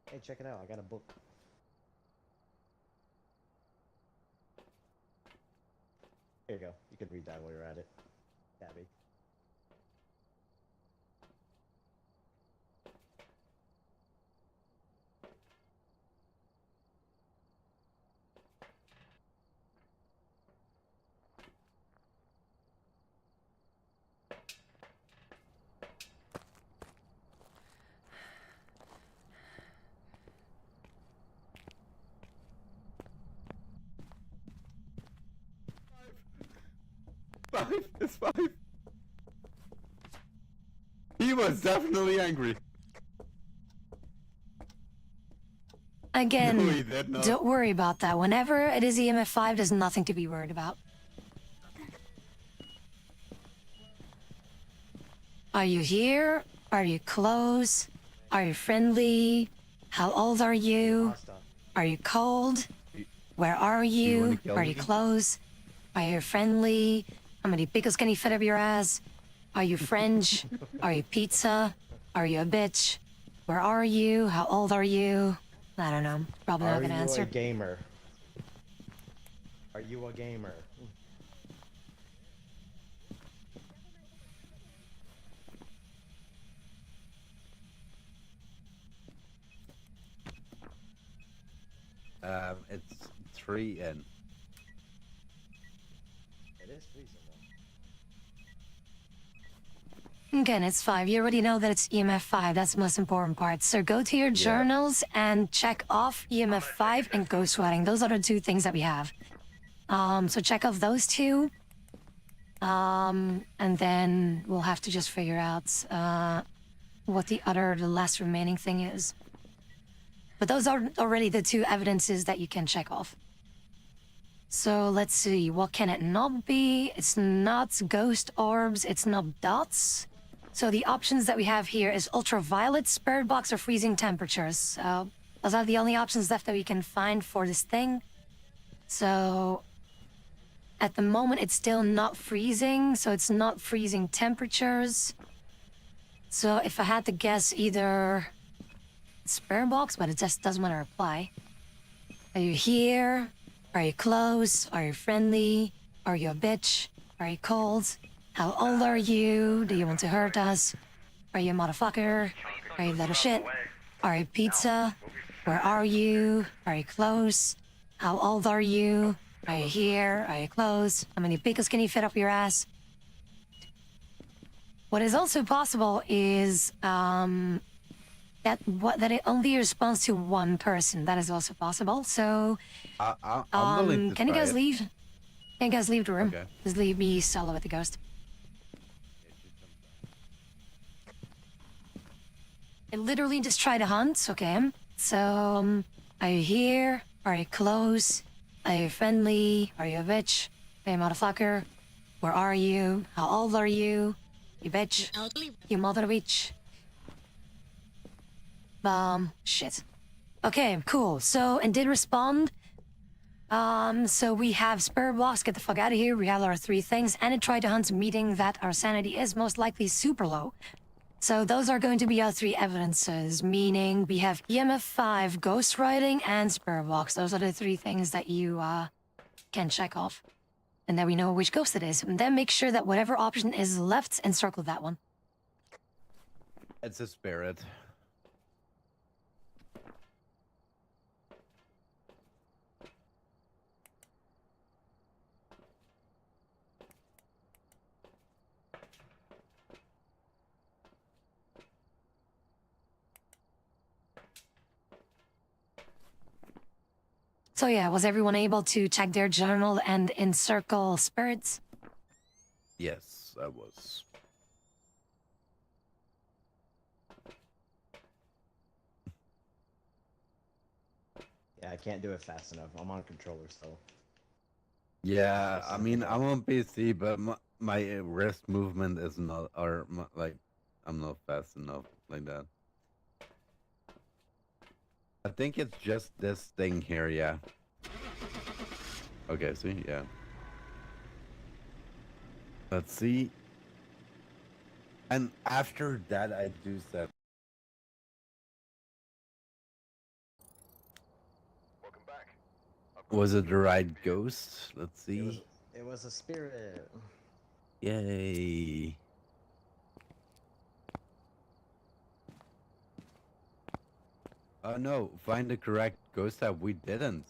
Hey, check it out. I got a book. Here you go. You can read that while you're at it. Tabby. It's 5. He was definitely angry. Again, No, he did not. don't worry about that. Whenever it is EMF 5, there's nothing to be worried about. Are you here? Are you close? Are you friendly? How old are you? Are you cold? Where are you? Are you close? Are you friendly? How many pickles can you fit up your ass? Are you French? Are you pizza? Are you a bitch? Where are you? How old are you? I don't know. Probably not gonna answer. Are you a gamer? Are you a gamer? It's 3 in. It is freezing Again, it's 5. You already know that it's EMF 5. That's the most important part. So go to your journals and check off EMF 5 and ghostwriting. Those are the 2 things that we have. So check off those 2. And then we'll have to just figure out what the last remaining thing is. But those are already the 2 evidences that you can check off. So let's see, what can it not be? It's not ghost orbs, it's not dots. So the options that we have here is ultraviolet, spirit box, or freezing temperatures. So those are the only options left that we can find for this thing. So at the moment, it's still not freezing, so it's not freezing temperatures. So if I had to guess, either spirit box, but it just doesn't want to reply. Are you here? Are you close? Are you friendly? Are you a bitch? Are you cold? How old are you? Do you want to hurt us? Are you a motherfucker? Are you little shit? Are you pizza? Where are you? Are you close? How old are you? Are you here? Are you close? How many pickles can you fit up your ass? What is also possible is that it only responds to one person. That is also possible. So, I'm willing to can you try guys it. leave? Can you guys leave the room? Okay. Just leave me solo with the ghost. I literally just try to hunt. Okay. So, are you here? Are you close? Are you friendly? Are you a bitch? Hey, motherfucker. Where are you? How old are you? You bitch. You mother bitch. Shit. Okay, cool. So, and did respond. So we have Spur Box, get the fuck out of here. We have our 3 things, and it tried to hunt, meaning that our sanity is most likely super low. So those are going to be our 3 evidences, meaning we have EMF 5, ghostwriting, and Spur Box. Those are the 3 things that you can check off. And then we know which ghost it is. And then make sure that whatever option is left, encircle that one. It's a spirit. So yeah, was everyone able to check their journal and encircle spirits? Yes, I was. Yeah, I can't do it fast enough. I'm on controller still. Yeah, I mean, I'm on PC, but my wrist movement is not, or like, I'm not fast enough like that. I think it's just this thing here, yeah. Okay, see, yeah. Let's see. And after that, I do stuff. Welcome back. Was it the right ghost? Let's see. It was a spirit. Yay. Oh no, find the correct ghost type. We didn't.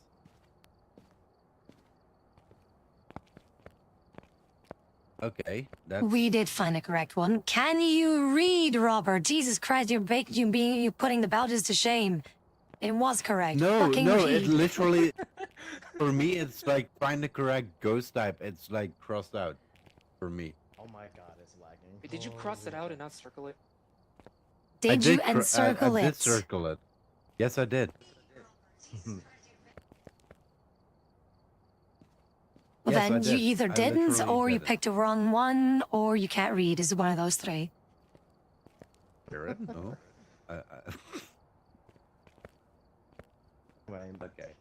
Okay, that's... We did find a correct one. Can you read, Robert? Jesus Christ, you're putting the Belgians to shame. It was correct. No, Fucking no, read. it literally... For me, it's like find the correct ghost type. It's like crossed out for me. Oh my god, it's lagging. Wait, did you cross it out and not circle it? Did you encircle I it? did circle it. Yes, I did. Well, Yes, I then you did. either I didn't, literally or you did it. picked a wrong one, or you can't read. Is one of those three. Spirit? No. Okay.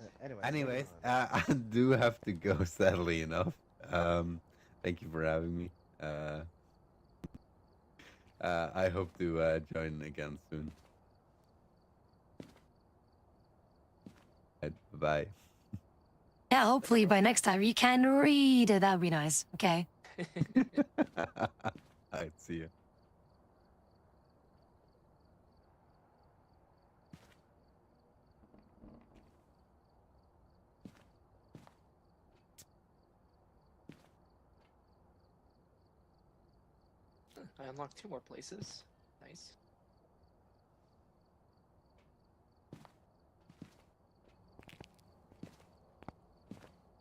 Anyways, I do have to go, sadly enough. Thank you for having me. I hope to join again soon. Bye. Yeah, hopefully by next time you can read. That would be nice. Okay. Alright, see you. I unlocked 2 more places. Nice.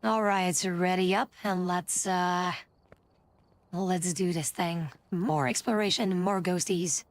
All right, so ready up, and let's do this thing. More exploration, more ghosties.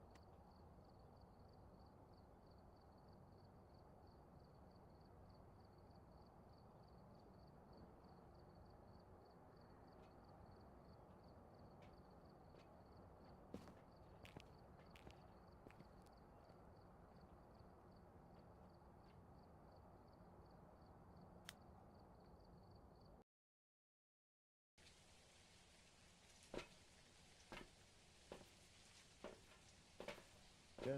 Good.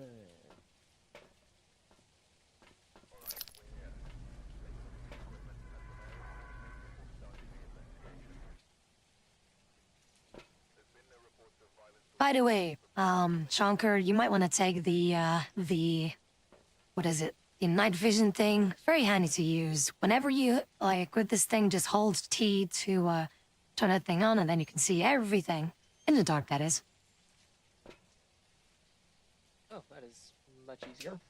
By the way, Shankar, you might want to take the what is it? The night vision thing. Very handy to use. Whenever you like with this thing, just hold T to turn that thing on, and then you can see everything in the dark. That is. Oh, that is much easier.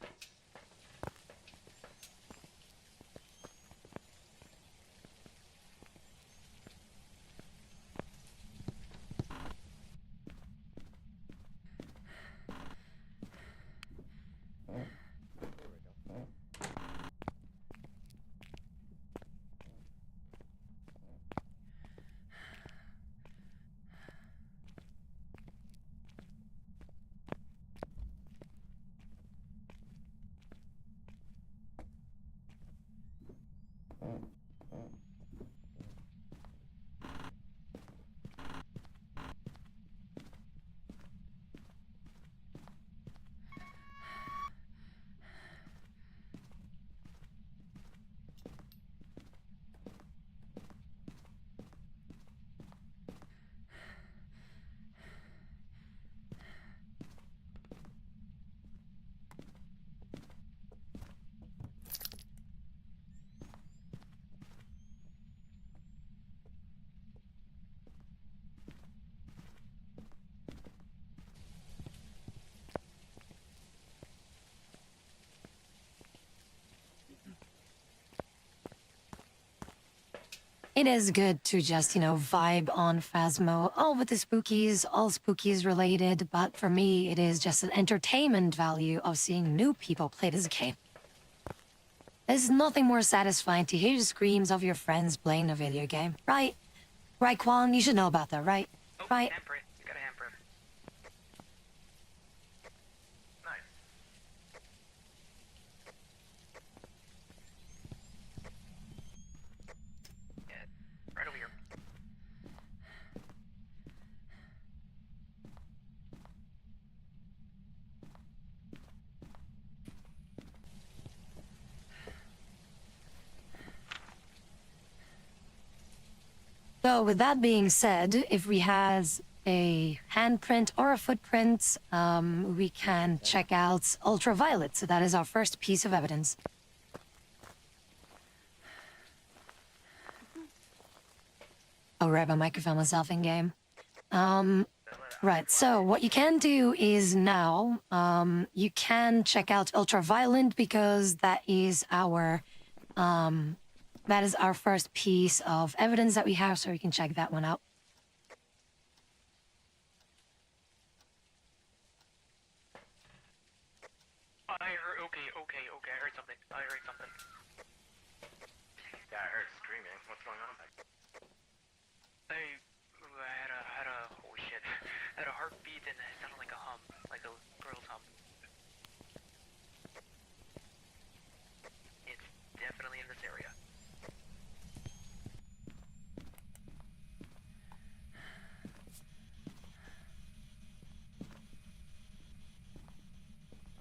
it is good to just, vibe on Phasmo. All with the spookies, all spookies related, but for me, it is just an entertainment value of seeing new people play this game. There's nothing more satisfying to hear the screams of your friends playing a video game, right? Right, Quan? You should know about that, right? Oh, Right? handprint. You got a handprint. Nice. Yeah, right over here. So with that being said, if we has a handprint or a footprint, we can check out ultraviolet. So that is our first piece of evidence. Oh, right, my microphone myself in game. Right, so what you can do is now, you can check out ultraviolet because that is our first piece of evidence that we have, so we can check that one out. Okay, I heard something. Yeah, I heard screaming. What's going on back there? I had a, oh shit, I had a heartbeat and it sounded like a hum, like a girl's hum. It's definitely in this area.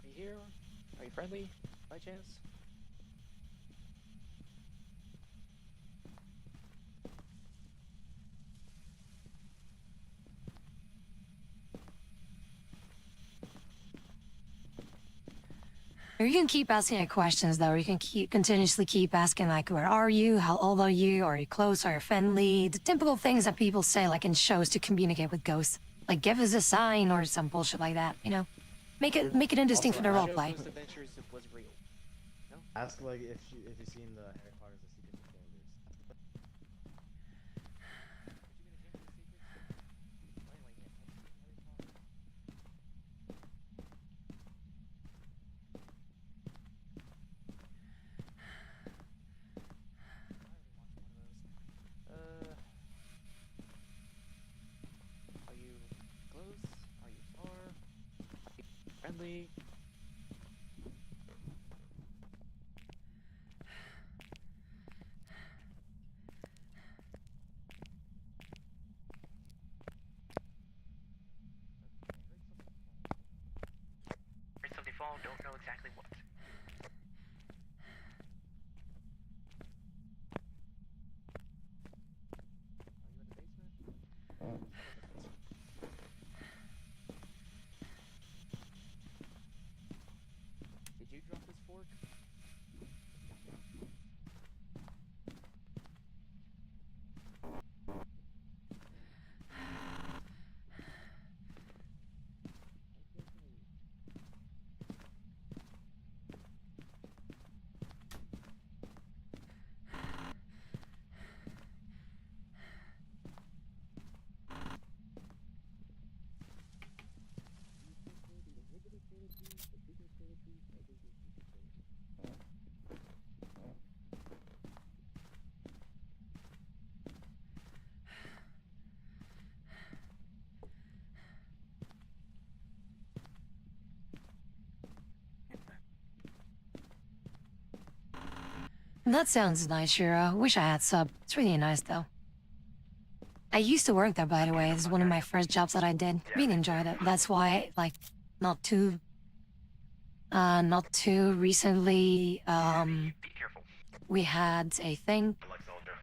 Are you here? Are you friendly, by chance? Or you can keep asking it questions, though. Or you can continuously keep asking, like, where are you? How old are you? Are you close? Are you friendly? The typical things that people say, like, in shows to communicate with ghosts. Like, give us a sign or some bullshit like that, you know? Make it interesting for the roleplay. Ghost Adventures was real. No? Ask like if you've seen the Harry Potter's The Secrets of Chambers. Are you close? Are you far? Are you friendly? Heard something fall, don't know exactly what. Did you drop this fork? That sounds nice, Shira. Wish I had sub. It's really nice, though. I used to work there, by the way. This is one of my first jobs that I did. Really enjoyed it. That's why, like, not too recently, Be careful. we had a thing. Like soldier.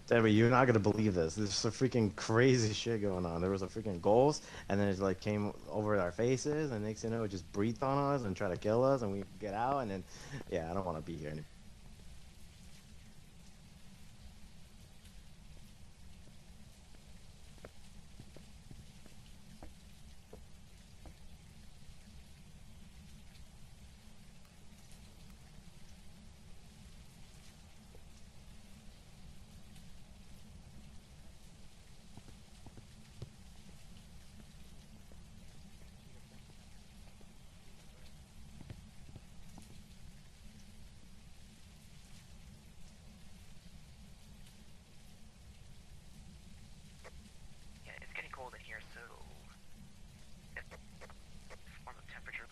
Debbie, you're not gonna believe this. There's some freaking crazy shit going on. There was a freaking ghost, and then it like came over our faces, and next thing you know, it just breathed on us and tried to kill us, and we get out, and then, yeah, I don't want to be here anymore. Yeah, it's getting cold in here, so form of temperature.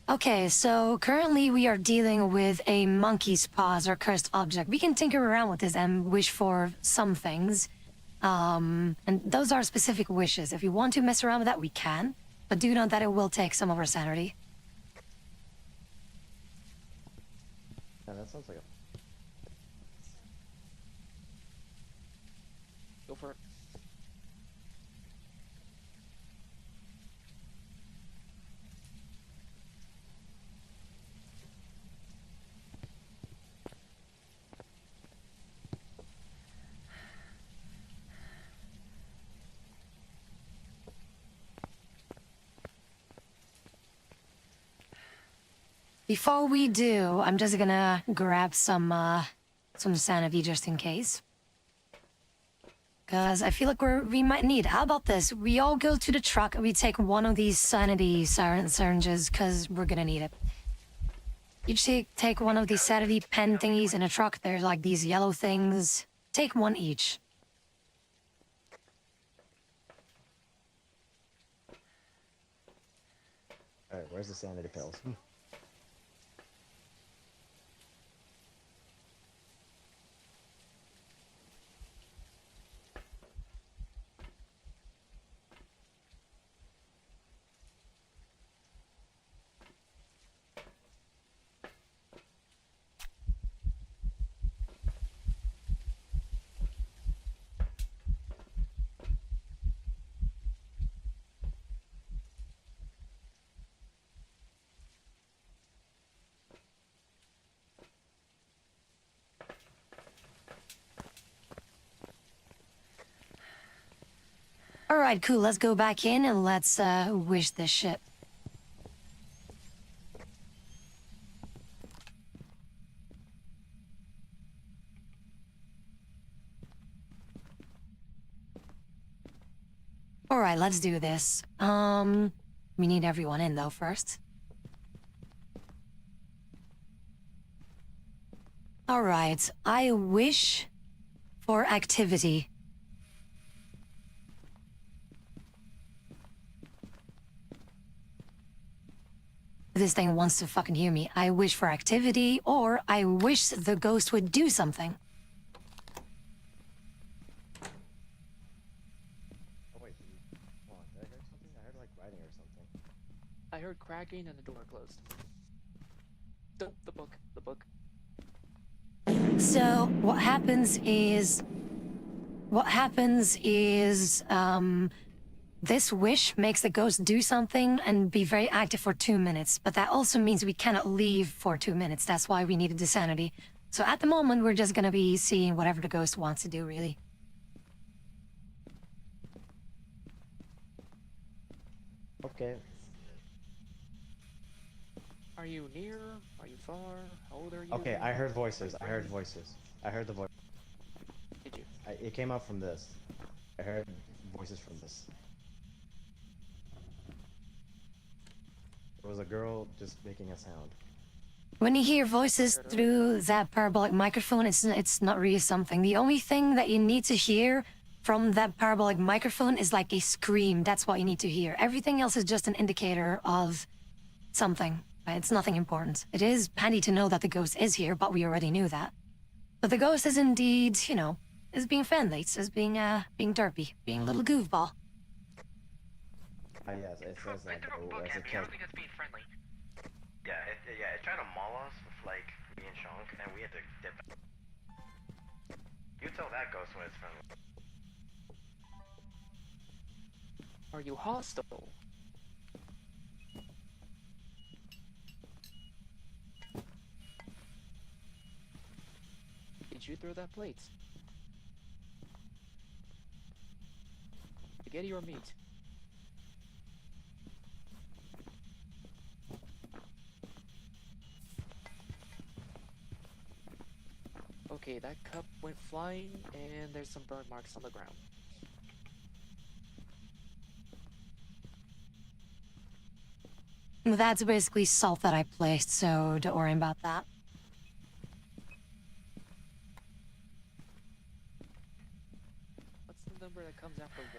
Okay, so currently we are dealing with a monkey's paws or cursed object. We can tinker around with this and wish for some things. And those are specific wishes. If you want to mess around with that, we can. But do note that it will take some of our sanity. Yeah, that sounds like a... Go for it. Before we do, I'm just gonna grab some sanity just in case. Cause I feel like we might need. How about this? We all go to the truck and we take one of these sanity syringes, cause we're gonna need it. You take one of these sanity pen thingies in a truck. There's like these yellow things. Take one each. Alright, where's the sanity pills? Alright, cool. Let's go back in and let's wish this shit. Alright, let's do this. We need everyone in though first. Alright, I wish for activity. This thing wants to fucking hear me. I wish for activity, or I wish the ghost would do something. Oh wait, hold on, did I hear something? I heard like writing or something. I heard cracking and the door closed. The book. So what happens is this wish makes the ghost do something and be very active for 2 minutes, but that also means we cannot leave for 2 minutes. That's why we needed the sanity. So at the moment, we're just gonna be seeing whatever the ghost wants to do, really. Okay. Are you near? Are you far? How old are you? Okay, I heard voices. I heard voices. I heard the voice. Did you? It came out from this. I heard voices from this. There was a girl just making a sound. When you hear voices through that parabolic microphone, it's not really something. The only thing that you need to hear from that parabolic microphone is like a scream. That's what you need to hear. Everything else is just an indicator of something. Right? It's nothing important. It is handy to know that the ghost is here, but we already knew that. But the ghost is indeed, you know, is being friendly. It's just being derpy, being a little goofball. Yes, it says that. I threw a book at me. I don't think that's being friendly. Yeah, it tried to maul us with like me and Shonk, and we had to dip. You tell that ghost when it's friendly. Are you hostile? Did you throw that plate? Spaghetti or meat? Okay, that cup went flying, and there's some burn marks on the ground. That's basically salt that I placed, so don't worry about that. What's the number that comes after 1?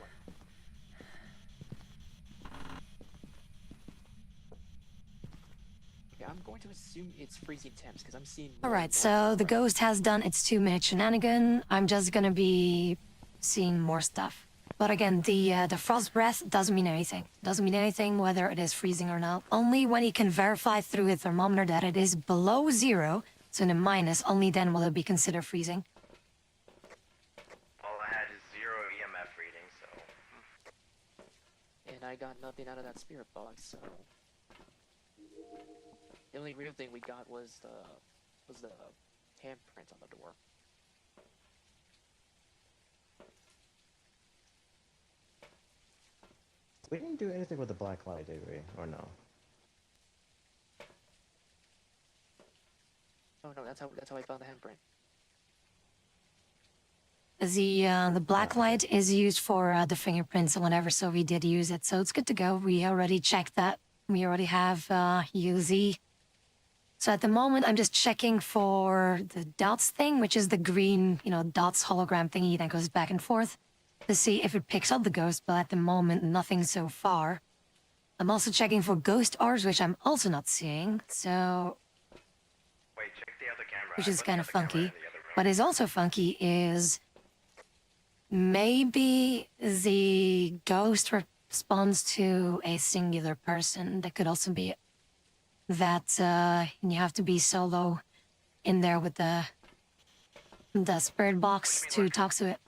Okay, I'm going to assume it's freezing temps, because I'm seeing... Alright, so the ghost has done its 2-minute shenanigan. I'm just gonna be seeing more stuff. But again, the frost breath doesn't mean anything. Doesn't mean anything whether it is freezing or not. Only when he can verify through a thermometer that it is below 0, so in a minus, only then will it be considered freezing. All I had is 0 EMF reading, so... And I got nothing out of that spirit box, so... The only real thing we got was the handprint on the door. We didn't do anything with the black light, did we? Or no? Oh no, that's how I found the handprint. The black light is used for the fingerprints and whatever, so we did use it. So it's good to go. We already checked that. We already have UZ. So at the moment, I'm just checking for the dots thing, which is the green, you know, dots hologram thingy that goes back and forth, to see if it picks up the ghost, but at the moment, nothing so far. I'm also checking for ghost orbs, which I'm also not seeing, so... Wait, check the other camera. Which is kind of funky. What is also funky is... maybe the ghost responds to a singular person. That could also be it. That you have to be solo in there with the spirit box to talk to it.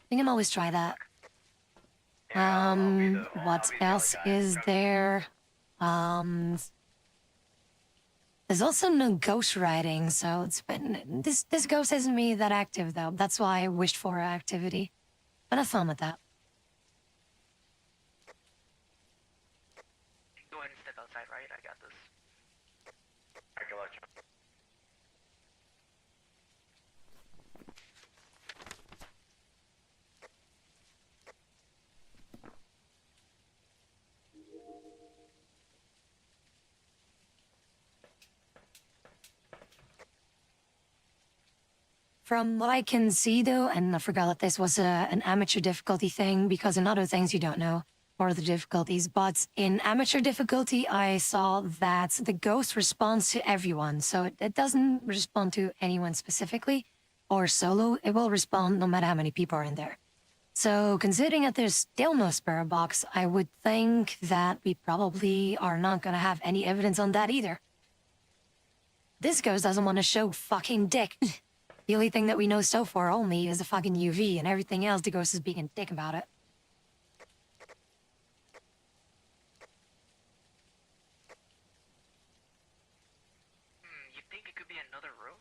You can always try that. What else is there? There's also no ghost writing, so it's been this ghost isn't really that active though. That's why I wished for activity. But have fun with that. Go ahead and step outside, right? I got this. I can let you. From what I can see though, and I forgot that this was an amateur difficulty thing, because in other things you don't know, or the difficulties, but in amateur difficulty I saw that the ghost responds to everyone, so it doesn't respond to anyone specifically, or solo, it will respond no matter how many people are in there. So considering that there's still no spirit box, I would think that we probably are not gonna have any evidence on that either. This ghost doesn't want to show fucking dick. The only thing that we know so far only is the fucking UV, and everything else the ghost is being a dick about it. You think it could be another room?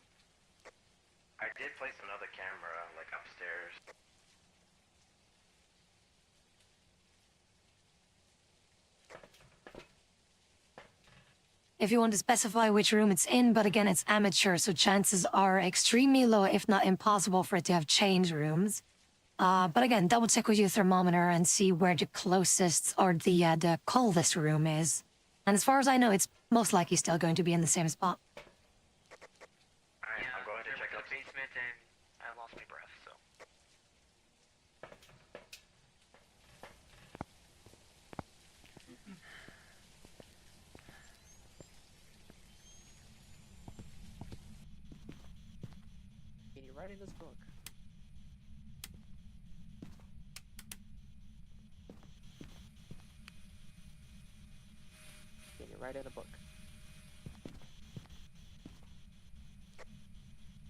I did place another camera, like upstairs. If you want to specify which room it's in, but again, it's amateur, so chances are extremely low, if not impossible, for it to have changed rooms. But again, double check with your thermometer and see where the closest or the coldest room is. And as far as I know, it's most likely still going to be in the same spot. the basement and I lost my breath, so. Can you write in this book? Can you write in a book?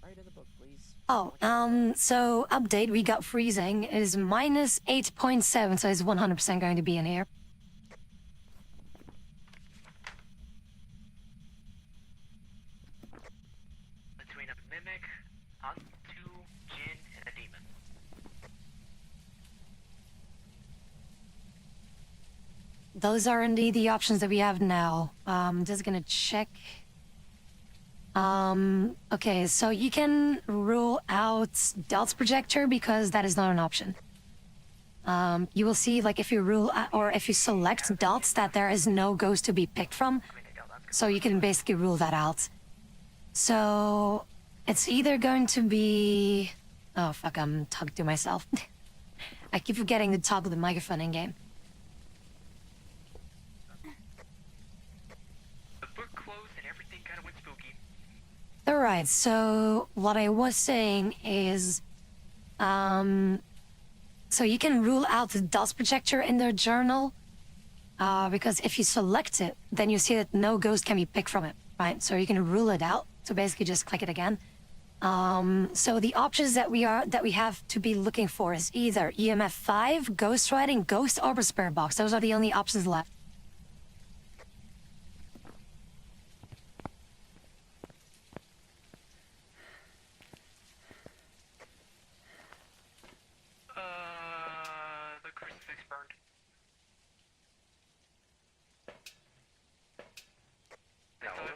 Write in the book, please. Oh, so update, we got freezing. It is minus 8.7, so it's 100% going to be in here. Between a mimic, Antu, Jin, and a demon. Those are indeed the options that we have now. Just gonna check. Okay, so you can rule out Delt's projector because that is not an option. You will see, like, if you rule out, or if you select Delts, that there is no ghost to be picked from. So you can basically rule that out. So it's either going to be... Oh, fuck, I'm talking to myself. I keep forgetting to toggle the microphone in game. The book closed and everything kind of went spooky. Alright, so what I was saying is, so you can rule out the dust projector in their journal, because if you select it, then you see that no ghost can be picked from it, right? So you can rule it out, so basically just click it again. So the options that we have to be looking for is either EMF 5, Ghost Writing, Ghost, or Spirit Box. Those are the only options left. The crucifix burned.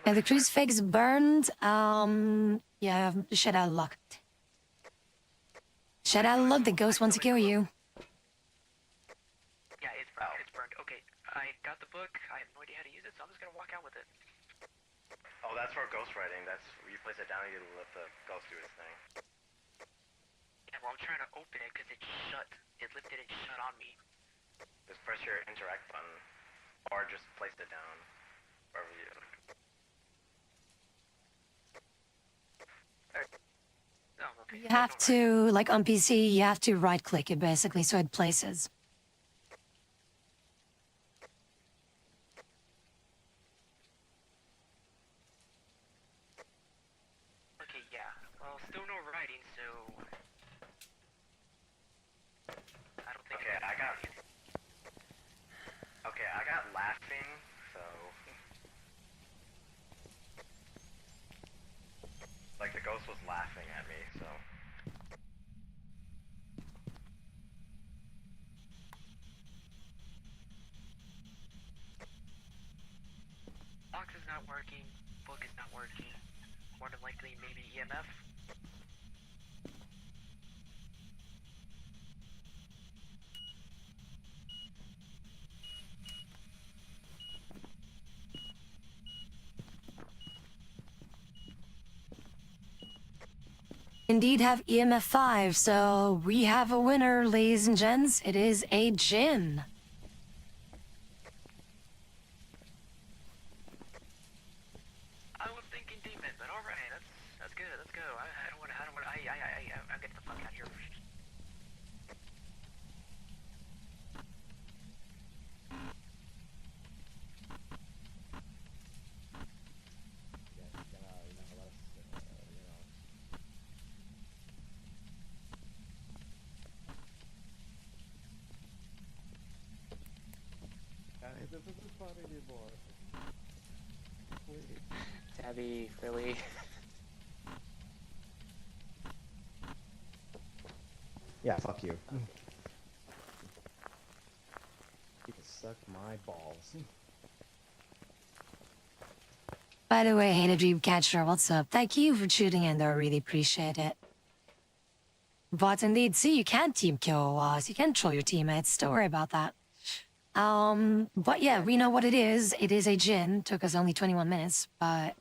And the crucifix burned, yeah, shit out of luck. Shit out of luck, the ghost wants to kill you. Yeah, it's burned. It's burned. Okay, I got the book. I have no idea how to use it, so I'm just gonna walk out with it. Oh, that's for ghostwriting. That's you place it down, you let the ghost do its thing. Yeah, well, I'm trying to open it because it's shut. It lifted and shut on me. Just press your interact button, or just place it down wherever you. Oh, okay. You have to, like on PC, you have to right click it basically so it places. Okay, yeah. Well, still no writing, so I don't think. Okay, I got laughing, so like the ghost was laughing at me, so. Box is not working. Book is not working. More than likely, maybe EMF. Indeed have EMF 5, so we have a winner, ladies and gents. It is a Jin. I was thinking demon, but all right, that's good. Let's go. I don't want. I'm getting the fuck out of here. This isn't fun anymore. Please. Tabby, really? Yeah, fuck you. You can suck my balls. By the way, Hated Dreamcatcher, what's up? Thank you for shooting in there, I really appreciate it. But indeed, see, you can team kill us, you can troll your teammates, don't worry about that. But yeah, we know what it is. It is a Jin. Took us only 21 minutes, but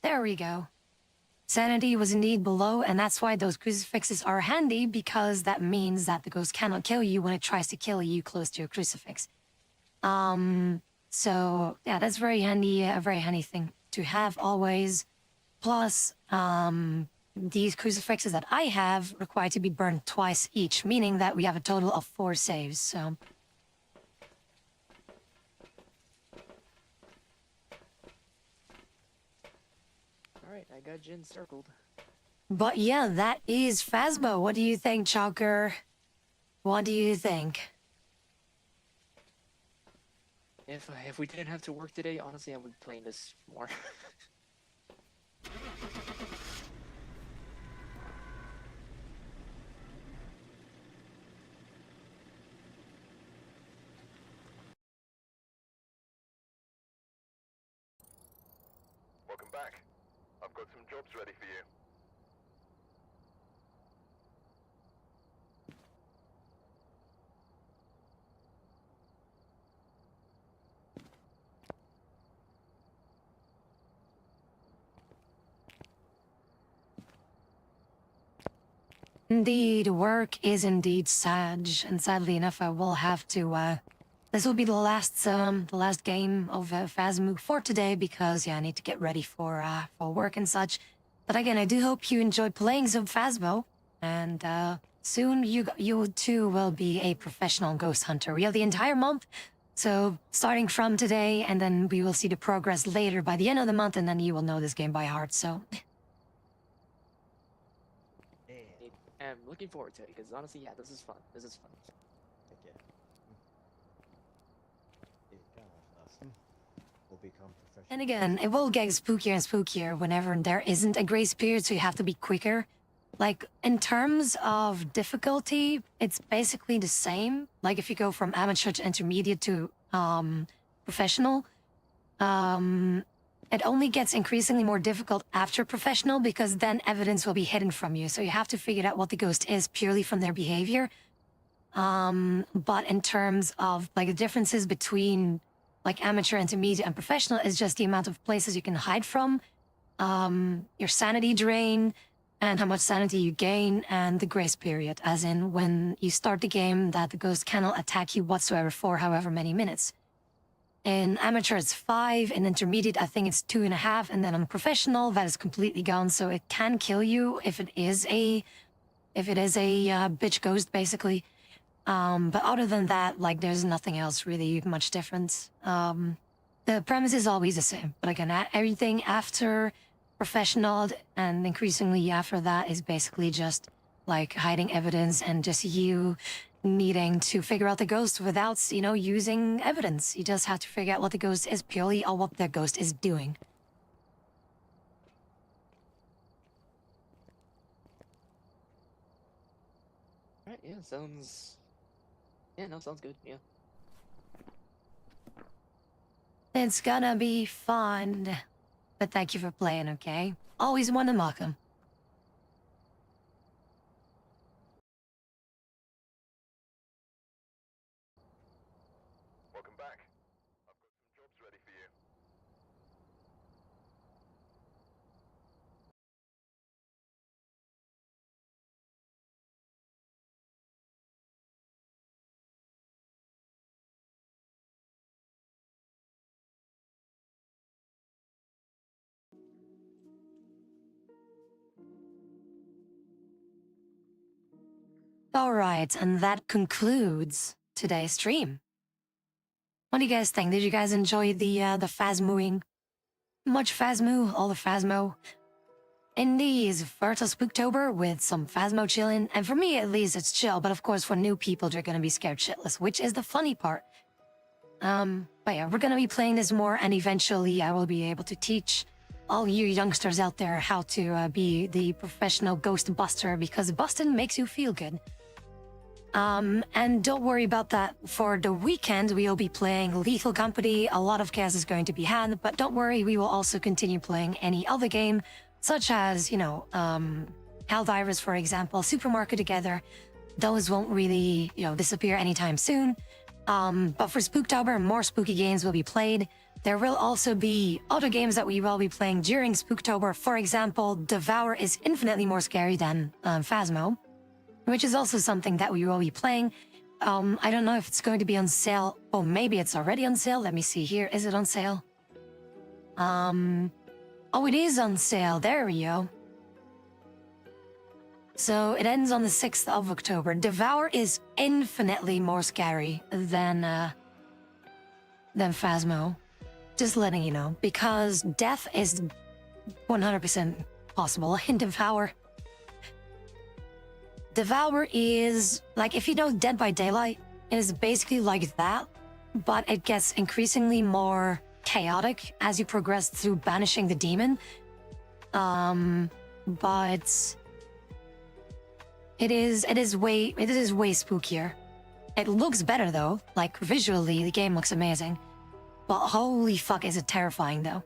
there we go. sanity was indeed below, and that's why those crucifixes are handy, because that means that the ghost cannot kill you when it tries to kill you close to a crucifix. So yeah, that's very handy, a very handy thing to have always. Plus, these crucifixes that I have require to be burned twice each, meaning that we have a total of 4 saves, so... Alright, I got Jin circled. But yeah, that is Phasmo. What do you think, Chalker? What do you think? If we didn't have to work today, honestly, I would be playing this more. Welcome back. I've got some jobs ready for you. Indeed, work is indeed sad, and sadly enough, I will have to, this will be the last game of Phasmo for today, because, yeah, I need to get ready for work and such. But again, I do hope you enjoyed playing some Phasmo, and, soon you too will be a professional ghost hunter. We have the entire month, so starting from today, and then we will see the progress later by the end of the month, and then you will know this game by heart, so... I'm looking forward to it, because honestly, yeah, this is fun. This is fun. Heck yeah. We'll become professional. And again, it will get spookier and spookier whenever there isn't a grace period, so you have to be quicker. Like, in terms of difficulty, it's basically the same. Like, if you go from amateur to intermediate to professional, it only gets increasingly more difficult after professional, because then evidence will be hidden from you. So you have to figure out what the ghost is purely from their behavior. But in terms of, like, the differences between, like, amateur, intermediate, and professional is just the amount of places you can hide from, your sanity drain, and how much sanity you gain, and the grace period, as in when you start the game that the ghost cannot attack you whatsoever for however many minutes. In amateur, it's 5. In intermediate, I think it's 2.5. And then on professional, that is completely gone. So it can kill you if it is a bitch ghost, basically. But other than that, like, there's nothing else really much different. The premise is always the same. But again, everything after professional and increasingly after that is basically just like hiding evidence and just you needing to figure out the ghost without, you know, using evidence. You just have to figure out what the ghost is purely or what the ghost is doing. Alright, yeah, sounds... Yeah, no, sounds good, yeah. It's gonna be fun. But thank you for playing, okay? Always one to welcome. Welcome back. I've got some jobs ready for you. Alright, and that concludes today's stream. What do you guys think? Did you guys enjoy the Phasmoing? Much Phasmo, all the Phasmo. Indies, first of Spooktober with some Phasmo chilling, and for me at least it's chill, but of course for new people they're gonna be scared shitless, which is the funny part. But yeah, we're gonna be playing this more, and eventually I will be able to teach all you youngsters out there how to be the professional ghost buster, because busting makes you feel good. And don't worry about that. For the weekend, we'll be playing Lethal Company. A lot of chaos is going to be had, but don't worry, we will also continue playing any other game, such as, you know, Helldivers, for example, Supermarket Together. Those won't really, you know, disappear anytime soon. But for Spooktober, more spooky games will be played. There will also be other games that we will be playing during Spooktober. For example, Devour is infinitely more scary than Phasmo, which is also something that we will be playing. I don't know if it's going to be on sale. Oh, maybe it's already on sale. Let me see here. Is it on sale? Oh, it is on sale. There we go. So it ends on the 6th of October. Devour is infinitely more scary than Phasmo. Just letting you know, because death is 100% possible in Devour. Devour is, like, if you know Dead by Daylight, it is basically like that, but it gets increasingly more chaotic as you progress through banishing the demon. But it is way spookier. It looks better though, like visually the game looks amazing. But holy fuck, is it terrifying though.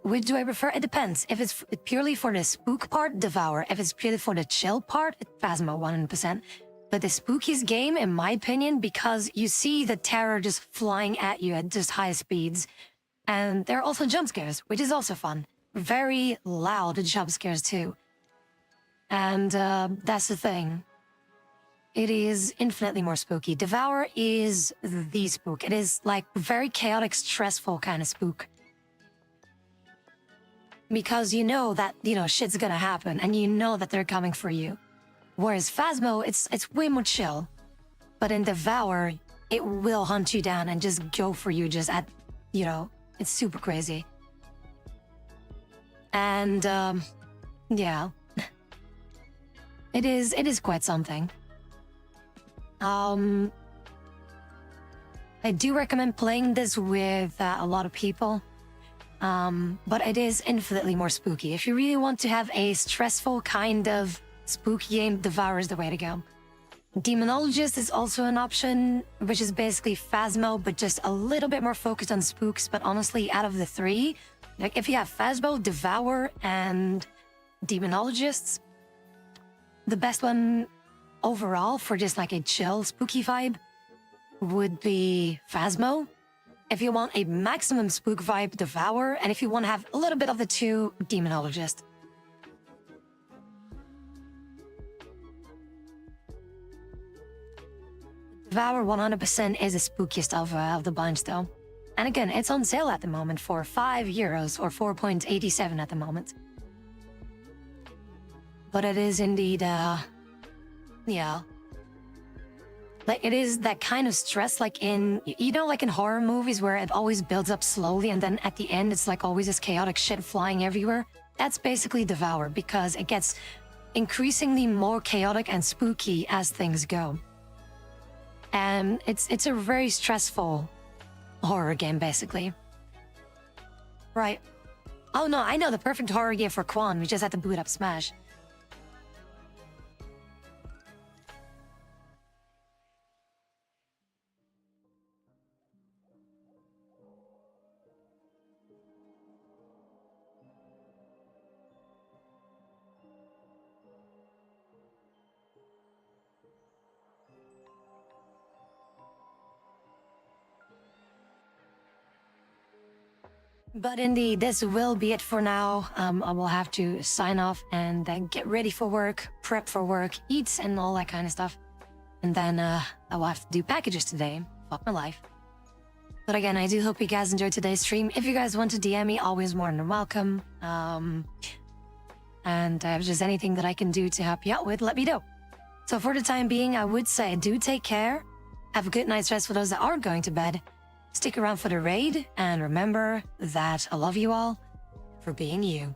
Which do I prefer? It depends. If it's purely for the spook part, Devour. If it's purely for the chill part, Phasmo 100%. But the spookiest game, in my opinion, because you see the terror just flying at you at just high speeds. And there are also jump scares, which is also fun. Very loud jump scares too. And that's the thing. It is infinitely more spooky. Devour is the spook. It is like very chaotic, stressful kind of spook. Because you know that, shit's gonna happen and you know that they're coming for you. Whereas Phasmo, it's way more chill. But in Devour, it will hunt you down and just go for you just at, it's super crazy. And, yeah. It is quite something. I do recommend playing this with a lot of people. But it is infinitely more spooky. If you really want to have a stressful kind of spooky game, Devour is the way to go. Demonologist is also an option, which is basically Phasmo, but just a little bit more focused on spooks. But honestly, out of the three, like if you have Phasmo, Devour, and Demonologists, the best one overall for just like a chill, spooky vibe would be Phasmo. If you want a maximum spook vibe, Devour, and if you want to have a little bit of the two, Demonologist. Devour 100% is the spookiest of the bunch though. And again, it's on sale at the moment for €5 or 4.87 at the moment. But it is indeed, yeah. Like, it is that kind of stress, like in, like in horror movies where it always builds up slowly and then at the end it's like always this chaotic shit flying everywhere. That's basically Devour, because it gets increasingly more chaotic and spooky as things go. And it's a very stressful horror game, basically. Right. Oh no, I know the perfect horror game for Quan. We just have to boot up Smash. But indeed, this will be it for now. I will have to sign off and then get ready for work, prep for work, eat and all that kind of stuff. And then I will have to do packages today. Fuck my life. But again, I do hope you guys enjoyed today's stream. If you guys want to DM me, always more than welcome. And if there's just anything that I can do to help you out with, let me know. So for the time being, I would say do take care. Have a good night's rest for those that are going to bed. Stick around for the raid, and remember that I love you all for being you.